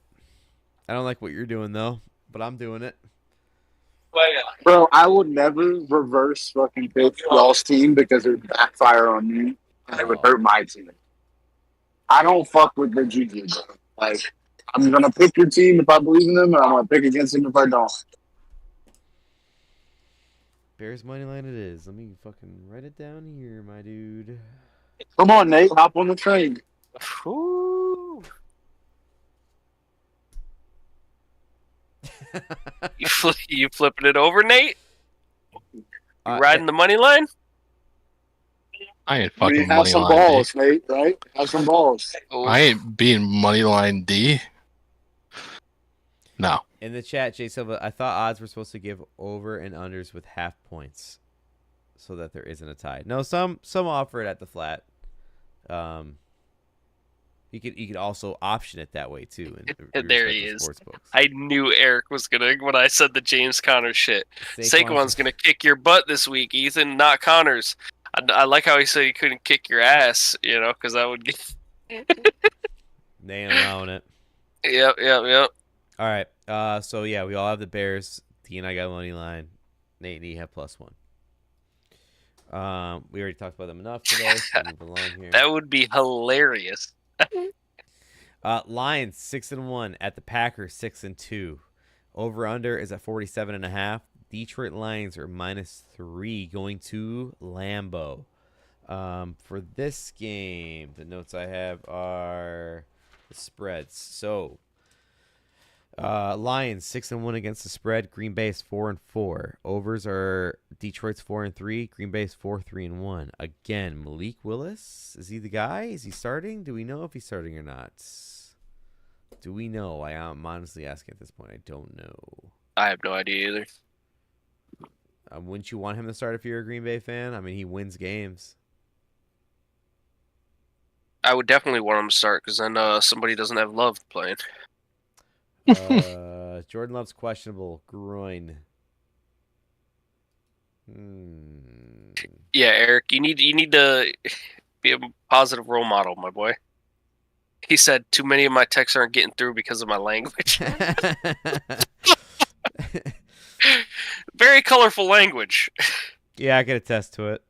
I don't like what you're doing though, but I'm doing it. Bro, I would never reverse fucking pick y'all's team because it would backfire on me and it would hurt my team. I don't fuck with the juju, bro. Like, I'm gonna pick your team if I believe in them, and I'm gonna pick against them if I don't. Bears money line it is. Let me fucking write it down here, my dude. Come on, Nate, hop on the train. Ooh. You flipping it over, Nate? You riding the money line? I ain't I fucking mean, have money some line balls, Nate, right? Have some balls. D. I ain't being money line D. No. In the chat, Jay Silva, I thought odds were supposed to give over and unders with half points, so that there isn't a tie. No, some offer it at the flat. You could also option it that way too. In There he is. Sportsbooks. I knew Eric was gonna when I said the James Conner shit. Saquon's gonna kick your butt this week, Ethan, not Connor's. I like how he said he couldn't kick your ass, you know, because that would get. They ain't allowing it. Yep. All right. So yeah, we all have the Bears. T and I got money line. Nate and E have +1. We already talked about them enough today. So move along here. That would be hilarious. Lions 6-1 at the Packers 6-2. Over under is at 47.5. Detroit Lions are -3 going to Lambeau. For this game, the notes I have are the spreads. So, Lions 6-1 against the spread. Green Bay is 4-4. Overs are Detroit's 4-3. Green Bay is 4-3-1. Again, Malik Willis, is he the guy? Is he starting? Do we know if he's starting or not? Do we know? I am honestly asking at this point. I don't know. I have no idea either. Wouldn't you want him to start if you're a Green Bay fan? I mean, he wins games. I would definitely want him to start because then somebody doesn't have Love playing. Jordan Love's questionable. Groin. Yeah, Eric, you need to be a positive role model, my boy. He said, too many of my texts aren't getting through because of my language. Very colorful language. Yeah, I can attest to it.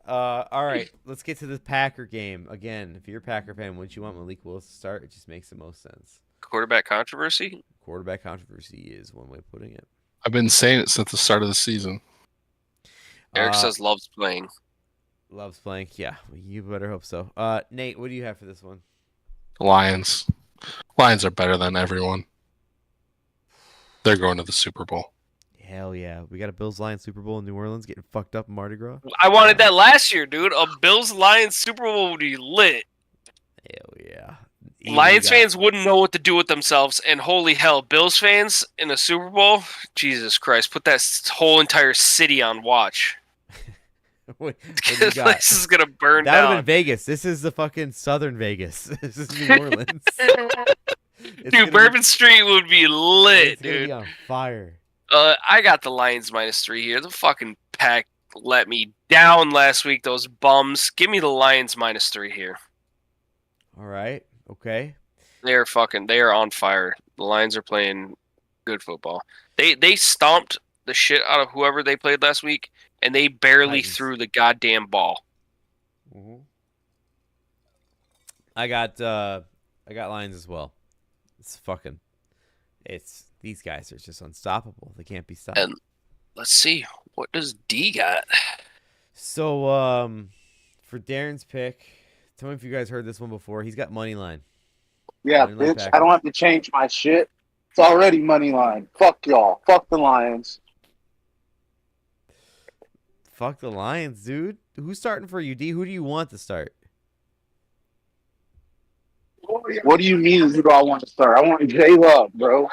All right, let's get to the Packer game. Again, if you're a Packer fan, wouldn't you want Malik Willis to start? It just makes the most sense. Quarterback controversy? Quarterback controversy is one way of putting it. I've been saying it since the start of the season. Eric says Love's playing. Love's playing. Yeah, you better hope so. Nate, what do you have for this one? Lions. Lions are better than everyone. They're going to the Super Bowl. Hell yeah. We got a Bills-Lions Super Bowl in New Orleans getting fucked up in Mardi Gras. I wanted that last year, dude. A Bills-Lions Super Bowl would be lit. Hell yeah. Lions fans wouldn't know what to do with themselves, and holy hell, Bills fans in a Super Bowl? Jesus Christ, put that whole entire city on watch. what This place is going to burn that would have down. been Vegas. This is the fucking Southern Vegas. This is New Orleans. Dude, Bourbon Street would be lit, it's gonna dude. be on fire. I got the Lions -3 here. The fucking Pack let me down last week, those bums. Give me the Lions -3 here. All right. Okay. They are on fire. The Lions are playing good football. They stomped the shit out of whoever they played last week, and they barely Titans. threw the goddamn ball. Mm-hmm. I got Lions as well. These guys are just unstoppable. They can't be stopped. And let's see, what does D got? So, for Darren's pick, tell me if you guys heard this one before. He's got money line. Yeah, Money line bitch. I Packers. don't have to change my shit. It's already money line. Fuck y'all. Fuck the Lions. Fuck the Lions, dude. Who's starting for you, D? Who do you want to start? What do you mean? Who do I want to start? I want J Love, bro.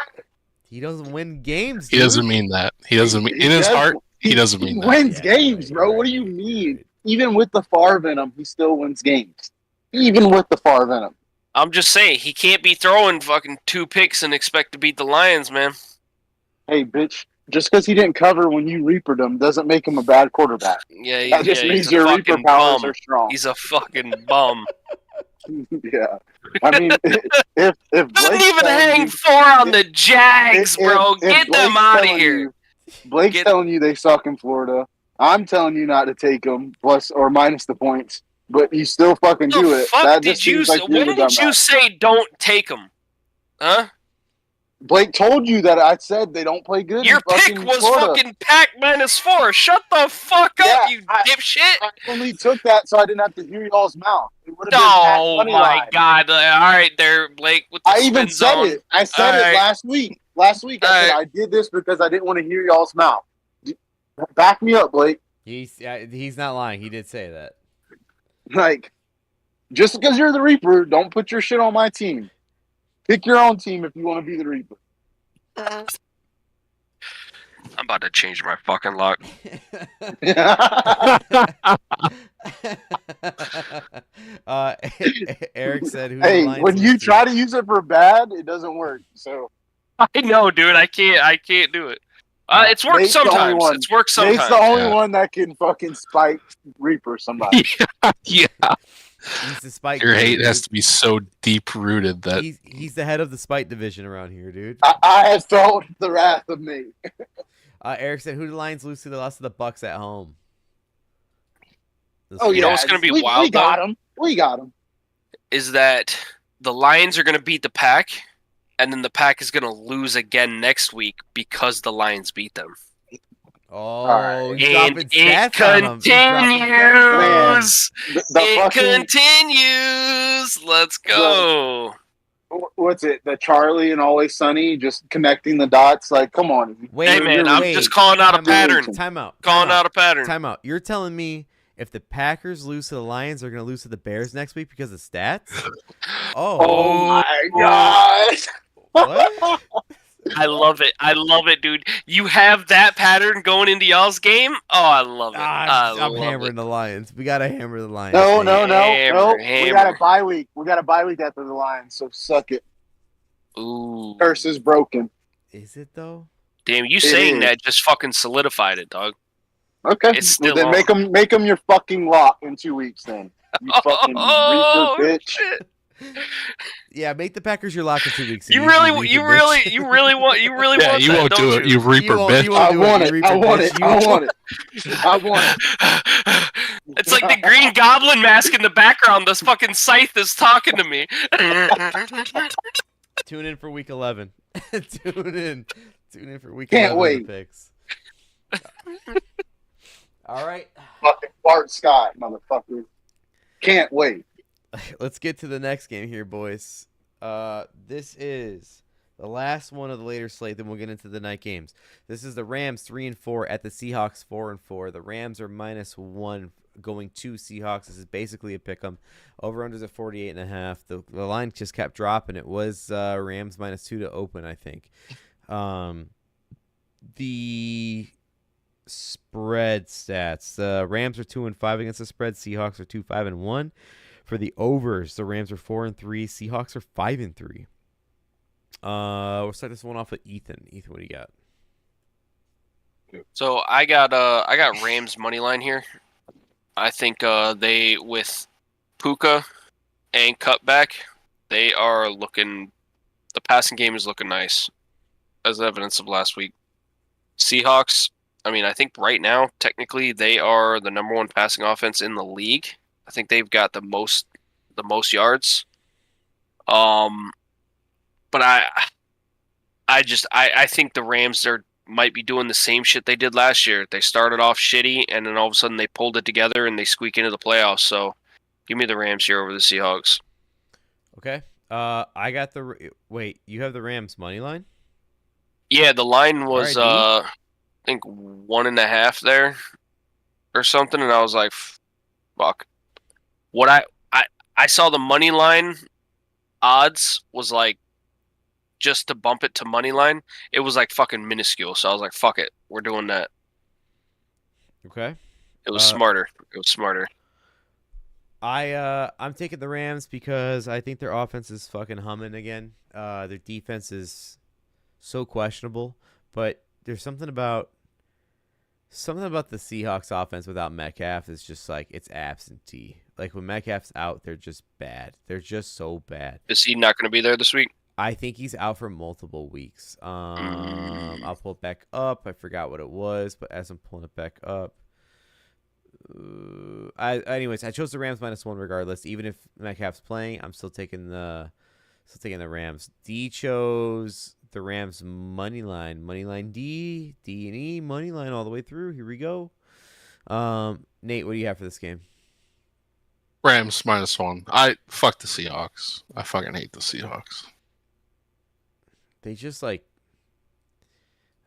He doesn't win games, He dude. doesn't mean that. He doesn't mean in his heart. He doesn't mean He that. wins Yeah, games, you're bro. right, What do you you're mean? right. Even with the Favre venom, he still wins games. Even with the Favre venom. I'm just saying, he can't be throwing fucking 2 picks and expect to beat the Lions, man. Hey, bitch. Just because he didn't cover when you reapered him doesn't make him a bad quarterback. Yeah, That just he's means a your reaper fucking powers bum. are strong. He's a fucking bum. Yeah. I mean, if Doesn't Blake's even telling hang you- 4 on the Jags, bro. if Get them Blake's out of telling here. you- Blake's Get- telling you they suck in Florida. I'm telling you not to take them, plus or minus the points, but you still fucking do The it. fuck That did just you seems say? like you're When the did you dumbass. say don't take them? Huh? Blake told you that I said they don't play good. Your in fucking pick was Florida. fucking Pack -4. Shut the fuck up, Yeah, you I- dipshit. I only took that so I didn't have to hear y'all's mouth. It would have been Oh money my line. god. All right there, Blake, with the I even spin said zone. it. I said All it right. last week. Last week I said All I did this because I didn't want to hear y'all's mouth. Back me up, Blake. He's not lying. He did say that. Like, just because you're the Reaper, don't put your shit on my team. Pick your own team if you want to be the Reaper. I'm about to change my fucking luck. Eric said, "Who Hey, the Lions when you lose to?" try to use it for bad, it doesn't work. So I know, dude. I can't do it. It's worked Nate's the only sometimes. one. It's worked sometimes. Nate's the only Yeah. one that can fucking spike Reaper somebody. Yeah. He's the spike. Your hate dude. has to be so deep rooted that He's the head of the spite division around here, dude. I have felt the wrath of Nate. Eric said, "Who do the Lions lose to? They lost to the Bucks at home." Oh, You know yeah. what's gonna be we wild, got though? him. We got him. Is that the Lions are going to beat the Pack, and then the Pack is going to lose again next week because the Lions beat them. Oh, right. he's And dropping it stats on him. He's dropping stats on him. continues. The It fucking continues. Let's go. what's it? The Charlie and Always Sunny, just connecting the dots. Like, come on. Wait, Hey, man, I'm wait. just calling out a Time out. pattern. Time out. Calling out a pattern. Time out. You're telling me if the Packers lose to the Lions, they're going to lose to the Bears next week because of stats? Oh my god! What? I love it. I love it, dude. You have that pattern going into y'all's game? Oh, I love it. I'm love hammering it. the Lions. We got to hammer the Lions. No, Nate. no, no, no. We Hammer. got a bye week. We got a bye week after the Lions, so suck it. Ooh. Curse is broken. Is it, though? Damn, you It saying is. that just fucking solidified it, dog. Okay, It's still then on. make them your fucking lock in 2 weeks. Then you fucking Oh, reaper bitch. shit. Yeah, make the Packers your lock in 2 weeks. You Reaper really bitch. want Yeah, want you that, won't don't do it. you? You reaper won't- bitch. you won't I do want you it. reaper I want bitch. it. You I won't- want it. I want it. It's like the Green Goblin mask in the background. This fucking scythe is talking to me. Tune in for week 11. Tune in for week Can't 11 wait. of the picks. All right. Fucking Bart Scott, motherfucker. Can't wait. Let's get to the next game here, boys. This is the last one of the later slate. Then we'll get into the night games. This is the Rams 3-4 at the Seahawks 4-4. The Rams are -1 going to Seahawks. This is basically a pick 'em. Over/unders at 48.5. The line just kept dropping. It was Rams -2 to open, I think. The spread stats: the Rams are 2-5 against the spread. Seahawks are 2-5-1. For the overs, the Rams are 4-3. Seahawks are 5-3. We'll start this one off with Ethan. Ethan, what do you got? So I got Rams money line here. I think they with Puka and cutback, they are looking. The passing game is looking nice, as evidence of last week. Seahawks. I mean, I think right now, technically, they are the number one passing offense in the league. I think they've got the most yards. But I think the Rams might be doing the same shit they did last year. They started off shitty, and then all of a sudden they pulled it together and they squeak into the playoffs. So, give me the Rams here over the Seahawks. Okay. I got the wait. You have the Rams money line? Yeah, the line was Alright, I think 1.5 there or something, and I was like, fuck. What I saw the money line odds was like just to bump it to money line. It was like fucking minuscule, so I was like, fuck it, we're doing that. Okay. It was smarter. It was smarter. I'm taking the Rams because I think their offense is fucking humming again. Their defense is so questionable, but there's something about the Seahawks offense without Metcalf is just like it's absentee. Like when Metcalf's out, they're just bad. They're just so bad. Is he not going to be there this week? I think he's out for multiple weeks. I'll pull it back up. I forgot what it was, but as I'm pulling it back up, anyways, I chose the Rams -1 regardless. Even if Metcalf's playing, I'm still taking the Rams. D chose the Rams money line. Money line D and E money line all the way through. Here we go. Nate, what do you have for this game? Rams -1. I fuck the Seahawks. I fucking hate the Seahawks. They just like,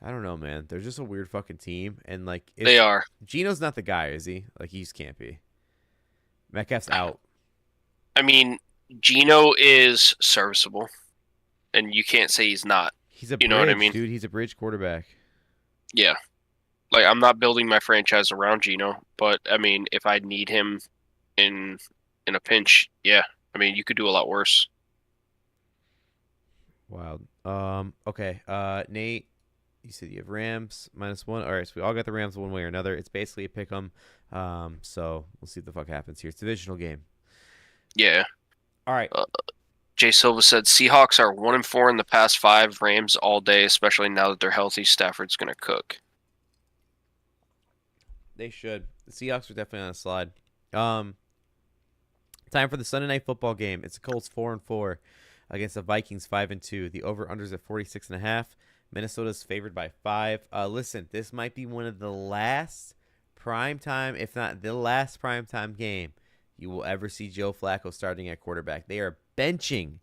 I don't know, man. They're just a weird fucking team, and like They are. Gino's not the guy, is he? Like he just can't be. Metcalf's out. I mean, Gino is serviceable, and you can't say he's not. He's a You bridge, know what I mean? dude. He's a bridge quarterback. Yeah. Like, I'm not building my franchise around Gino, but, I mean, if I need him in a pinch, yeah. I mean, you could do a lot worse. Wild. Okay. Nate, you said you have Rams -1. All right, so we all got the Rams one way or another. It's basically a pick 'em. So we'll see what the fuck happens here. It's a divisional game. Yeah. All right. Jay Silva said Seahawks are 1-4 in the past 5. Rams all day, especially now that they're healthy. Stafford's going to cook. They should. The Seahawks are definitely on a slide. Time for the Sunday night football game. It's the Colts 4-4 against the Vikings 5-2. The over/unders at 46.5. Minnesota's favored by 5. Listen, this might be one of the last primetime, if not the last primetime game you will ever see Joe Flacco starting at quarterback. They are benching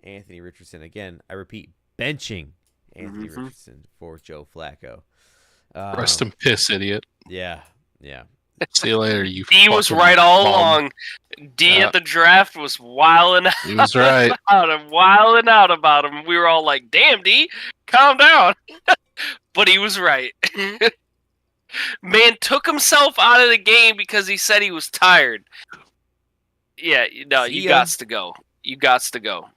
Anthony Richardson. Again, I repeat, benching Anthony Richardson for Joe Flacco. Rest in piss, idiot. Yeah. See you later, you D was fucking right all bum. along. D at the draft was wilding He was right. wilding out about him. We were all like, damn, D, calm down. But he was right. Man took himself out of the game because he said he was tired. Yeah, no, See you ya. gots to go. You gots to go.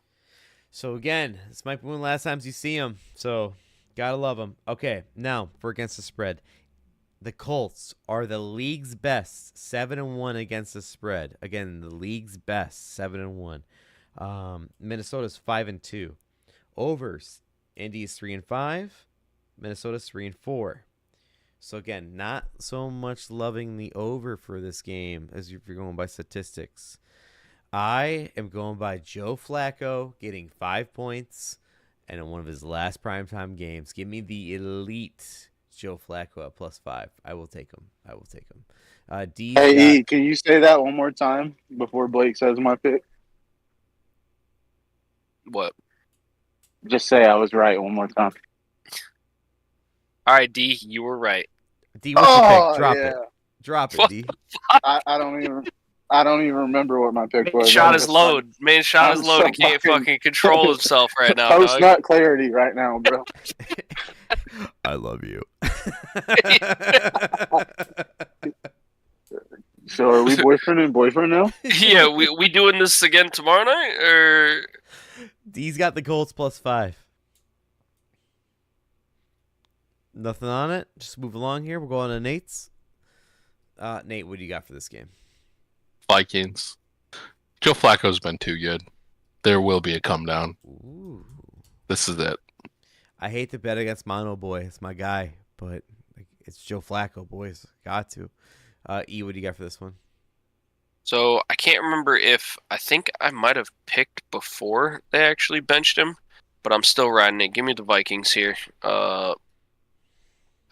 So again, this might be one of the last times you see him. So gotta love him. Okay, now for against the spread. The Colts are the league's best, 7-1 against the spread. Again, the league's best, 7-1. Minnesota's 5-2. Overs, Indy's 3-5. Minnesota's 3-4. So again, not so much loving the over for this game as if you're going by statistics. I am going by Joe Flacco getting 5 points and in one of his last primetime games. Give me the elite Joe Flacco at +5. I will take him. D. Hey, E, can you say that one more time before Blake says my pick? What? Just say I was right one more time. All right, D, you were right. D, what's your pick? Drop yeah. it. Drop it, D. I don't even remember what my pick was. Shot his load. Man shot his load. so He can't fucking- fucking control himself right now, Post dog. nut clarity right now, bro. I love you. So are we boyfriend and boyfriend now? Yeah, we doing this again tomorrow night, or D's got the Colts +5. Nothing on it. Just move along here. We'll go on to Nate's. Nate, what do you got for this game? Vikings. Joe Flacco's been too good. There will be a come down. Ooh. This is it. I hate to bet against Mono Boy. It's my guy, but it's Joe Flacco, boys. Got to. E, what do you got for this one? so I can't remember if I think I might have picked before they actually benched him, but I'm still riding it. Give me the Vikings here. I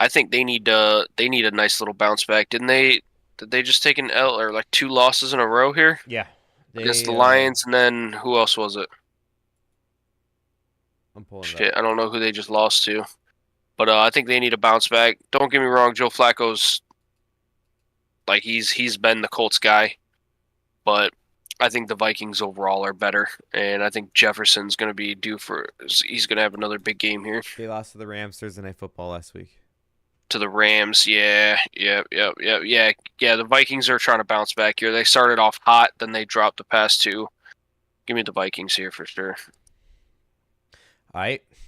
think they need a nice little bounce back. Did they just take an L or like 2 losses in a row here Yeah. against the Lions, and then who else was it? I'm pulling it up. Shit, I don't know who they just lost to. But I think they need a bounce back. Don't get me wrong, Joe Flacco's like he's been the Colts guy, but I think the Vikings overall are better, and I think Jefferson's going to be he's going to have another big game here. They lost to the Rams Thursday Night Football last week. To the Rams, yeah. The Vikings are trying to bounce back here. They started off hot, then they dropped the past 2. Give me the Vikings here for sure. All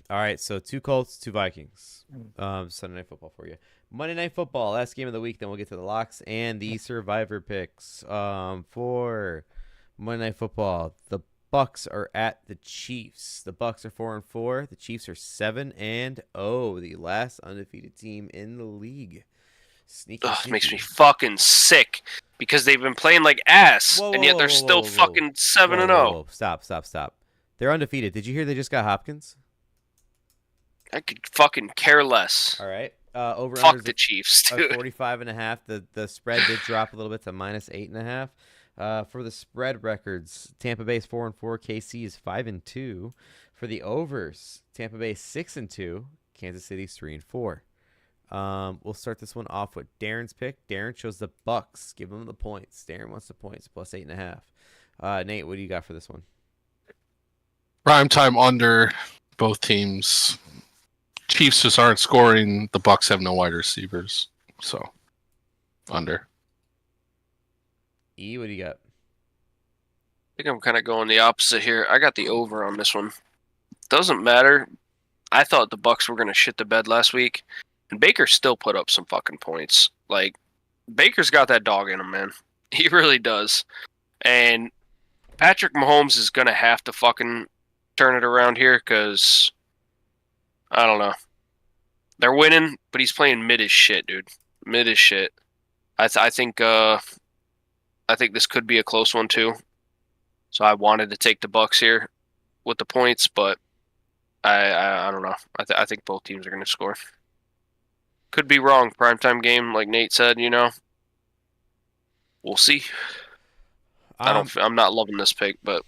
right. So 2 Colts, 2 Vikings. Sunday Night Football for you. Monday Night Football, last game of the week. Then we'll get to the locks and the survivor picks. For Monday Night Football, the Bucks are at the Chiefs. The Bucks are 4-4. The Chiefs are 7-0. The last undefeated team in the league. Sneaky. Ugh, it makes me fucking sick because they've been playing like ass, Whoa, and yet they're whoa, still whoa. fucking 7-0. Whoa. Stop. They're undefeated. Did you hear they just got Hopkins? I could fucking care less. All right. Over Fuck the Chiefs, dude. 45.5. The spread did drop a little bit to -8.5. For the spread records, Tampa Bay's 4-4. KC is 5-2. For the overs, Tampa Bay 6-2. Kansas City's 3-4. We'll start this one off with Darren's pick. Darren chose the Bucks. Give him the points. Darren wants the points +8.5. Nate, what do you got for this one? Primetime under both teams. Chiefs just aren't scoring. The Bucks have no wide receivers. So, under. E, what do you got? I think I'm kind of going the opposite here. I got the over on this one. Doesn't matter. I thought the Bucks were going to shit the bed last week, and Baker still put up some fucking points. Like, Baker's got that dog in him, man. He really does. And Patrick Mahomes is going to have to fucking turn it around here because, I don't know. They're winning, but he's playing mid as shit, dude. Mid as shit. I think this could be a close one too. So I wanted to take the Bucks here with the points, but I don't know. I think both teams are going to score. Could be wrong. Primetime game, like Nate said. We'll see. I'm not loving this pick, but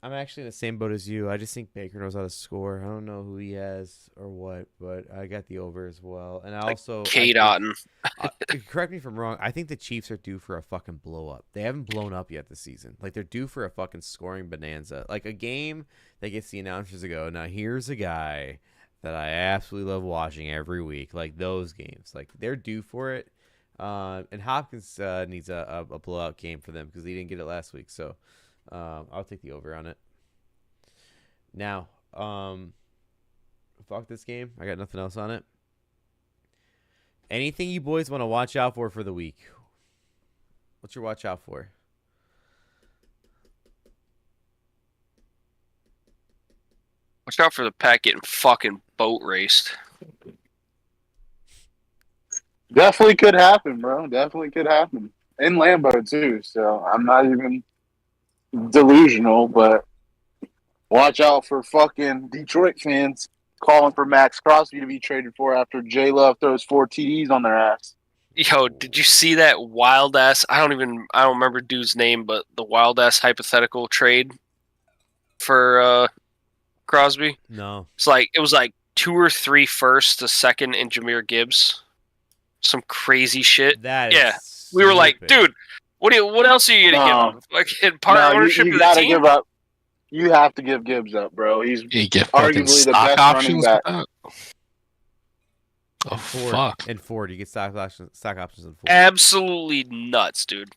I'm actually in the same boat as you. I just think Baker knows how to score. I don't know who he has or what, but I got the over as well. And I also Kate Otten. correct me if I'm wrong. I think the Chiefs are due for a fucking blow up. They haven't blown up yet this season. Like they're due for a fucking scoring bonanza. Like a game that gets the announcers to go, now here's a guy that I absolutely love watching every week. Like those games. Like they're due for it. And Hopkins needs a blowout game for them because he didn't get it last week. So I'll take the over on it. Now, fuck this game. I got nothing else on it. Anything you boys want to watch out for the week? What's your watch out for? Watch out for the Pack getting fucking boat raced. Definitely could happen, bro. Definitely could happen. In Lambeau, too. So I'm not even delusional, but watch out for fucking Detroit fans calling for Max Crosby to be traded for after J Love throws 4 TDs on their ass. Yo, did you see that wild ass? I don't remember dude's name, but the wild ass hypothetical trade for Crosby. No. It was like 2 or 3 firsts, a second, and Jahmyr Gibbs. Some crazy shit. We were like, dude, what else are you gonna give him? Like part ownership you of gotta the team? give up. You have to give Gibbs up, bro. He's You get fucking arguably the stock best running options back. with that? Oh, fuck. And Ford, you get stock options in Ford. Absolutely nuts, dude.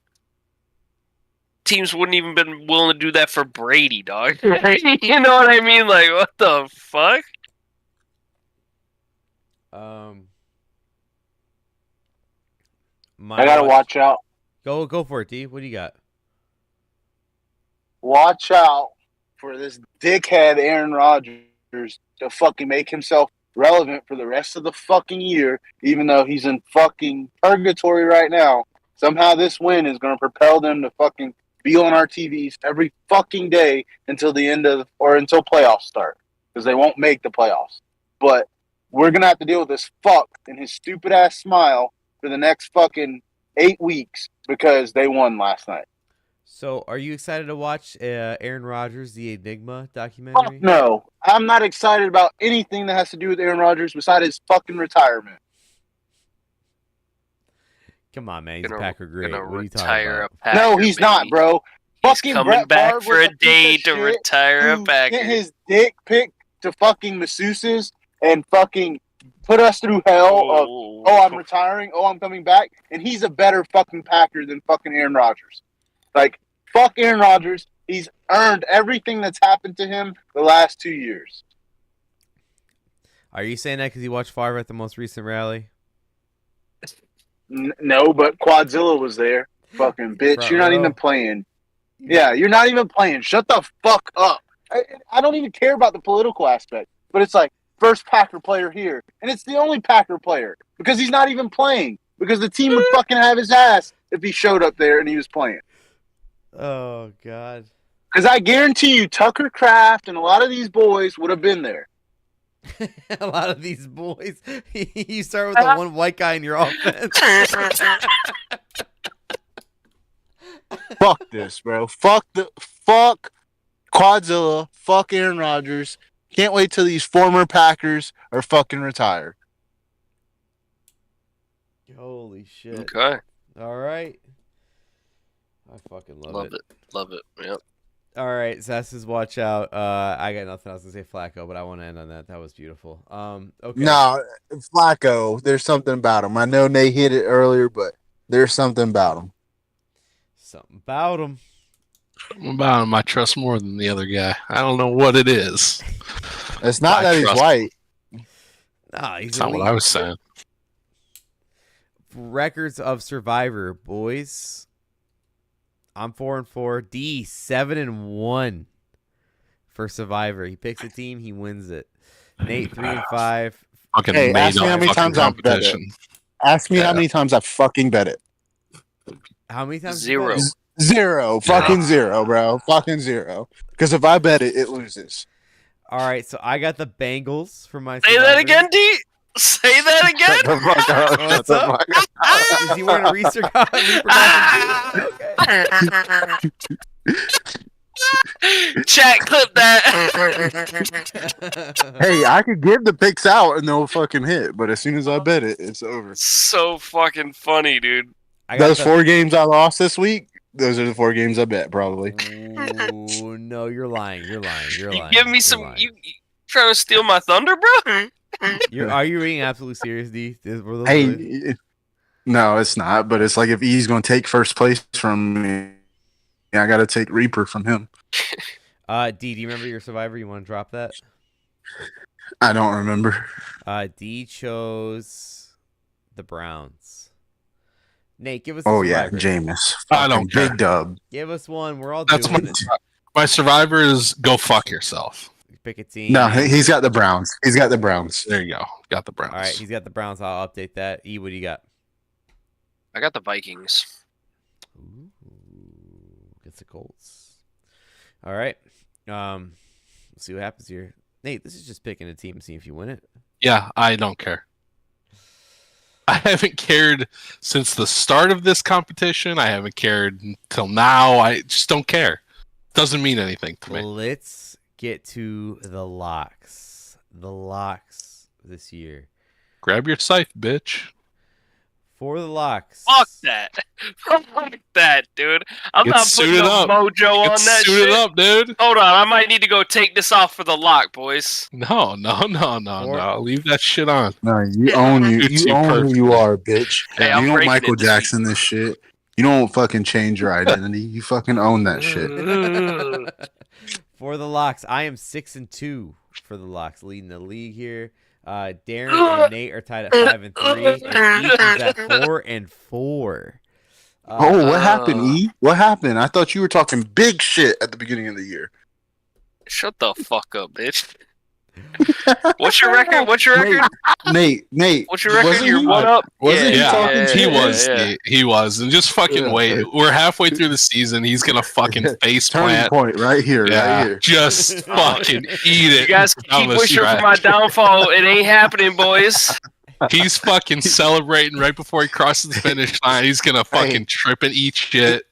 Teams wouldn't even been willing to do that for Brady, dog. You know what I mean? Like, what the fuck? I gotta watch out. Go for it, D. What do you got? Watch out for this dickhead Aaron Rodgers to fucking make himself relevant for the rest of the fucking year, even though he's in fucking purgatory right now. Somehow this win is going to propel them to fucking be on our TVs every fucking day until the end of or until playoffs start, because they won't make the playoffs. But we're going to have to deal with this fuck and his stupid ass smile for the next fucking 8 weeks because they won last night. So, are you excited to watch Aaron Rodgers, the Enigma documentary? Fuck no. I'm not excited about anything that has to do with Aaron Rodgers besides his fucking retirement. Come on, man. He's a Packer great. What are you talking about? No, he's not, bro. He's fucking coming Brett back Favre for a was day piece of to shit retire a who Packer. Get his dick picked to fucking masseuses and fucking put us through hell of, oh, I'm retiring, oh, I'm coming back, and he's a better fucking Packer than fucking Aaron Rodgers. Like, fuck Aaron Rodgers. He's earned everything that's happened to him the last 2 years. Are you saying that because you watched Favre at the most recent rally? No, but Quadzilla was there. Fucking bitch. Front You're not row. even playing. Yeah, you're not even playing. Shut the fuck up. I don't even care about the political aspect, but it's like, first Packer player here. And it's the only Packer player because he's not even playing. Because the team would fucking have his ass if he showed up there and he was playing. Oh, God. Because I guarantee you, Tucker Kraft and a lot of these boys would have been there. A lot of these boys. You start with the one white guy in your offense. Fuck this, bro. Fuck Quadzilla. Fuck Aaron Rodgers. Can't wait till these former Packers are fucking retired. Holy shit. Okay. All right. I fucking love it. Love it. Yep. All right, so that's his watch out. I got nothing else to say Flacco, but I want to end on that. That was beautiful. Okay. No, Flacco, there's something about him. I know Nate hit it earlier, but there's something about him. Something about him. Something about him I trust more than the other guy. I don't know what it is. It's not that he's white. Nah, he's That's not what I was saying. Records of Survivor, boys. I'm 4-4. D 7-1 for Survivor. He picks a team, he wins it. Nate 3-5. Fucking Hey, made ask me up how many fucking times I've bet it. competition. Ask me how many times I fucking bet it. How many times? Zero. you bet? Zero. Fucking zero, bro. Fucking zero. Because if I bet it, it loses. All right, so I got the Bengals for my. Say that survivor. again, D. Say that again. Shut the fuck up. What's Shut the up? fuck up. Is he wearing a Reaper costume? Okay. Chat, clip that. Hey, I could give the picks out and they'll fucking hit, but as soon as I bet it, it's over. So fucking funny, dude. I got Those the- 4 games I lost this week, those are the 4 games I bet, probably. Ooh, no, you're lying. You're lying. You're You lying. give me You're some. lying. You trying to steal my thunder, bro? Are you being absolutely serious, D? Were those Hey, really- no, it's not, but it's like if E's going to take first place from me, I got to take Reaper from him. D, do you remember your survivor? You want to drop that? I don't remember. D chose the Browns. Nate, give us. A Oh, yeah, survivor. Jameis. I don't Fucking care. Big dub. Give us one. We're all That's doing my, it. my survivor is go fuck yourself. Pick a team. No, he's got the Browns. He's got the Browns. There you go. Got the Browns. All right, he's got the Browns. I'll update that. E, what do you got? I got the Vikings. Ooh, gets the Colts. All right. We'll see what happens here. Nate, this is just picking a team and seeing if you win it. Yeah, I don't care. I haven't cared since the start of this competition. I haven't cared until now. I just don't care. Doesn't mean anything to me. Let's get to the locks. The locks this year. Grab your scythe, bitch. For the locks. Fuck that. Fuck that, dude. I'm Get not putting suited no up. mojo on Get that suited shit. up, dude. Hold on, I might need to go take this off for the lock, boys. No. Leave that shit on. No, you own you. It's You you own who you perfectly. are, bitch. Hey, I'm you don't breaking Michael it this Jackson this shit. You don't fucking change your identity. You fucking own that shit. For the locks, I am 6-2 for the locks, leading the league here. Darren and Nate are tied at 5-3. And Ethan's at 4-4. Oh, what happened, E? What happened? I thought you were talking big shit at the beginning of the year. Shut the fuck up, bitch. What's your record? What's your record? Nate. What's your record? wasn't You're he- one up. wasn't he talking he shit? was. yeah. He was. And just fucking Yeah. wait. We're halfway through the season. He's gonna fucking face Turning plant. point right here, Yeah, right here. just fucking eat it. You guys down keep the wishing for stretch. my downfall. It ain't happening, boys. He's fucking celebrating right before he crosses the finish line. He's gonna fucking trip and eat shit.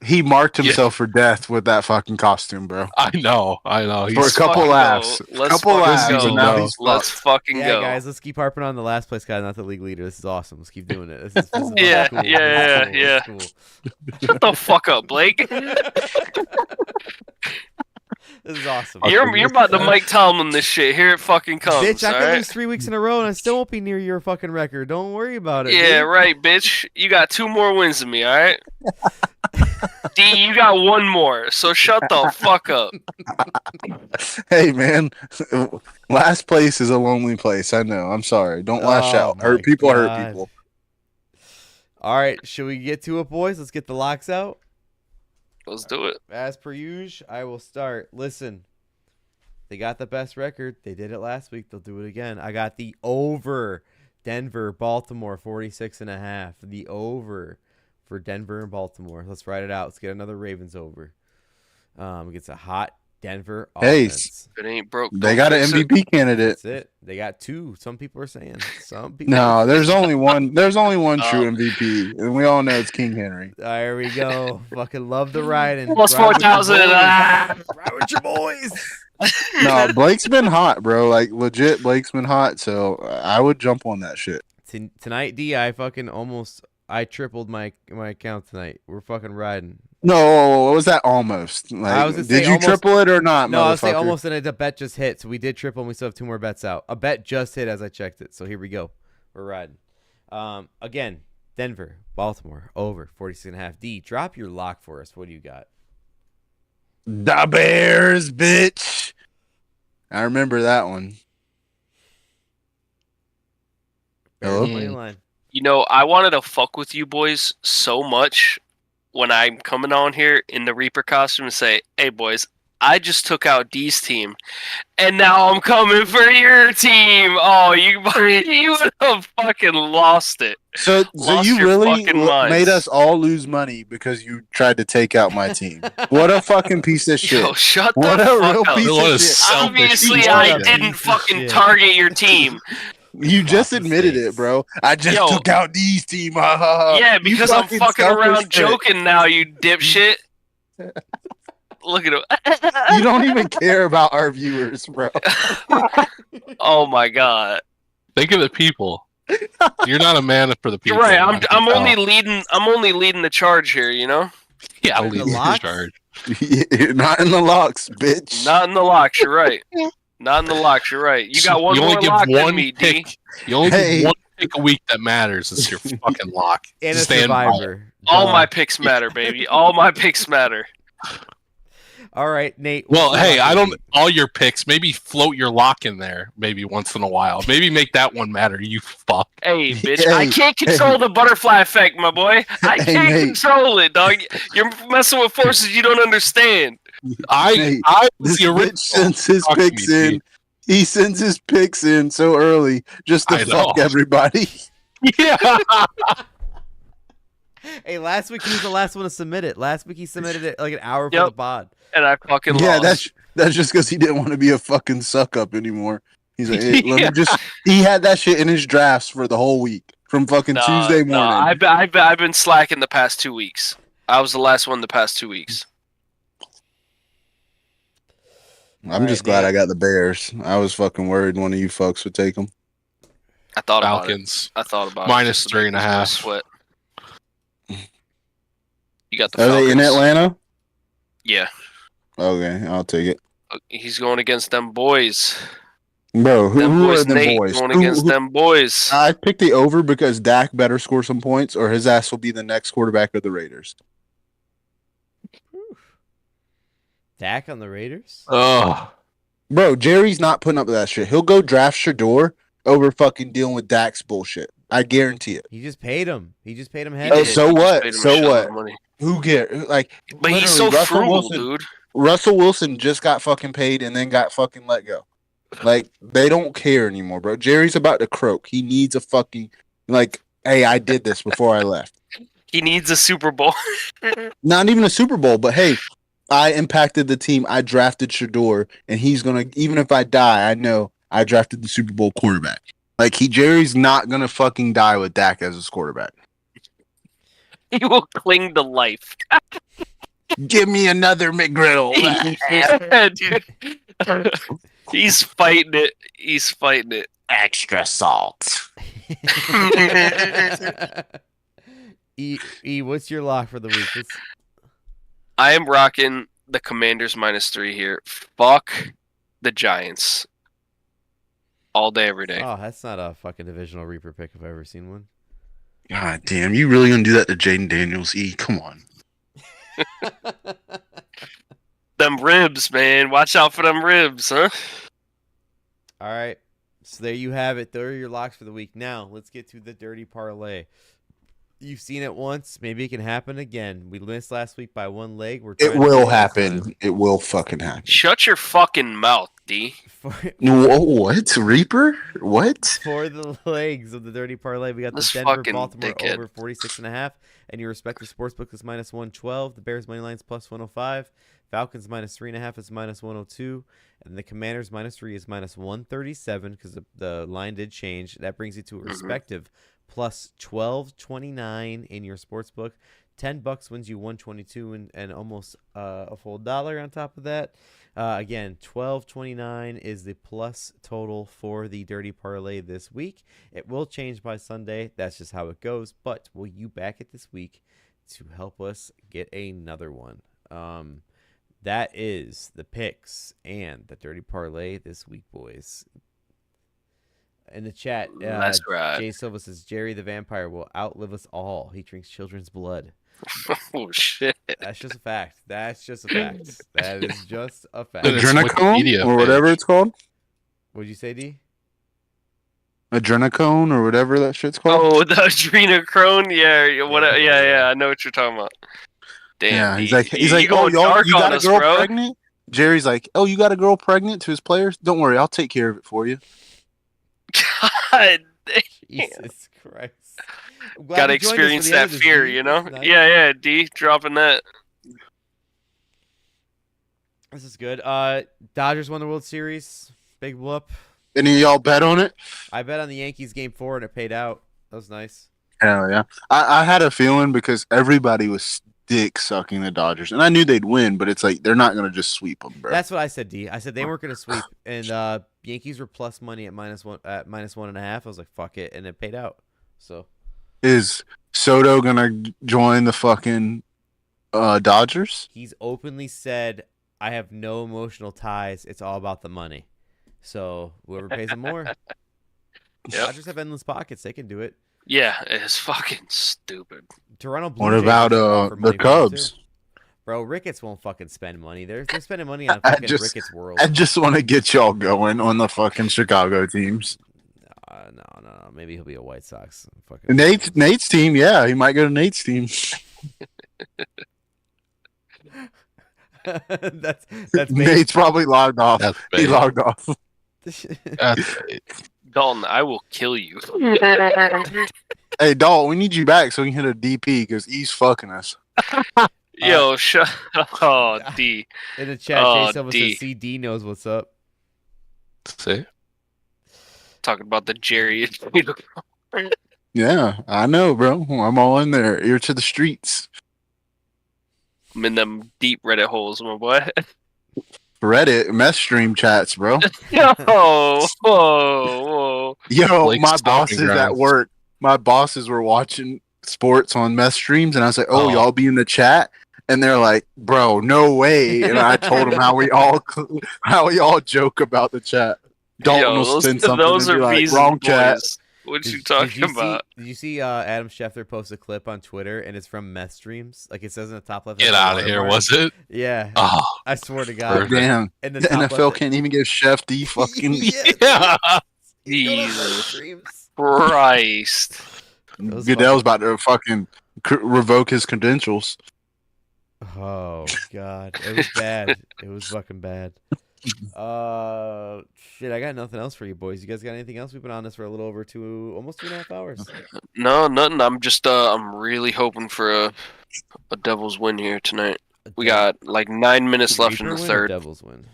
He marked himself for death with that fucking costume, bro. I know. For a He's couple fucking laughs. go. Let's Couple fucking laughs, go. and now he's Let's fucked. fucking Yeah, go. guys, let's keep harping on the last place guy, not the league leader. This is awesome. Let's keep doing it. This is Yeah, cool. yeah, This is cool. This is cool. Shut the fuck up, Blake. This is awesome. You're about to Mike Tomlin this shit. Here it fucking comes. Bitch, I could alright? lose 3 weeks in a row and I still won't be near your fucking record. Don't worry about it. Yeah, dude. right, bitch. You got 2 more wins than me, alright? D, you got 1 more, so shut the fuck up. Hey, man. Last place is a lonely place. I know. I'm sorry. Don't lash Oh, out. my Hurt people hurt God. people. All right, should we get to it, boys? Let's get the locks out. Let's do it. As per usual, I will start. Listen, they got the best record. They did it last week. They'll do it again. I got the over Denver, Baltimore, 46.5. The over for Denver and Baltimore. Let's write it out. Let's get another Ravens over. Gets a hot Denver Hey, offense. If it ain't broke, They don't got an fix it. MVP candidate. That's it. They got 2. Some people are saying. Some people. No, there's only one. There's only one Oh. true MVP, and we all know it's King Henry. There we go. Fucking love the riding. Plus Ride with your 4,000. boys. Ah. Ride with your boys. No, Blake's been hot, bro. Like legit, Blake's been hot. So I would jump on that shit. Tonight, D, I fucking I tripled my account tonight. We're fucking riding. No, what was that? Almost. Like, I was gonna did say you almost- triple it or not? No, I was saying motherfucker? almost, and a bet just hit. So we did triple, and we still have 2 more bets out. A bet just hit as I checked it. So here we go. We're riding. Again, Denver, Baltimore, over 46.5. D, drop your lock for us. What do you got? The Bears, bitch. I remember that one. Hello? Bears money line. You know, I wanted to fuck with you boys so much when I'm coming on here in the Reaper costume and say, hey, boys, I just took out D's team, and now I'm coming for your team. Oh, you would have fucking lost it. So Lost you your really fucking minds. made us all lose money because you tried to take out my team. What a fucking piece of shit. Yo, shut What the a fuck real up. piece What of a shit. selfish Obviously, piece I of shit. didn't Piece of fucking shit. target your team. You just Lots of admitted it, mistakes. bro. I just Yo. took out these team. Ha, ha, ha. Yeah, You because I'm fucking selfish around prick. joking now, you dipshit. Look at him. You don't even care about our viewers, bro. Oh my god. Think of the people. You're not a man for the people. You're right. I can I'm tell. only leading the charge here, you know? Yeah, The lead the locks? charge. You're not in the locks, bitch. Not in the locks, you're right. Not in the locks, you're right. You got one You only more give lock than one me, pick. D. You only Hey. give one pick a week that matters. It's your fucking lock. And a Stand by it. survivor. All Duh. my picks matter, baby. All my picks matter. All right, Nate. Well, what's your hey, lock I of the don't. week? All your picks. Maybe float your lock in there. Maybe once in a while. Maybe make that one matter. You fuck. Hey, bitch. Hey, I can't control the butterfly effect, my boy. I Hey, can't Nate. control it, dog. You're messing with forces you don't understand. Hey, I was this the original. bitch sends his Talk to me, picks in. Pete. He sends his picks in so early just to I fuck know. everybody. Yeah. Hey, last week he was the last one to submit it. Last week he submitted it like an hour for Yep. the pod. And I fucking Yeah, lost. that's just because he didn't want to be a fucking suck up anymore. He's like, hey, let Yeah. me just. He had that shit in his drafts for the whole week from fucking Tuesday morning. I've been slacking the past 2 weeks. I was the last one the past 2 weeks. I'm just Alright, glad Nate. I got the Bears. I was fucking worried one of you fucks would take them. I thought about it. Falcons. I thought about Minus it. just to make 3.5. me sweat. You got the Are Falcons. they in Atlanta? Yeah. Okay, I'll take it. He's going against them boys. Bro, Them who boys, are them Nate, boys? going against them boys. I picked the over because Dak better score some points, or his ass will be the next quarterback of the Raiders. Dak on the Raiders? Oh, Bro, Jerry's not putting up with that shit. He'll go draft Shador over fucking dealing with Dak's bullshit. I guarantee it. He just paid him. He just paid him He heavy. Oh, did. so He just what? paid him a So shitload what? of money. Who cares? Like, But he's literally, so Russell frugal, Wilson, dude. Russell Wilson just got fucking paid and then got fucking let go. Like, they don't care anymore, bro. Jerry's about to croak. He needs a fucking, like, hey, I did this before I left. He needs a Super Bowl. Not even a Super Bowl, but hey, I impacted the team. I drafted Shador, and he's gonna. Even if I die, I know I drafted the Super Bowl quarterback. Like Jerry's not gonna fucking die with Dak as his quarterback. He will cling to life. Give me another McGriddle. Yeah, dude. He's fighting it. He's fighting it. Extra salt. E, what's your lock for the week? I am rocking the Commanders -3 here. Fuck the Giants. All day, every day. Oh, that's not a fucking divisional Reaper pick if I've ever seen one. God damn, you really gonna do that to Jaden Daniels? E, come on. Them ribs, man. Watch out for them ribs, huh? All right. So there you have it. There are your locks for the week. Now, let's get to the Dirty Parlay. You've seen it once. Maybe it can happen again. We missed last week by one leg. It will happen. It will fucking happen. Shut your fucking mouth, D. Whoa, what? Reaper? What? For the legs of the Dirty Parlay, we got This the Denver fucking Baltimore dickhead. over 46.5, and your respective sportsbook is -112. The Bears money line's +105. Falcons -3.5 is -102, and the Commanders -3 is -137 because the line did change. That brings you to a respective +12.29 in your sportsbook. $10 wins you 122 and almost a full dollar on top of that. Again, 12.29 is the plus total for the Dirty Parlay this week. It will change by Sunday. That's just how it goes. But will you back it this week to help us get another one? That is the picks and the Dirty Parlay this week, boys. In the chat, That's right. Jay Silva says, Jerry the Vampire will outlive us all. He drinks children's blood. Oh, shit. That's just a fact. That's just a fact. That is just a fact. Then it's Adrenochrome Wikipedia or whatever page. it's called. What'd you say, D? Adrenochrome or whatever that shit's called. Oh, the adrenochrome? Yeah, whatever. Yeah, I know what you're talking about. Damn. Yeah, he's D. like, You oh, going y'all, dark you got on a us, girl bro. pregnant? Jerry's like, oh, you got a girl pregnant to his players? Don't worry, I'll take care of it for you. God. Jesus Christ. I'm glad Gotta you joined us for experience the end that of this, fear, D. you know? Nice. Yeah, D, dropping that. This is good. Dodgers won the World Series. Big whoop. Any of y'all bet on it? I bet on the Yankees game 4 and it paid out. That was nice. Hell yeah. I had a feeling because everybody was dick sucking the Dodgers, and I knew they'd win, but it's like they're not gonna just sweep them, bro. That's what I said, D. I said they weren't going to sweep, and Yankees were plus money at -1 at -1.5. I was like, fuck it, and it paid out. So Is Soto gonna join the fucking Dodgers? he's openly said, I have no emotional ties. It's all about the money. So whoever pays him more. Dodgers have endless pockets. They can do it. Yeah, it's fucking stupid. Toronto Blue What Jays about are offer the money for him, Cubs? too. Bro, Ricketts won't fucking spend money. They're spending money on I fucking just- Ricketts World. I just want to get y'all going on the fucking Chicago teams. No. Maybe he'll be a White Sox. Fucking Nate's team, yeah, he might go to Nate's team. that's Nate's probably logged off. That's He big. logged off. That's big. Dalton, I will kill you. Hey, Dalt, we need you back so we can hit a DP because he's fucking us. Yo, shut. Oh, D. In the chat, Oh, Jay Silva D. says CD knows what's up. See? Talking about the Jerry. Yeah, I know, bro. I'm all in there. Ear to the streets. I'm in them deep Reddit holes, my boy. Reddit, mess stream chats, bro. Yo, whoa. Yo, Blake's my stomping bosses at grounds. work, my bosses were watching sports on mess streams, and I was like, "Oh, Oh. y'all be in the chat," and they're like, "Bro, no way!" And I told them how we all joke about the chat. Dalton Yo, will send something those and be are like, V's "Wrong boys. chat." What you talking about? Did you see Adam Schefter post a clip on Twitter and it's from Meth Streams? Like it says in the top left. Get out of here, was it? Yeah. Oh, I swear to God. Perfect. Damn, In the the top NFL left- can't even give Chef D fucking. Yeah. He's going on Meth Jesus Streams. Christ. was Goodell's about to fucking revoke his credentials. Oh God, it was bad. It was fucking bad. Shit, I got nothing else for you boys. You guys got anything else? We've been on this for a little over almost 2.5 hours. No, nothing. I'm just I'm really hoping for a Devils win here tonight. We got like 9 minutes left in the Reaper win or third. Devils win.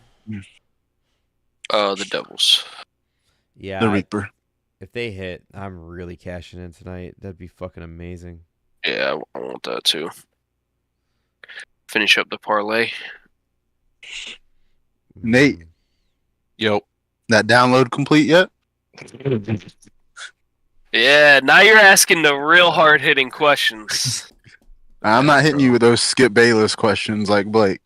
The Devils. Yeah, The Reaper. if they hit, I'm really cashing in tonight. That'd be fucking amazing. Yeah, I want that too. Finish up the parlay. Nate. Mm. yo. That download complete yet? Yeah, now you're asking the real hard hitting questions. I'm not hitting you with those Skip Bayless questions like Blake.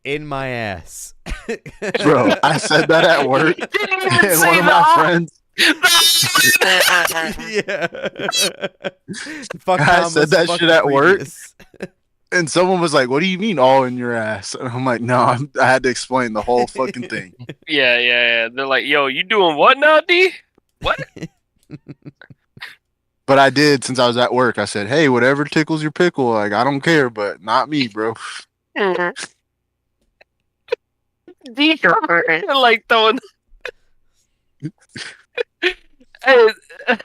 In my ass. Bro, I said that at work. Didn't even And say one of my that. friends, Yeah. Fuck I Tom, said let's that fuck shit the at work. previous. and someone was like, "What do you mean all in your ass?" And I'm like, "No, I had to explain the whole fucking thing." Yeah. They're like, yo, you doing what now, D? What? But I did since I was at work. I said, "Hey, whatever tickles your pickle, like I don't care, but not me, bro." D like throwing. Hey,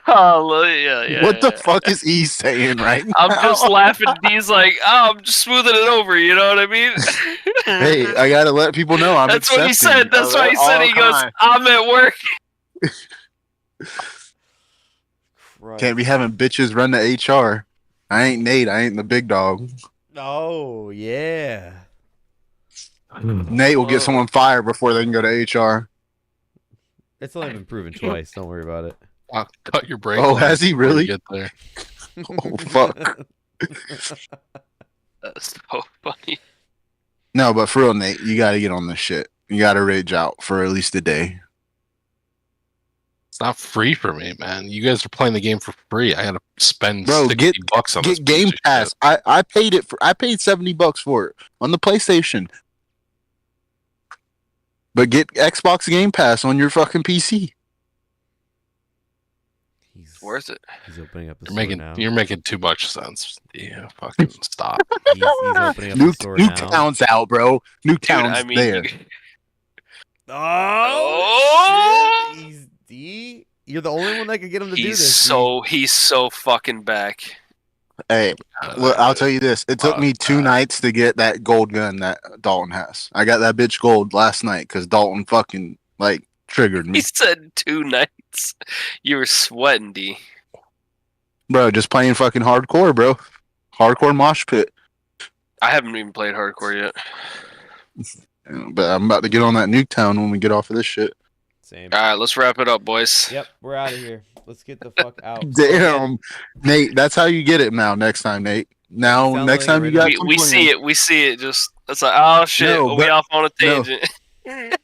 oh, yeah. What the fuck is he saying right now? I'm just laughing. D's like, oh, I'm just smoothing it over. You know what I mean? Hey, I gotta let people know I'm. That's what he accepting said. That's of what he all said. He goes, kind. I'm at work. Christ. Can't be having bitches run to HR. I ain't Nate. I ain't the big dog. Oh, yeah. Nate will get someone fired before they can go to HR. It's only been proven twice. Don't worry about it. I'll cut your break. Oh, lines has he before you really? Get there. Oh fuck. That's so funny. No, but for real, Nate, you got to get on this shit. You got to rage out for at least a day. It's not free for me, man. You guys are playing the game for free. I gotta spend Bro, $60 on this Get Game piece of Pass. shit. I paid it for. I paid $70 for it on the PlayStation. But get Xbox Game Pass on your fucking PC. He's Worth it. He's opening up the You're store now. making too much sense. Yeah, fucking stop. He's opening up the store now. Newtown's out, bro. Dude, Newtown's I mean, there. Oh, shit. He's D. You're the only one that could get him to do He's this. he's so fucking back. Hey, look, I'll tell you this. It took me 2 nights to get that gold gun that Dalton has. I got that bitch gold last night because Dalton fucking, like, triggered me. He said 2 nights. You were sweating, D. Bro, just playing fucking hardcore, bro. Hardcore mosh pit. I haven't even played hardcore yet. But I'm about to get on that Nuketown when we get off of this shit. Same. All right, let's wrap it up, boys. Yep, we're out of here. Let's get the fuck out. Damn, Nate, that's how you get it now. Next time, Nate. Now, Sounds next like time it you right got now. We see it. We see it. Just it's like, oh shit, No, we but- off on a no. tangent.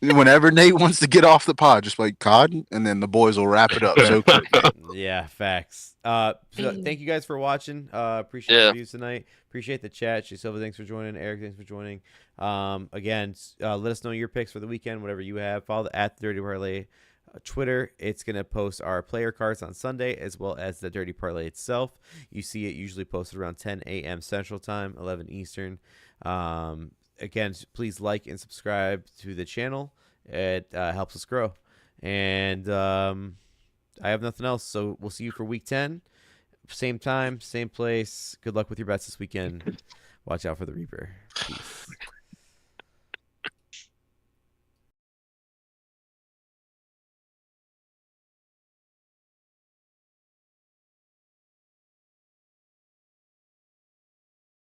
Whenever Nate wants to get off the pod, just like COD, and then the boys will wrap it up so quick. Yeah, facts. So thank you guys for watching. Appreciate the views tonight. Appreciate the chat. Jay Silva, thanks for joining. Eric, thanks for joining. Again, let us know your picks for the weekend, whatever you have. Follow at the Dirty Parlay Twitter. It's gonna post our player cards on Sunday as well as the Dirty Parlay itself. You see it usually posted around 10 a.m. Central Time, 11 Eastern. Again, please like and subscribe to the channel. It helps us grow. And I have nothing else, so we'll see you for week 10. Same time, same place. Good luck with your bets this weekend. Watch out for the Reaper. Peace.